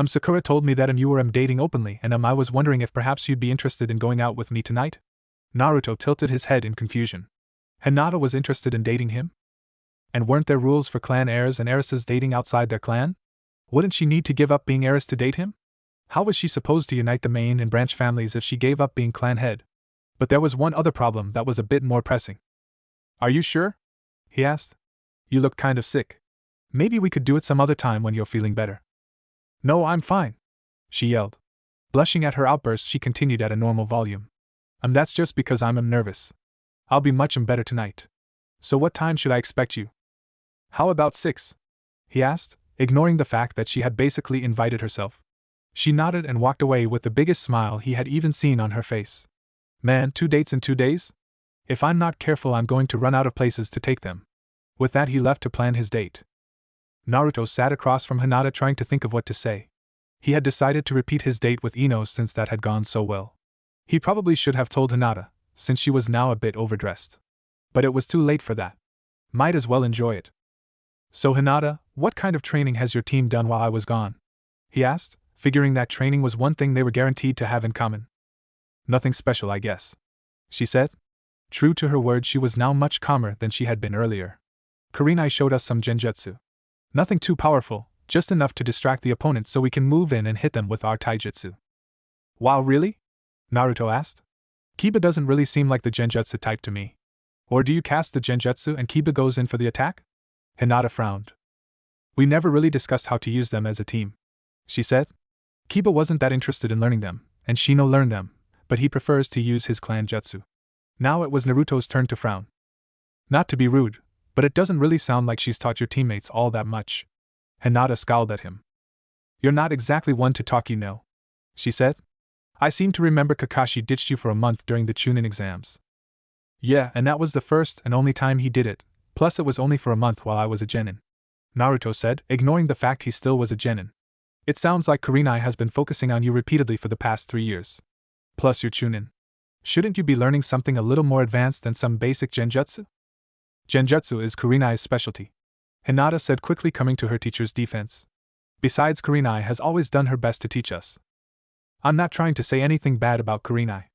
Sakura told me that you were dating openly and I was wondering if perhaps you'd be interested in going out with me tonight? Naruto tilted his head in confusion. Hinata was interested in dating him? And weren't there rules for clan heirs and heiresses dating outside their clan? Wouldn't she need to give up being heiress to date him? How was she supposed to unite the main and branch families if she gave up being clan head? But there was one other problem that was a bit more pressing. Are you sure? He asked. You look kind of sick. Maybe we could do it some other time when you're feeling better. No, I'm fine, she yelled. Blushing at her outburst, she continued at a normal volume. That's just because I'm nervous. I'll be much better tonight. So what time should I expect you? How about 6? He asked, ignoring the fact that she had basically invited herself. She nodded and walked away with the biggest smile he had even seen on her face. Man, 2 dates in 2 days? If I'm not careful, I'm going to run out of places to take them. With that, he left to plan his date. Naruto sat across from Hinata trying to think of what to say. He had decided to repeat his date with Ino since that had gone so well. He probably should have told Hinata, since she was now a bit overdressed. But it was too late for that. Might as well enjoy it. So Hinata, what kind of training has your team done while I was gone? He asked, figuring that training was one thing they were guaranteed to have in common. Nothing special, I guess, she said. True to her word, she was now much calmer than she had been earlier. Kurenai showed us some genjutsu. Nothing too powerful, just enough to distract the opponent so we can move in and hit them with our taijutsu. Wow, really? Naruto asked. Kiba doesn't really seem like the genjutsu type to me. Or do you cast the genjutsu and Kiba goes in for the attack? Hinata frowned. We never really discussed how to use them as a team, she said. Kiba wasn't that interested in learning them, and Shino learned them, but he prefers to use his clan jutsu. Now it was Naruto's turn to frown. Not to be rude, but it doesn't really sound like she's taught your teammates all that much. Hinata scowled at him. You're not exactly one to talk, she said. I seem to remember Kakashi ditched you for a month during the Chunin exams. Yeah, and that was the first and only time he did it, plus it was only for a month while I was a genin. Naruto said, ignoring the fact he still was a genin. It sounds like Kurenai has been focusing on you repeatedly for the past 3 years. Plus your Chunin. Shouldn't you be learning something a little more advanced than some basic genjutsu? Genjutsu is Kurenai's specialty, Hinata said, quickly coming to her teacher's defense. Besides, Kurenai has always done her best to teach us. I'm not trying to say anything bad about Kurenai,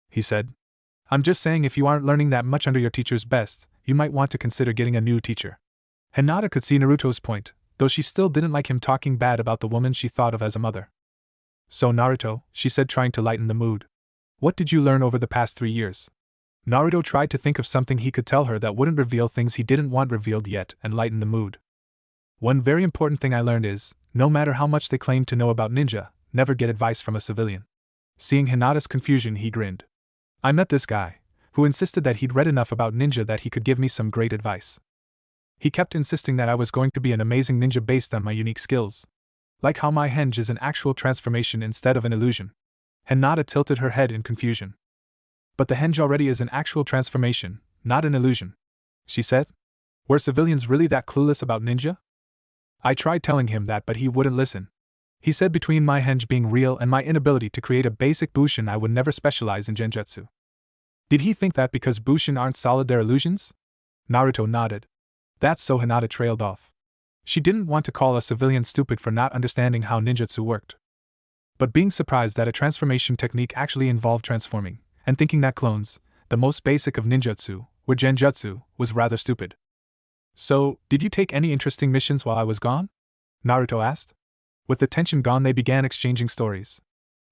he said. I'm just saying if you aren't learning that much under your teacher's best, you might want to consider getting a new teacher. Hinata could see Naruto's point, though she still didn't like him talking bad about the woman she thought of as a mother. So Naruto, she said, trying to lighten the mood. What did you learn over the past 3 years? Naruto tried to think of something he could tell her that wouldn't reveal things he didn't want revealed yet and lighten the mood. One very important thing I learned is, no matter how much they claim to know about ninja, never get advice from a civilian. Seeing Hinata's confusion, he grinned. I met this guy, who insisted that he'd read enough about ninja that he could give me some great advice. He kept insisting that I was going to be an amazing ninja based on my unique skills. Like how my henge is an actual transformation instead of an illusion. Hinata tilted her head in confusion. But the henge already is an actual transformation, not an illusion, she said. Were civilians really that clueless about ninja? I tried telling him that, but he wouldn't listen. He said between my henge being real and my inability to create a basic bushin, I would never specialize in genjutsu. Did he think that because bushin aren't solid they're illusions? Naruto nodded. That's so. Hinata trailed off. She didn't want to call a civilian stupid for not understanding how ninjutsu worked. But being surprised that a transformation technique actually involved transforming, and thinking that clones, the most basic of ninjutsu, were genjutsu, was rather stupid. So, did you take any interesting missions while I was gone? Naruto asked. With the tension gone, they began exchanging stories.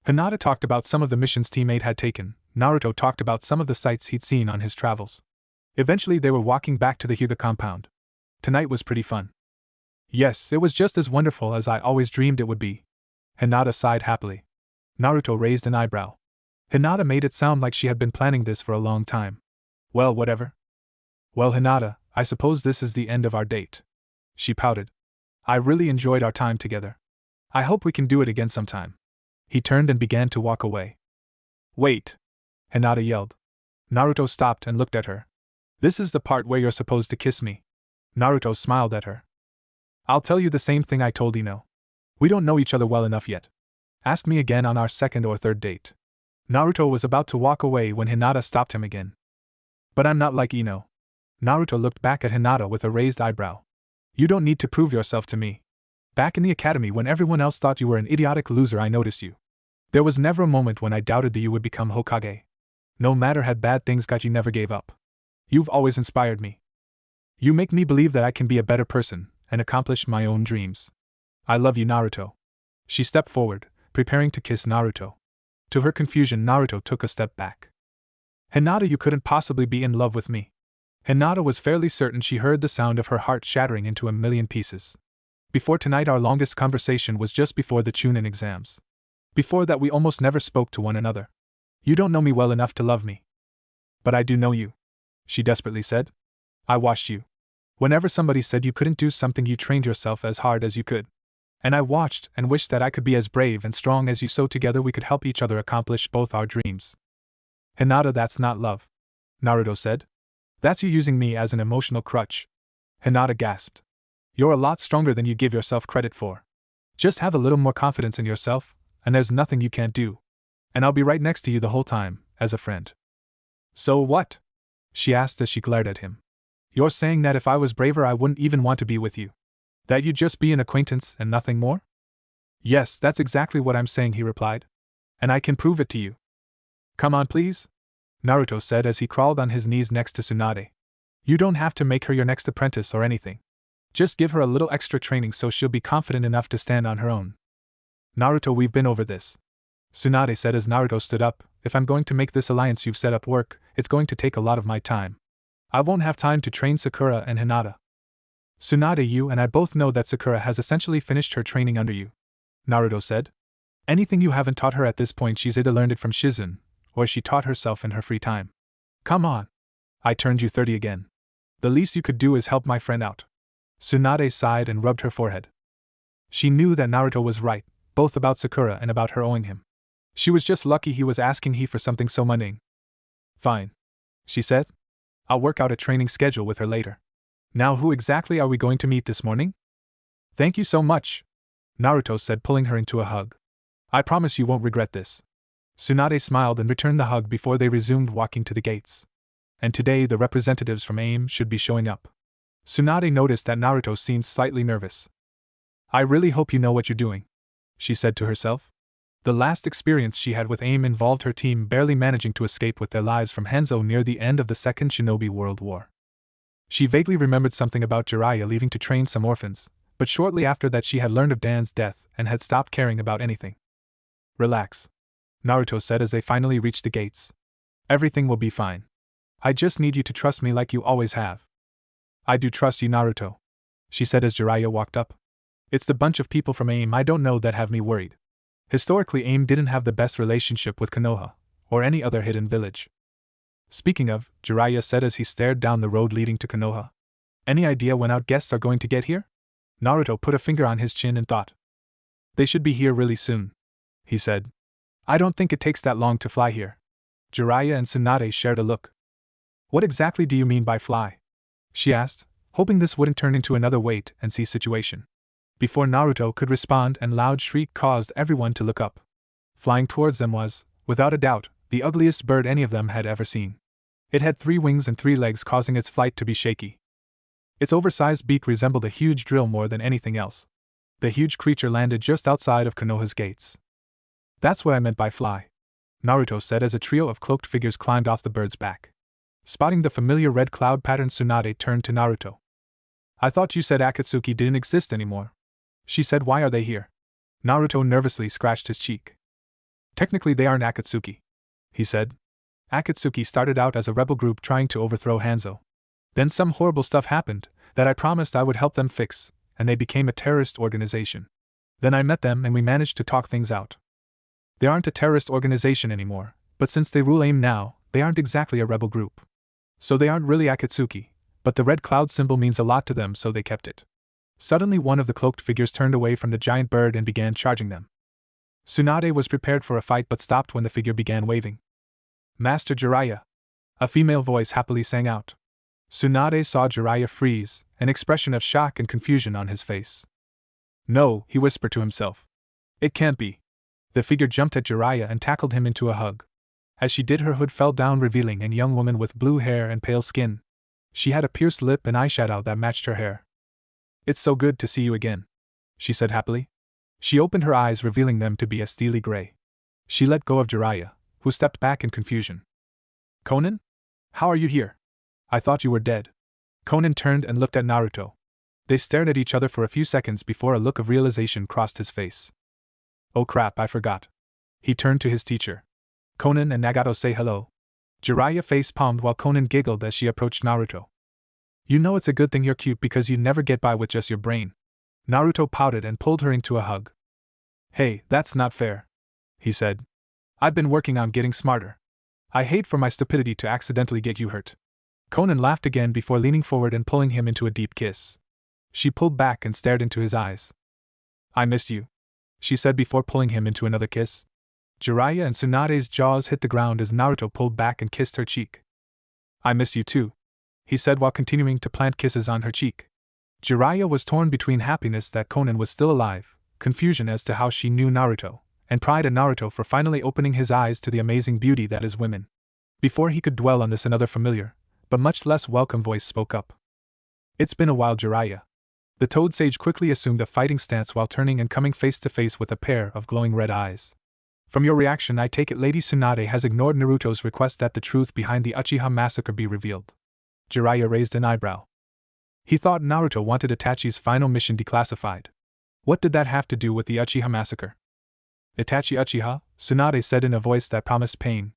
Hinata talked about some of the missions teammate had taken, Naruto talked about some of the sights he'd seen on his travels. Eventually they were walking back to the Hyuga compound. Tonight was pretty fun. Yes, it was just as wonderful as I always dreamed it would be. Hinata sighed happily. Naruto raised an eyebrow. Hinata made it sound like she had been planning this for a long time. Well, whatever. Well, Hinata, I suppose this is the end of our date. She pouted. I really enjoyed our time together. I hope we can do it again sometime. He turned and began to walk away. Wait! Hinata yelled. Naruto stopped and looked at her. This is the part where you're supposed to kiss me. Naruto smiled at her. I'll tell you the same thing I told Ino. We don't know each other well enough yet. Ask me again on our second or third date. Naruto was about to walk away when Hinata stopped him again. But I'm not like Ino. Naruto looked back at Hinata with a raised eyebrow. You don't need to prove yourself to me. Back in the academy when everyone else thought you were an idiotic loser, I noticed you. There was never a moment when I doubted that you would become Hokage. No matter how bad things got, you never gave up. You've always inspired me. You make me believe that I can be a better person and accomplish my own dreams. I love you, Naruto. She stepped forward, preparing to kiss Naruto. To her confusion, Naruto took a step back. Hinata, you couldn't possibly be in love with me. Hinata was fairly certain she heard the sound of her heart shattering into a million pieces. Before tonight, our longest conversation was just before the Chunin exams. Before that, we almost never spoke to one another. You don't know me well enough to love me. But I do know you, she desperately said. I watched you. Whenever somebody said you couldn't do something, you trained yourself as hard as you could. And I watched and wished that I could be as brave and strong as you, so together we could help each other accomplish both our dreams. Hinata, that's not love, Naruto said. That's you using me as an emotional crutch. Hinata gasped. You're a lot stronger than you give yourself credit for. Just have a little more confidence in yourself, and there's nothing you can't do. And I'll be right next to you the whole time, as a friend. So what? She asked as she glared at him. You're saying that if I was braver I wouldn't even want to be with you? That you'd just be an acquaintance and nothing more? Yes, that's exactly what I'm saying, he replied. And I can prove it to you. Come on, please, Naruto said as he crawled on his knees next to Tsunade. You don't have to make her your next apprentice or anything. Just give her a little extra training so she'll be confident enough to stand on her own. Naruto, we've been over this, Tsunade said as Naruto stood up. If I'm going to make this alliance you've set up work, it's going to take a lot of my time. I won't have time to train Sakura and Hinata. Tsunade, you and I both know that Sakura has essentially finished her training under you, Naruto said. Anything you haven't taught her at this point, she's either learned it from Shizen, or she taught herself in her free time. Come on. I turned you 30 again. The least you could do is help my friend out. Tsunade sighed and rubbed her forehead. She knew that Naruto was right, both about Sakura and about her owing him. She was just lucky he was asking her for something so mundane. Fine, she said. I'll work out a training schedule with her later. Now, who exactly are we going to meet this morning? Thank you so much, Naruto said, pulling her into a hug. I promise you won't regret this. Tsunade smiled and returned the hug before they resumed walking to the gates. And today the representatives from AIM should be showing up. Tsunade noticed that Naruto seemed slightly nervous. I really hope you know what you're doing, she said to herself. The last experience she had with AIM involved her team barely managing to escape with their lives from Hanzo near the end of the Second Shinobi World War. She vaguely remembered something about Jiraiya leaving to train some orphans, but shortly after that she had learned of Dan's death and had stopped caring about anything. Relax, Naruto said as they finally reached the gates. Everything will be fine. I just need you to trust me like you always have. I do trust you, Naruto, she said as Jiraiya walked up. It's the bunch of people from AIM I don't know that have me worried. Historically, AIM didn't have the best relationship with Konoha, or any other hidden village. Speaking of, Jiraiya said as he stared down the road leading to Konoha. Any idea when our guests are going to get here? Naruto put a finger on his chin and thought. They should be here really soon, he said. I don't think it takes that long to fly here. Jiraiya and Tsunade shared a look. What exactly do you mean by fly? She asked, hoping this wouldn't turn into another wait-and-see situation. Before Naruto could respond, a loud shriek caused everyone to look up. Flying towards them was, without a doubt, the ugliest bird any of them had ever seen. It had 3 wings and 3 legs, causing its flight to be shaky. Its oversized beak resembled a huge drill more than anything else. The huge creature landed just outside of Konoha's gates. That's what I meant by fly, Naruto said as a trio of cloaked figures climbed off the bird's back. Spotting the familiar red cloud pattern, Tsunade turned to Naruto. I thought you said Akatsuki didn't exist anymore. She said, why are they here? Naruto nervously scratched his cheek. Technically they aren't Akatsuki, he said. Akatsuki started out as a rebel group trying to overthrow Hanzo. Then some horrible stuff happened that I promised I would help them fix, and they became a terrorist organization. Then I met them and we managed to talk things out. They aren't a terrorist organization anymore, but since they rule AIM now, they aren't exactly a rebel group. So they aren't really Akatsuki, but the red cloud symbol means a lot to them, so they kept it. Suddenly one of the cloaked figures turned away from the giant bird and began charging them. Tsunade was prepared for a fight but stopped when the figure began waving. Master Jiraiya! A female voice happily sang out. Tsunade saw Jiraiya freeze, an expression of shock and confusion on his face. No, he whispered to himself. It can't be. The figure jumped at Jiraiya and tackled him into a hug. As she did, her hood fell down, revealing a young woman with blue hair and pale skin. She had a pierced lip and eyeshadow that matched her hair. It's so good to see you again, she said happily. She opened her eyes, revealing them to be a steely gray. She let go of Jiraiya, who stepped back in confusion. Conan? How are you here? I thought you were dead. Conan turned and looked at Naruto. They stared at each other for a few seconds before a look of realization crossed his face. Oh crap, I forgot. He turned to his teacher. Conan and Nagato, say hello. Jiraiya face-palmed while Conan giggled as she approached Naruto. You know it's a good thing you're cute because you never get by with just your brain. Naruto pouted and pulled her into a hug. Hey, that's not fair, he said. I've been working on getting smarter. I hate for my stupidity to accidentally get you hurt. Conan laughed again before leaning forward and pulling him into a deep kiss. She pulled back and stared into his eyes. I missed you, she said before pulling him into another kiss. Jiraiya and Tsunade's jaws hit the ground as Naruto pulled back and kissed her cheek. I miss you too, he said while continuing to plant kisses on her cheek. Jiraiya was torn between happiness that Conan was still alive, confusion as to how she knew Naruto, and pride in Naruto for finally opening his eyes to the amazing beauty that is women. Before he could dwell on this, another familiar, but much less welcome voice spoke up. It's been a while, Jiraiya. The Toad Sage quickly assumed a fighting stance while turning and coming face to face with a pair of glowing red eyes. From your reaction, I take it Lady Tsunade has ignored Naruto's request that the truth behind the Uchiha massacre be revealed. Jiraiya raised an eyebrow. He thought Naruto wanted Itachi's final mission declassified. What did that have to do with the Uchiha massacre? Itachi Uchiha, Tsunade said in a voice that promised pain.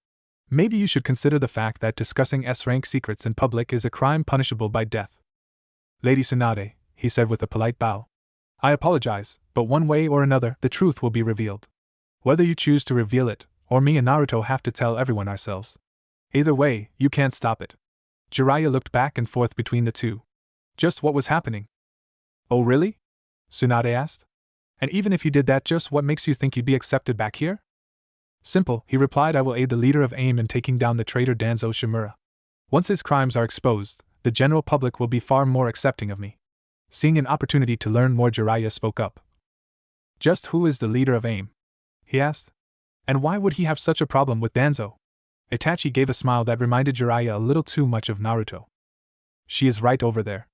Maybe you should consider the fact that discussing S-rank secrets in public is a crime punishable by death. Lady Tsunade, he said with a polite bow. I apologize, but one way or another, the truth will be revealed. Whether you choose to reveal it, or me and Naruto have to tell everyone ourselves. Either way, you can't stop it. Jiraiya looked back and forth between the two. Just what was happening? Oh really? Tsunade asked. And even if you did that, just what makes you think you'd be accepted back here? Simple, he replied. I will aid the leader of AIM in taking down the traitor Danzo Shimura. Once his crimes are exposed, the general public will be far more accepting of me. Seeing an opportunity to learn more, Jiraiya spoke up. Just who is the leader of AIM? He asked. And why would he have such a problem with Danzo? Itachi gave a smile that reminded Jiraiya a little too much of Naruto. She is right over there,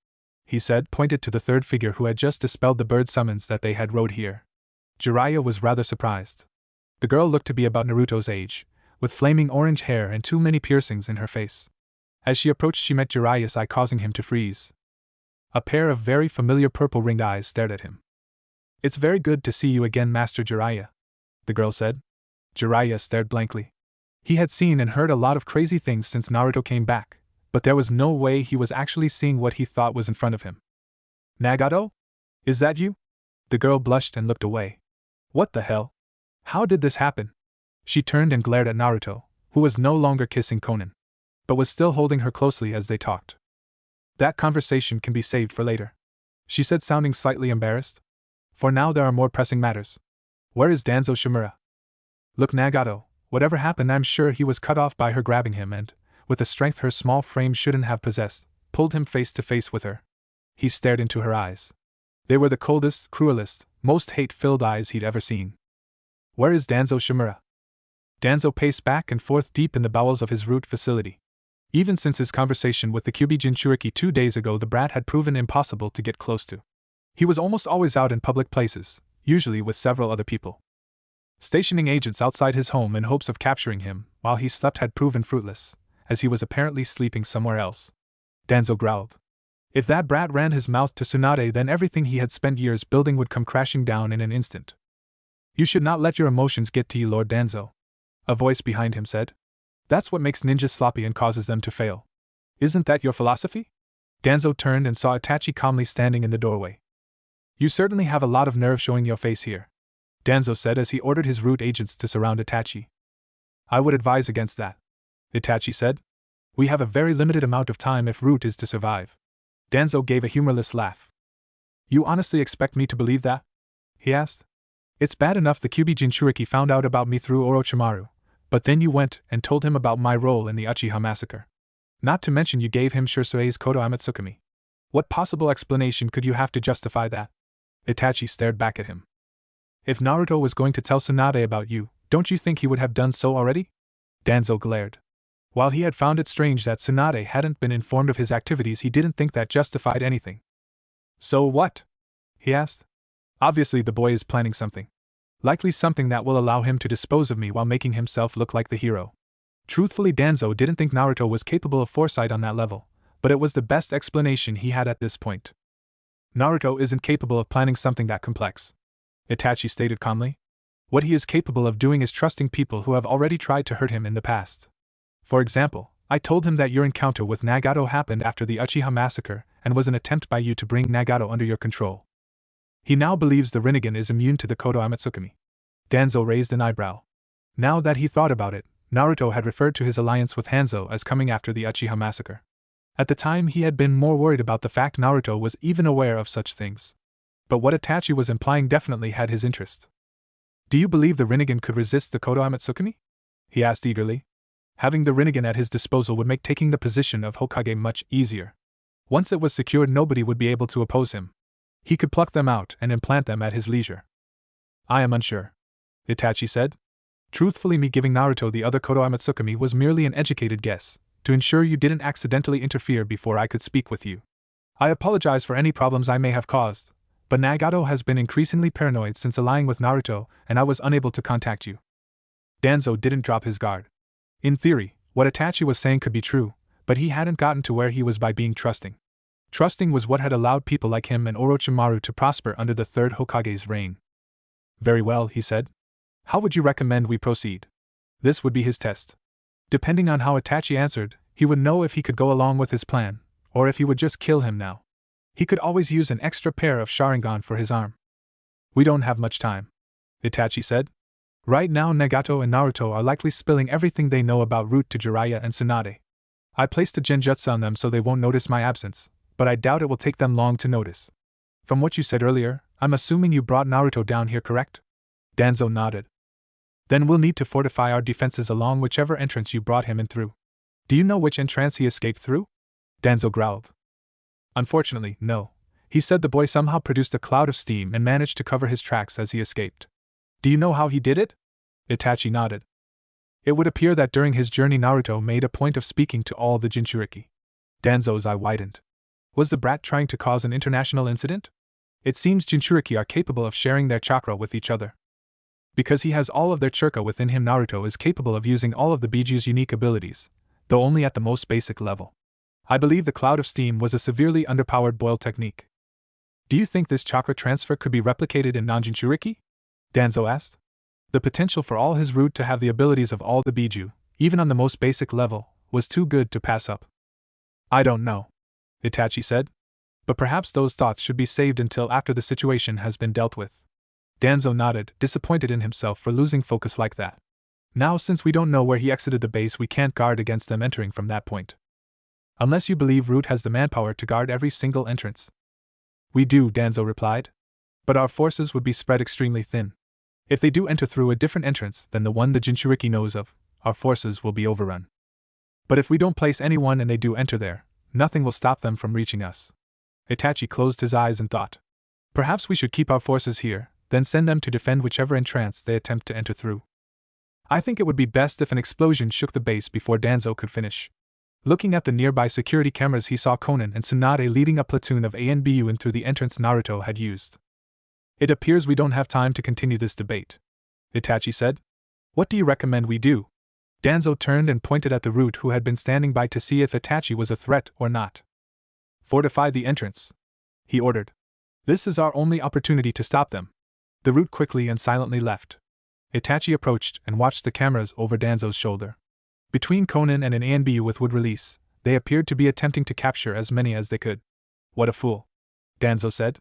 he said, pointed to the third figure who had just dispelled the bird summons that they had rode here. Jiraiya was rather surprised. The girl looked to be about Naruto's age, with flaming orange hair and too many piercings in her face. As she approached, she met Jiraiya's eye, causing him to freeze. A pair of very familiar purple-ringed eyes stared at him. It's very good to see you again, Master Jiraiya, the girl said. Jiraiya stared blankly. He had seen and heard a lot of crazy things since Naruto came back, but there was no way he was actually seeing what he thought was in front of him. Nagato? Is that you? The girl blushed and looked away. What the hell? How did this happen? She turned and glared at Naruto, who was no longer kissing Conan, but was still holding her closely as they talked. That conversation can be saved for later, she said, sounding slightly embarrassed. For now there are more pressing matters. Where is Danzo Shimura? Look, Nagato, whatever happened, I'm sure he was cut off by her grabbing him and, with a strength her small frame shouldn't have possessed, pulled him face to face with her. He stared into her eyes. They were the coldest, cruelest, most hate-filled eyes he'd ever seen. Where is Danzo Shimura? Danzo paced back and forth deep in the bowels of his root facility. Even since his conversation with the Kyuubi Jinchuriki 2 days ago, the brat had proven impossible to get close to. He was almost always out in public places, usually with several other people. Stationing agents outside his home in hopes of capturing him while he slept had proven fruitless, as he was apparently sleeping somewhere else. Danzo growled. If that brat ran his mouth to Tsunade, then everything he had spent years building would come crashing down in an instant. You should not let your emotions get to you, Lord Danzo, a voice behind him said. That's what makes ninjas sloppy and causes them to fail. Isn't that your philosophy? Danzo turned and saw Itachi calmly standing in the doorway. You certainly have a lot of nerve showing your face here, Danzo said as he ordered his root agents to surround Itachi. I would advise against that, Itachi said. We have a very limited amount of time if Root is to survive. Danzo gave a humorless laugh. You honestly expect me to believe that? He asked. It's bad enough the Kyuubi Jinchuriki found out about me through Orochimaru, but then you went and told him about my role in the Uchiha massacre. Not to mention you gave him Shursue's Koto Amatsukami. What possible explanation could you have to justify that? Itachi stared back at him. If Naruto was going to tell Tsunade about you, don't you think he would have done so already? Danzo glared. While he had found it strange that Tsunade hadn't been informed of his activities, he didn't think that justified anything. So what? He asked. Obviously the boy is planning something. Likely something that will allow him to dispose of me while making himself look like the hero. Truthfully, Danzo didn't think Naruto was capable of foresight on that level, but it was the best explanation he had at this point. Naruto isn't capable of planning something that complex, Itachi stated calmly. What he is capable of doing is trusting people who have already tried to hurt him in the past. For example, I told him that your encounter with Nagato happened after the Uchiha massacre and was an attempt by you to bring Nagato under your control. He now believes the Rinnegan is immune to the Kodo Amatsukami. Danzo raised an eyebrow. Now that he thought about it, Naruto had referred to his alliance with Hanzo as coming after the Uchiha massacre. At the time he had been more worried about the fact Naruto was even aware of such things. But what Itachi was implying definitely had his interest. Do you believe the Rinnegan could resist the Kodo Amatsukami? He asked eagerly. Having the Rinnegan at his disposal would make taking the position of Hokage much easier. Once it was secured, nobody would be able to oppose him. He could pluck them out and implant them at his leisure. I am unsure, Itachi said. Truthfully, me giving Naruto the other Kodo Amatsukami was merely an educated guess, to ensure you didn't accidentally interfere before I could speak with you. I apologize for any problems I may have caused, but Nagato has been increasingly paranoid since allying with Naruto, and I was unable to contact you. Danzo didn't drop his guard. In theory, what Itachi was saying could be true, but he hadn't gotten to where he was by being trusting. Trusting was what had allowed people like him and Orochimaru to prosper under the third Hokage's reign. Very well, he said. How would you recommend we proceed? This would be his test. Depending on how Itachi answered, he would know if he could go along with his plan, or if he would just kill him now. He could always use an extra pair of Sharingan for his arm. We don't have much time, Itachi said. Right now Nagato and Naruto are likely spilling everything they know about Root to Jiraiya and Tsunade. I placed a genjutsu on them so they won't notice my absence, but I doubt it will take them long to notice. From what you said earlier, I'm assuming you brought Naruto down here, correct? Danzo nodded. Then we'll need to fortify our defenses along whichever entrance you brought him in through. Do you know which entrance he escaped through? Danzo growled. Unfortunately, no. He said the boy somehow produced a cloud of steam and managed to cover his tracks as he escaped. Do you know how he did it? Itachi nodded. It would appear that during his journey Naruto made a point of speaking to all the Jinchuriki. Danzo's eye widened. Was the brat trying to cause an international incident? It seems Jinchuriki are capable of sharing their chakra with each other. Because he has all of their chakra within him, Naruto is capable of using all of the Bijuu's unique abilities, though only at the most basic level. I believe the cloud of steam was a severely underpowered boil technique. Do you think this chakra transfer could be replicated in non-Jinchuriki? Danzo asked. The potential for all his root to have the abilities of all the Biju, even on the most basic level, was too good to pass up. I don't know, Itachi said. But perhaps those thoughts should be saved until after the situation has been dealt with. Danzo nodded, disappointed in himself for losing focus like that. Now, since we don't know where he exited the base, we can't guard against them entering from that point. Unless you believe Root has the manpower to guard every single entrance. We do, Danzo replied. But our forces would be spread extremely thin. If they do enter through a different entrance than the one the Jinchuriki knows of, our forces will be overrun. But if we don't place anyone and they do enter there, nothing will stop them from reaching us. Itachi closed his eyes and thought. Perhaps we should keep our forces here, then send them to defend whichever entrance they attempt to enter through. I think it would be best if an explosion shook the base before Danzo could finish. Looking at the nearby security cameras, he saw Konan and Tsunade leading a platoon of ANBU in through the entrance Naruto had used. It appears we don't have time to continue this debate, Itachi said. What do you recommend we do? Danzo turned and pointed at the Root, who had been standing by to see if Itachi was a threat or not. Fortify the entrance, he ordered. This is our only opportunity to stop them. The Root quickly and silently left. Itachi approached and watched the cameras over Danzo's shoulder. Between Konan and an ANBU with wood release, they appeared to be attempting to capture as many as they could. What a fool, Danzo said.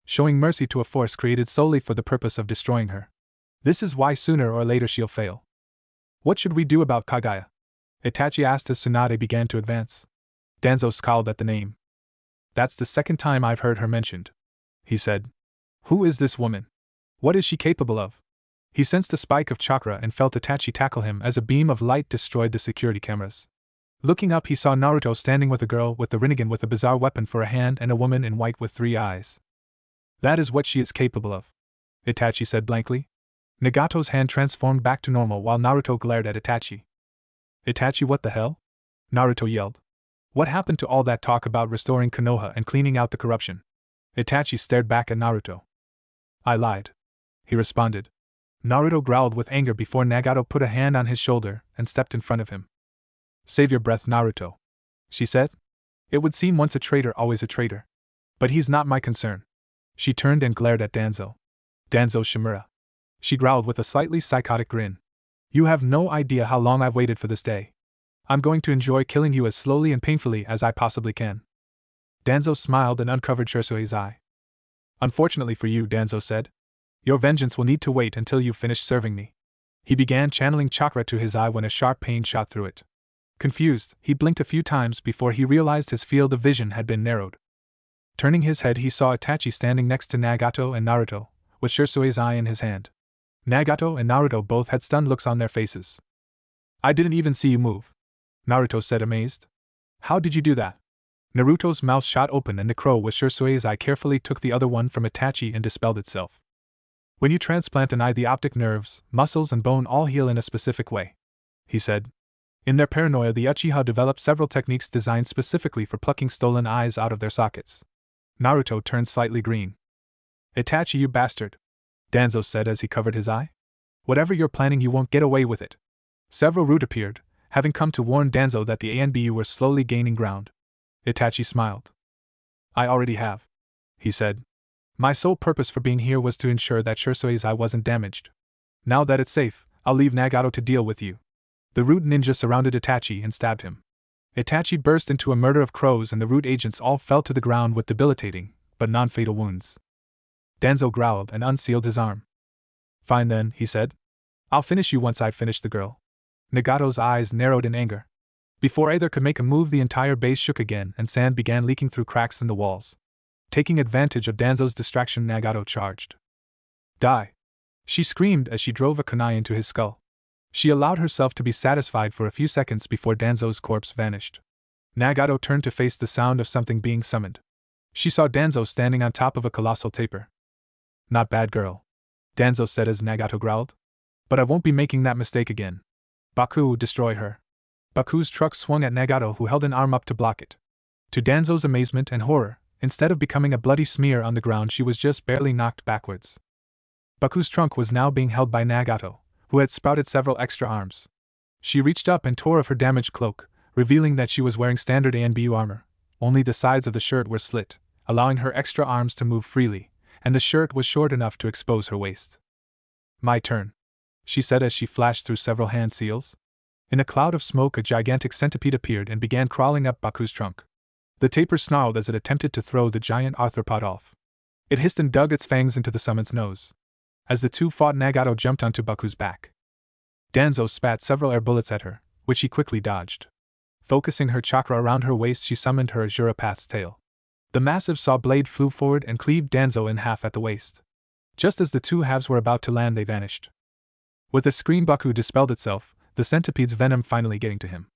Showing mercy to a force created solely for the purpose of destroying her. This is why sooner or later she'll fail. What should we do about Kaguya? Itachi asked as Tsunade began to advance. Danzo scowled at the name. That's the second time I've heard her mentioned, he said. Who is this woman? What is she capable of? He sensed a spike of chakra and felt Itachi tackle him as a beam of light destroyed the security cameras. Looking up, he saw Naruto standing with a girl with the Rinnegan with a bizarre weapon for a hand and a woman in white with 3 eyes. That is what she is capable of, Itachi said blankly. Nagato's hand transformed back to normal while Naruto glared at Itachi. Itachi, what the hell? Naruto yelled. What happened to all that talk about restoring Konoha and cleaning out the corruption? Itachi stared back at Naruto. I lied, he responded. Naruto growled with anger before Nagato put a hand on his shoulder and stepped in front of him. Save your breath, Naruto, she said. It would seem once a traitor, always a traitor. But he's not my concern. She turned and glared at Danzo. Danzo Shimura. She growled with a slightly psychotic grin. You have no idea how long I've waited for this day. I'm going to enjoy killing you as slowly and painfully as I possibly can. Danzo smiled and uncovered Shirsui's eye. Unfortunately for you, Danzo said. Your vengeance will need to wait until you've finished serving me. He began channeling chakra to his eye when a sharp pain shot through it. Confused, he blinked a few times before he realized his field of vision had been narrowed. Turning his head, he saw Itachi standing next to Nagato and Naruto, with Shirsui's eye in his hand. Nagato and Naruto both had stunned looks on their faces. I didn't even see you move, Naruto said, amazed. How did you do that? Naruto's mouth shot open and the crow with Shirsui's eye carefully took the other one from Itachi and dispelled itself. When you transplant an eye, the optic nerves, muscles, and bone all heal in a specific way, he said. In their paranoia, the Uchiha developed several techniques designed specifically for plucking stolen eyes out of their sockets. Naruto turned slightly green. Itachi, you bastard, Danzo said as he covered his eye. Whatever you're planning, you won't get away with it. Several Root appeared, having come to warn Danzo that the ANBU were slowly gaining ground. Itachi smiled. I already have, he said. My sole purpose for being here was to ensure that Shirsui's eye wasn't damaged. Now that it's safe, I'll leave Nagato to deal with you. The Root ninja surrounded Itachi and stabbed him. Itachi burst into a murder of crows and the Root agents all fell to the ground with debilitating, but non-fatal wounds. Danzo growled and unsealed his arm. Fine then, he said. I'll finish you once I've finished the girl. Nagato's eyes narrowed in anger. Before either could make a move, the entire base shook again and sand began leaking through cracks in the walls. Taking advantage of Danzo's distraction, Nagato charged. Die! She screamed as she drove a kunai into his skull. She allowed herself to be satisfied for a few seconds before Danzo's corpse vanished. Nagato turned to face the sound of something being summoned. She saw Danzo standing on top of a colossal tapir. Not bad, girl, Danzo said as Nagato growled. But I won't be making that mistake again. Baku, destroy her. Baku's truck swung at Nagato, who held an arm up to block it. To Danzo's amazement and horror, instead of becoming a bloody smear on the ground, she was just barely knocked backwards. Baku's trunk was now being held by Nagato, who had sprouted several extra arms. She reached up and tore off her damaged cloak, revealing that she was wearing standard ANBU armor. Only the sides of the shirt were slit, allowing her extra arms to move freely, and the shirt was short enough to expose her waist. My turn, she said as she flashed through several hand seals. In a cloud of smoke, a gigantic centipede appeared and began crawling up Baku's trunk. The tapir snarled as it attempted to throw the giant arthropod off. It hissed and dug its fangs into the summon's nose. As the two fought, Nagato jumped onto Baku's back. Danzo spat several air bullets at her, which she quickly dodged. Focusing her chakra around her waist, she summoned her Azura Path's tail. The massive saw blade flew forward and cleaved Danzo in half at the waist. Just as the two halves were about to land, they vanished. With a scream, Baku dispelled itself, the centipede's venom finally getting to him.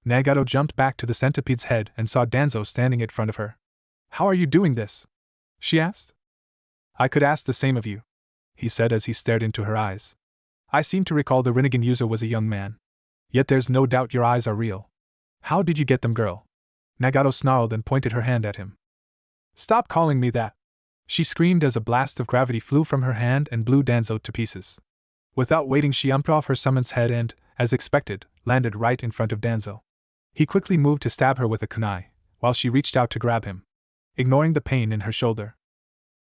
Nagato jumped back to the centipede's head and saw Danzo standing in front of her. How are you doing this? She asked. I could ask the same of you, he said as he stared into her eyes. I seem to recall the Rinnegan user was a young man. Yet there's no doubt your eyes are real. How did you get them, girl? Nagato snarled and pointed her hand at him. Stop calling me that! She screamed as a blast of gravity flew from her hand and blew Danzo to pieces. Without waiting, she jumped off her summon's head and, as expected, landed right in front of Danzo. He quickly moved to stab her with a kunai, while she reached out to grab him. Ignoring the pain in her shoulder,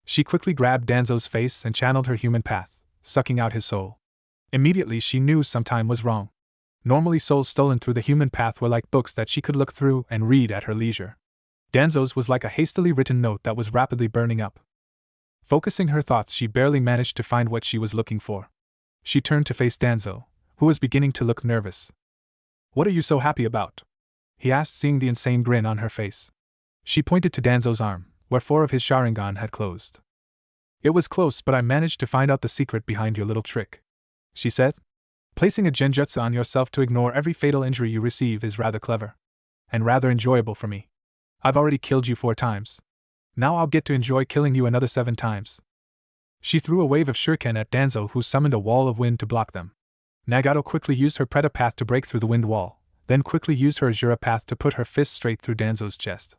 she quickly grabbed Danzo's face and channeled her human path, sucking out his soul. Immediately she knew sometime was wrong. Normally souls stolen through the human path were like books that she could look through and read at her leisure. Danzo's was like a hastily written note that was rapidly burning up. Focusing her thoughts, she barely managed to find what she was looking for. She turned to face Danzo, who was beginning to look nervous. What are you so happy about? He asked, seeing the insane grin on her face. She pointed to Danzo's arm, where 4 of his Sharingan had closed. It was close, but I managed to find out the secret behind your little trick, she said. Placing a genjutsu on yourself to ignore every fatal injury you receive is rather clever. And rather enjoyable for me. I've already killed you 4 times. Now I'll get to enjoy killing you another 7 times. She threw a wave of shuriken at Danzo, who summoned a wall of wind to block them. Nagato quickly used her Preta path to break through the wind wall, then quickly used her Azura path to put her fist straight through Danzo's chest.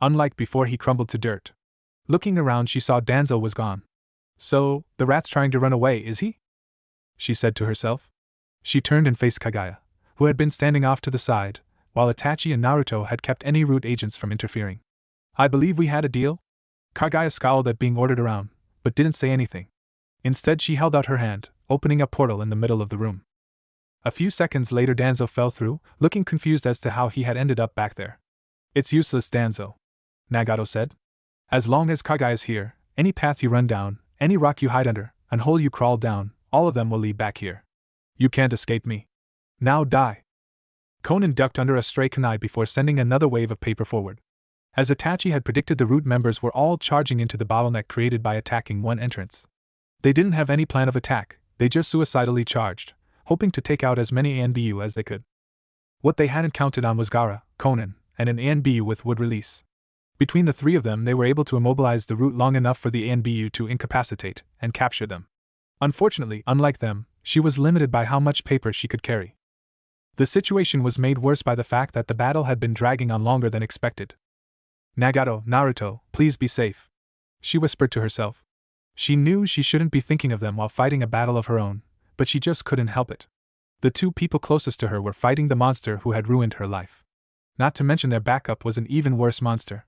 Unlike before, he crumbled to dirt. Looking around, she saw Danzo was gone. So, the rat's trying to run away, is he? She said to herself. She turned and faced Kaguya, who had been standing off to the side, while Itachi and Naruto had kept any root agents from interfering. I believe we had a deal? Kaguya scowled at being ordered around, but didn't say anything. Instead, she held out her hand, opening a portal in the middle of the room. A few seconds later, Danzo fell through, looking confused as to how he had ended up back there. It's useless, Danzo, Nagato said. As long as Kaguya's here, any path you run down, any rock you hide under, and hole you crawl down, all of them will lead back here. You can't escape me. Now die. Konan ducked under a stray kunai before sending another wave of paper forward. As Itachi had predicted, the root members were all charging into the bottleneck created by attacking one entrance. They didn't have any plan of attack, they just suicidally charged, hoping to take out as many ANBU as they could. What they hadn't counted on was Gaara, Konan, and an ANBU with wood release. Between the 3 of them, they were able to immobilize the root long enough for the ANBU to incapacitate and capture them. Unfortunately, unlike them, she was limited by how much paper she could carry. The situation was made worse by the fact that the battle had been dragging on longer than expected. Nagato, Naruto, please be safe, she whispered to herself. She knew she shouldn't be thinking of them while fighting a battle of her own, but she just couldn't help it. The 2 people closest to her were fighting the monster who had ruined her life. Not to mention their backup was an even worse monster.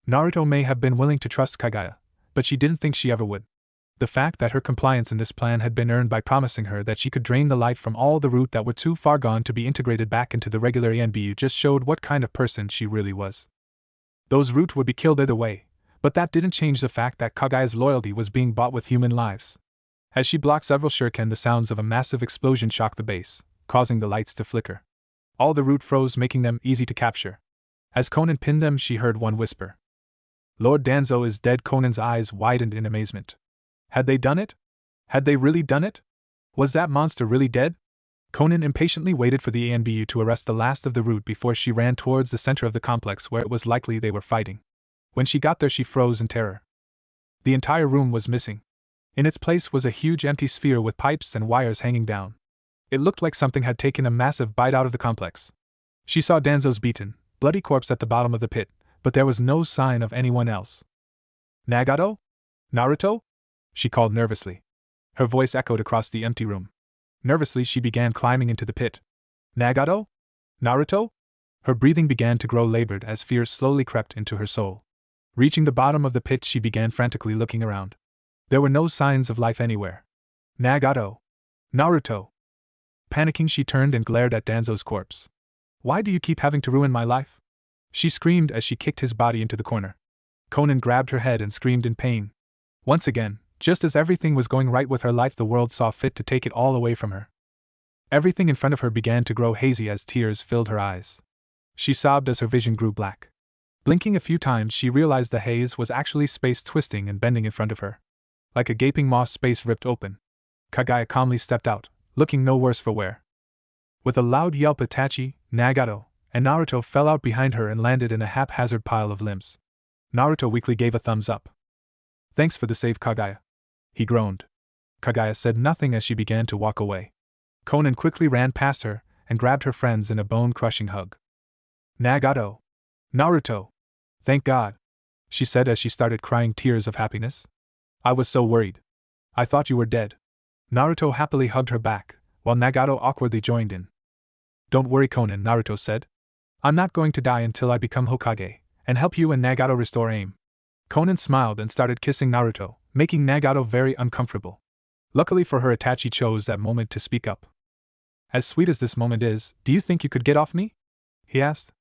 Naruto may have been willing to trust Kaguya, but she didn't think she ever would. The fact that her compliance in this plan had been earned by promising her that she could drain the life from all the root that were too far gone to be integrated back into the regular ANBU just showed what kind of person she really was. Those root would be killed either way, but that didn't change the fact that Kaguya's loyalty was being bought with human lives. As she blocked several shuriken, the sounds of a massive explosion shocked the base, causing the lights to flicker. All the root froze, making them easy to capture. As Konan pinned them, she heard one whisper. Lord Danzo is dead. Konan's eyes widened in amazement. Had they done it? Had they really done it? Was that monster really dead? Konan impatiently waited for the ANBU to arrest the last of the root before she ran towards the center of the complex where it was likely they were fighting. When she got there, she froze in terror. The entire room was missing. In its place was a huge empty sphere with pipes and wires hanging down. It looked like something had taken a massive bite out of the complex. She saw Danzo's beaten, bloody corpse at the bottom of the pit, but there was no sign of anyone else. Nagato? Naruto? She called nervously. Her voice echoed across the empty room. Nervously, she began climbing into the pit. Nagato? Naruto? Her breathing began to grow labored as fear slowly crept into her soul. Reaching the bottom of the pit, she began frantically looking around. There were no signs of life anywhere. Nagato. Naruto. Panicking, she turned and glared at Danzo's corpse. Why do you keep having to ruin my life? She screamed as she kicked his body into the corner. Konan grabbed her head and screamed in pain. Once again, just as everything was going right with her life, the world saw fit to take it all away from her. Everything in front of her began to grow hazy as tears filled her eyes. She sobbed as her vision grew black. Blinking a few times, she realized the haze was actually space twisting and bending in front of her. Like a gaping maw, space ripped open. Kaguya calmly stepped out, looking no worse for wear. With a loud yelp, Itachi, Nagato, and Naruto fell out behind her and landed in a haphazard pile of limbs. Naruto weakly gave a thumbs up. Thanks for the save, Kaguya, he groaned. Kaguya said nothing as she began to walk away. Konan quickly ran past her and grabbed her friends in a bone-crushing hug. Nagato. Naruto. Thank God, she said as she started crying tears of happiness. I was so worried. I thought you were dead. Naruto happily hugged her back, while Nagato awkwardly joined in. Don't worry, Konan, Naruto said. I'm not going to die until I become Hokage, and help you and Nagato restore aim. Konan smiled and started kissing Naruto, making Nagato very uncomfortable. Luckily for her, Itachi chose that moment to speak up. As sweet as this moment is, do you think you could get off me? He asked.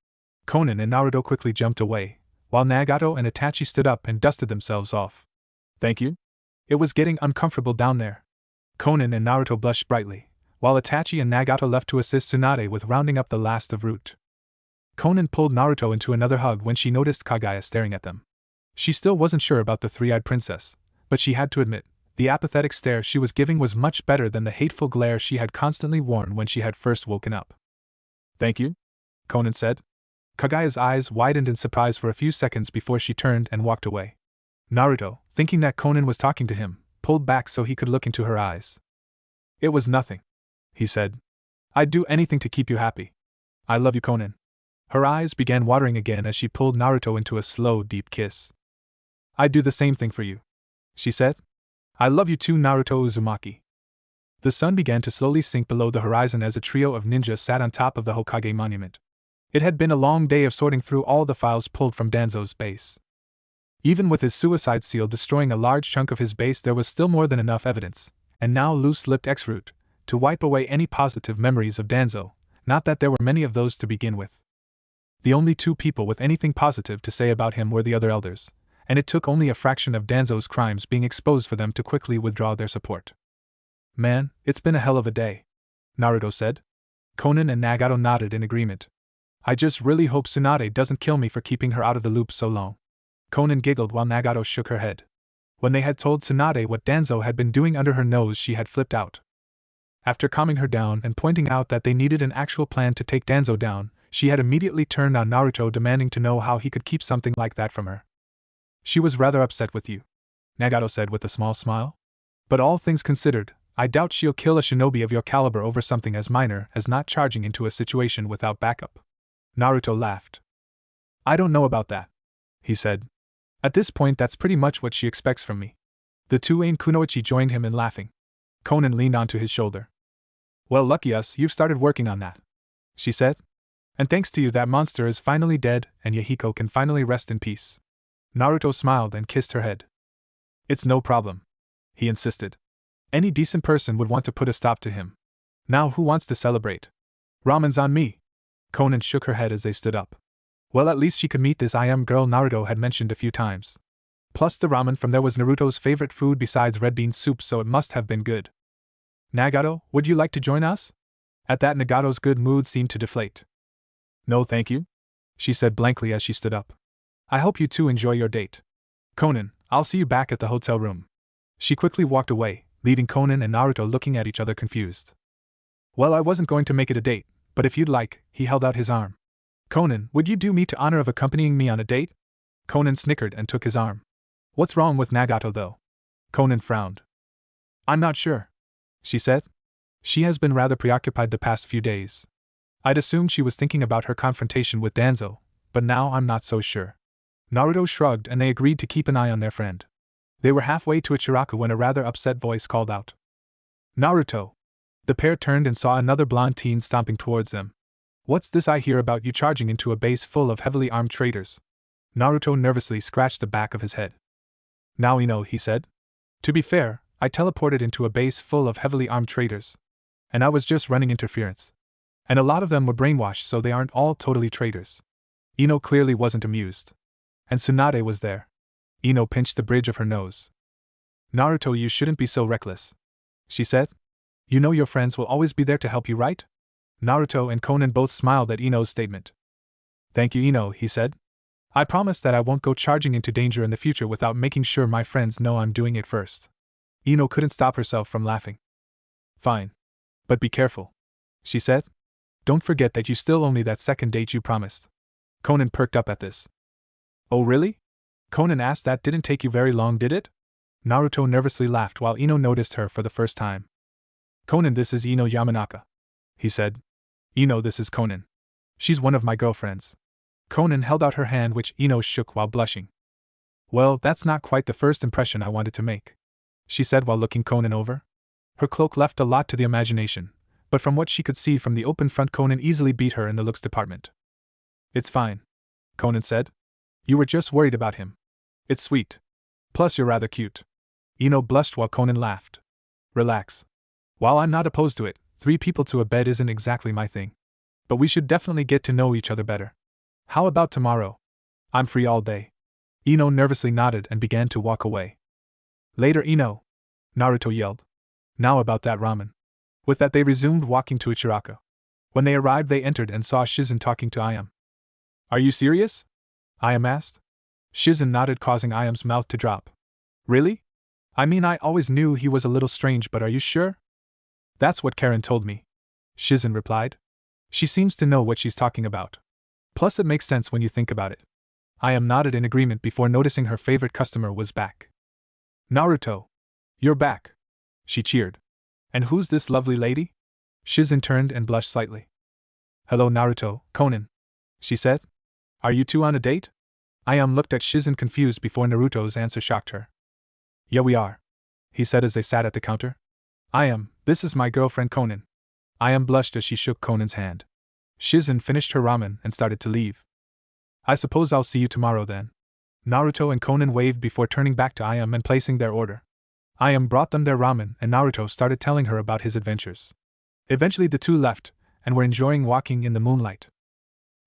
Konan and Naruto quickly jumped away, while Nagato and Itachi stood up and dusted themselves off. Thank you? It was getting uncomfortable down there. Konan and Naruto blushed brightly, while Itachi and Nagato left to assist Tsunade with rounding up the last of root. Konan pulled Naruto into another hug when she noticed Kaguya staring at them. She still wasn't sure about the three-eyed princess, but she had to admit, the apathetic stare she was giving was much better than the hateful glare she had constantly worn when she had first woken up. Thank you? Konan said. Kagaya's eyes widened in surprise for a few seconds before she turned and walked away. Naruto, thinking that Konan was talking to him, pulled back so he could look into her eyes. "It was nothing," he said. "I'd do anything to keep you happy. I love you, Konan." Her eyes began watering again as she pulled Naruto into a slow, deep kiss. "I'd do the same thing for you," she said. "I love you too, Naruto Uzumaki." The sun began to slowly sink below the horizon as a trio of ninjas sat on top of the Hokage monument. It had been a long day of sorting through all the files pulled from Danzo's base. Even with his suicide seal destroying a large chunk of his base, there was still more than enough evidence, and now loose-lipped X-Root, to wipe away any positive memories of Danzo, not that there were many of those to begin with. The only two people with anything positive to say about him were the other elders, and it took only a fraction of Danzo's crimes being exposed for them to quickly withdraw their support. "Man, it's been a hell of a day," Naruto said. Konan and Nagato nodded in agreement. "I just really hope Tsunade doesn't kill me for keeping her out of the loop so long." Konan giggled while Nagato shook her head. When they had told Tsunade what Danzo had been doing under her nose, she had flipped out. After calming her down and pointing out that they needed an actual plan to take Danzo down, she had immediately turned on Naruto, demanding to know how he could keep something like that from her. "She was rather upset with you," Nagato said with a small smile. "But all things considered, I doubt she'll kill a shinobi of your caliber over something as minor as not charging into a situation without backup." Naruto laughed. "I don't know about that," he said. "At this point, that's pretty much what she expects from me." The two Ain Kunoichi joined him in laughing. Konan leaned onto his shoulder. "Well, lucky us, you've started working on that," she said. "And thanks to you, that monster is finally dead, and Yahiko can finally rest in peace." Naruto smiled and kissed her head. "It's no problem," he insisted. "Any decent person would want to put a stop to him. Now who wants to celebrate?" "Ramen's on me." Konan shook her head as they stood up. Well, at least she could meet this girl Naruto had mentioned a few times. Plus the ramen from there was Naruto's favorite food besides red bean soup, so it must have been good. "Nagato, would you like to join us?" At that, Nagato's good mood seemed to deflate. "No thank you," she said blankly as she stood up. "I hope you two enjoy your date. Konan, I'll see you back at the hotel room." She quickly walked away, leaving Konan and Naruto looking at each other confused. "Well, I wasn't going to make it a date, but if you'd like," he held out his arm. "Konan, would you do me the honor of accompanying me on a date?" Konan snickered and took his arm. "What's wrong with Nagato, though?" Konan frowned. "I'm not sure," she said. "She has been rather preoccupied the past few days. I'd assumed she was thinking about her confrontation with Danzo, but now I'm not so sure." Naruto shrugged and they agreed to keep an eye on their friend. They were halfway to Ichiraku when a rather upset voice called out, "Naruto!" The pair turned and saw another blonde teen stomping towards them. "What's this I hear about you charging into a base full of heavily armed traitors?" Naruto nervously scratched the back of his head. "Now we know," he said. "To be fair, I teleported into a base full of heavily armed traitors. And I was just running interference. And a lot of them were brainwashed, so they aren't all totally traitors." Ino clearly wasn't amused. "And Tsunade was there." Ino pinched the bridge of her nose. "Naruto, you shouldn't be so reckless," she said. "You know your friends will always be there to help you, right?" Naruto and Konan both smiled at Ino's statement. "Thank you, Ino," he said. "I promise that I won't go charging into danger in the future without making sure my friends know I'm doing it first." Ino couldn't stop herself from laughing. "Fine. But be careful," she said. "Don't forget that you still owe me that second date you promised." Konan perked up at this. "Oh really?" Konan asked. "That didn't take you very long, did it?" Naruto nervously laughed while Ino noticed her for the first time. "Konan, this is Ino Yamanaka," he said. "Ino, this is Konan. She's one of my girlfriends." Konan held out her hand, which Ino shook while blushing. "Well, that's not quite the first impression I wanted to make," she said while looking Konan over. Her cloak left a lot to the imagination, but from what she could see from the open front, Konan easily beat her in the looks department. "It's fine," Konan said. "You were just worried about him. It's sweet. Plus you're rather cute." Ino blushed while Konan laughed. "Relax. While I'm not opposed to it, 3 people to a bed isn't exactly my thing. But we should definitely get to know each other better. How about tomorrow? I'm free all day." Ino nervously nodded and began to walk away. "Later, Ino!" Naruto yelled. "Now about that ramen." With that, they resumed walking to Ichiraku. When they arrived, they entered and saw Shizen talking to Ayam. "Are you serious?" Ayam asked. Shizen nodded, causing Ayam's mouth to drop. "Really? I mean, I always knew he was a little strange, but are you sure?" "That's what Karen told me," Shizen replied. "She seems to know what she's talking about. Plus, it makes sense when you think about it. I am nodded in agreement before noticing her favorite customer was back. Naruto! You're back! She cheered. And who's this lovely lady? Shizen turned and blushed slightly. Hello Naruto, Conan, she said. Are you two on a date? Ayame looked at Shizen confused before Naruto's answer shocked her. Yeah, we are, he said as they sat at the counter. Ayame, this is my girlfriend Conan. Ayame blushed as she shook Conan's hand. Shizen finished her ramen and started to leave. I suppose I'll see you tomorrow then. Naruto and Conan waved before turning back to Ayame and placing their order. Ayame brought them their ramen and Naruto started telling her about his adventures. Eventually the two left, and were enjoying walking in the moonlight.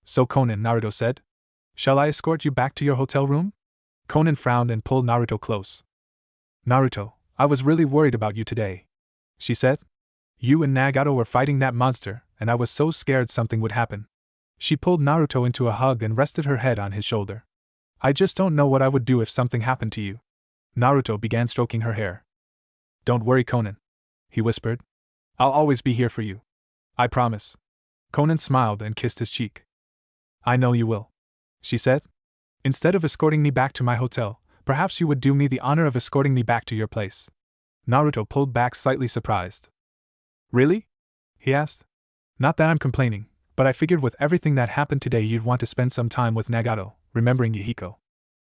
So Conan, Naruto said, shall I escort you back to your hotel room? Conan frowned and pulled Naruto close. Naruto, I was really worried about you today, she said. You and Nagato were fighting that monster, and I was so scared something would happen. She pulled Naruto into a hug and rested her head on his shoulder. I just don't know what I would do if something happened to you. Naruto began stroking her hair. Don't worry, Conan, he whispered. I'll always be here for you. I promise. Conan smiled and kissed his cheek. I know you will, she said. Instead of escorting me back to my hotel, perhaps you would do me the honor of escorting me back to your place. Naruto pulled back slightly surprised. Really? He asked. Not that I'm complaining, but I figured with everything that happened today you'd want to spend some time with Nagato, remembering Yahiko.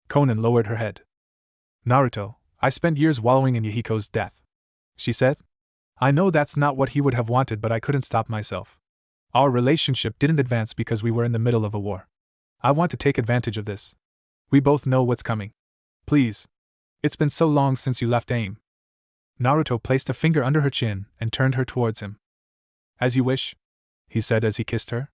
Conan lowered her head. Naruto, I spent years wallowing in Yahiko's death, she said. I know that's not what he would have wanted, but I couldn't stop myself. Our relationship didn't advance because we were in the middle of a war. I want to take advantage of this. We both know what's coming. Please. It's been so long since you left AIM. Naruto placed a finger under her chin and turned her towards him. As you wish, he said as he kissed her.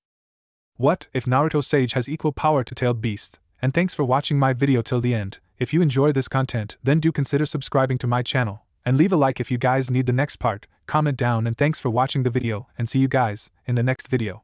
What if Naruto Sage has equal power to Tailed Beast? And thanks for watching my video till the end. If you enjoy this content, then do consider subscribing to my channel, and leave a like if you guys need the next part. Comment down, and thanks for watching the video, and see you guys in the next video.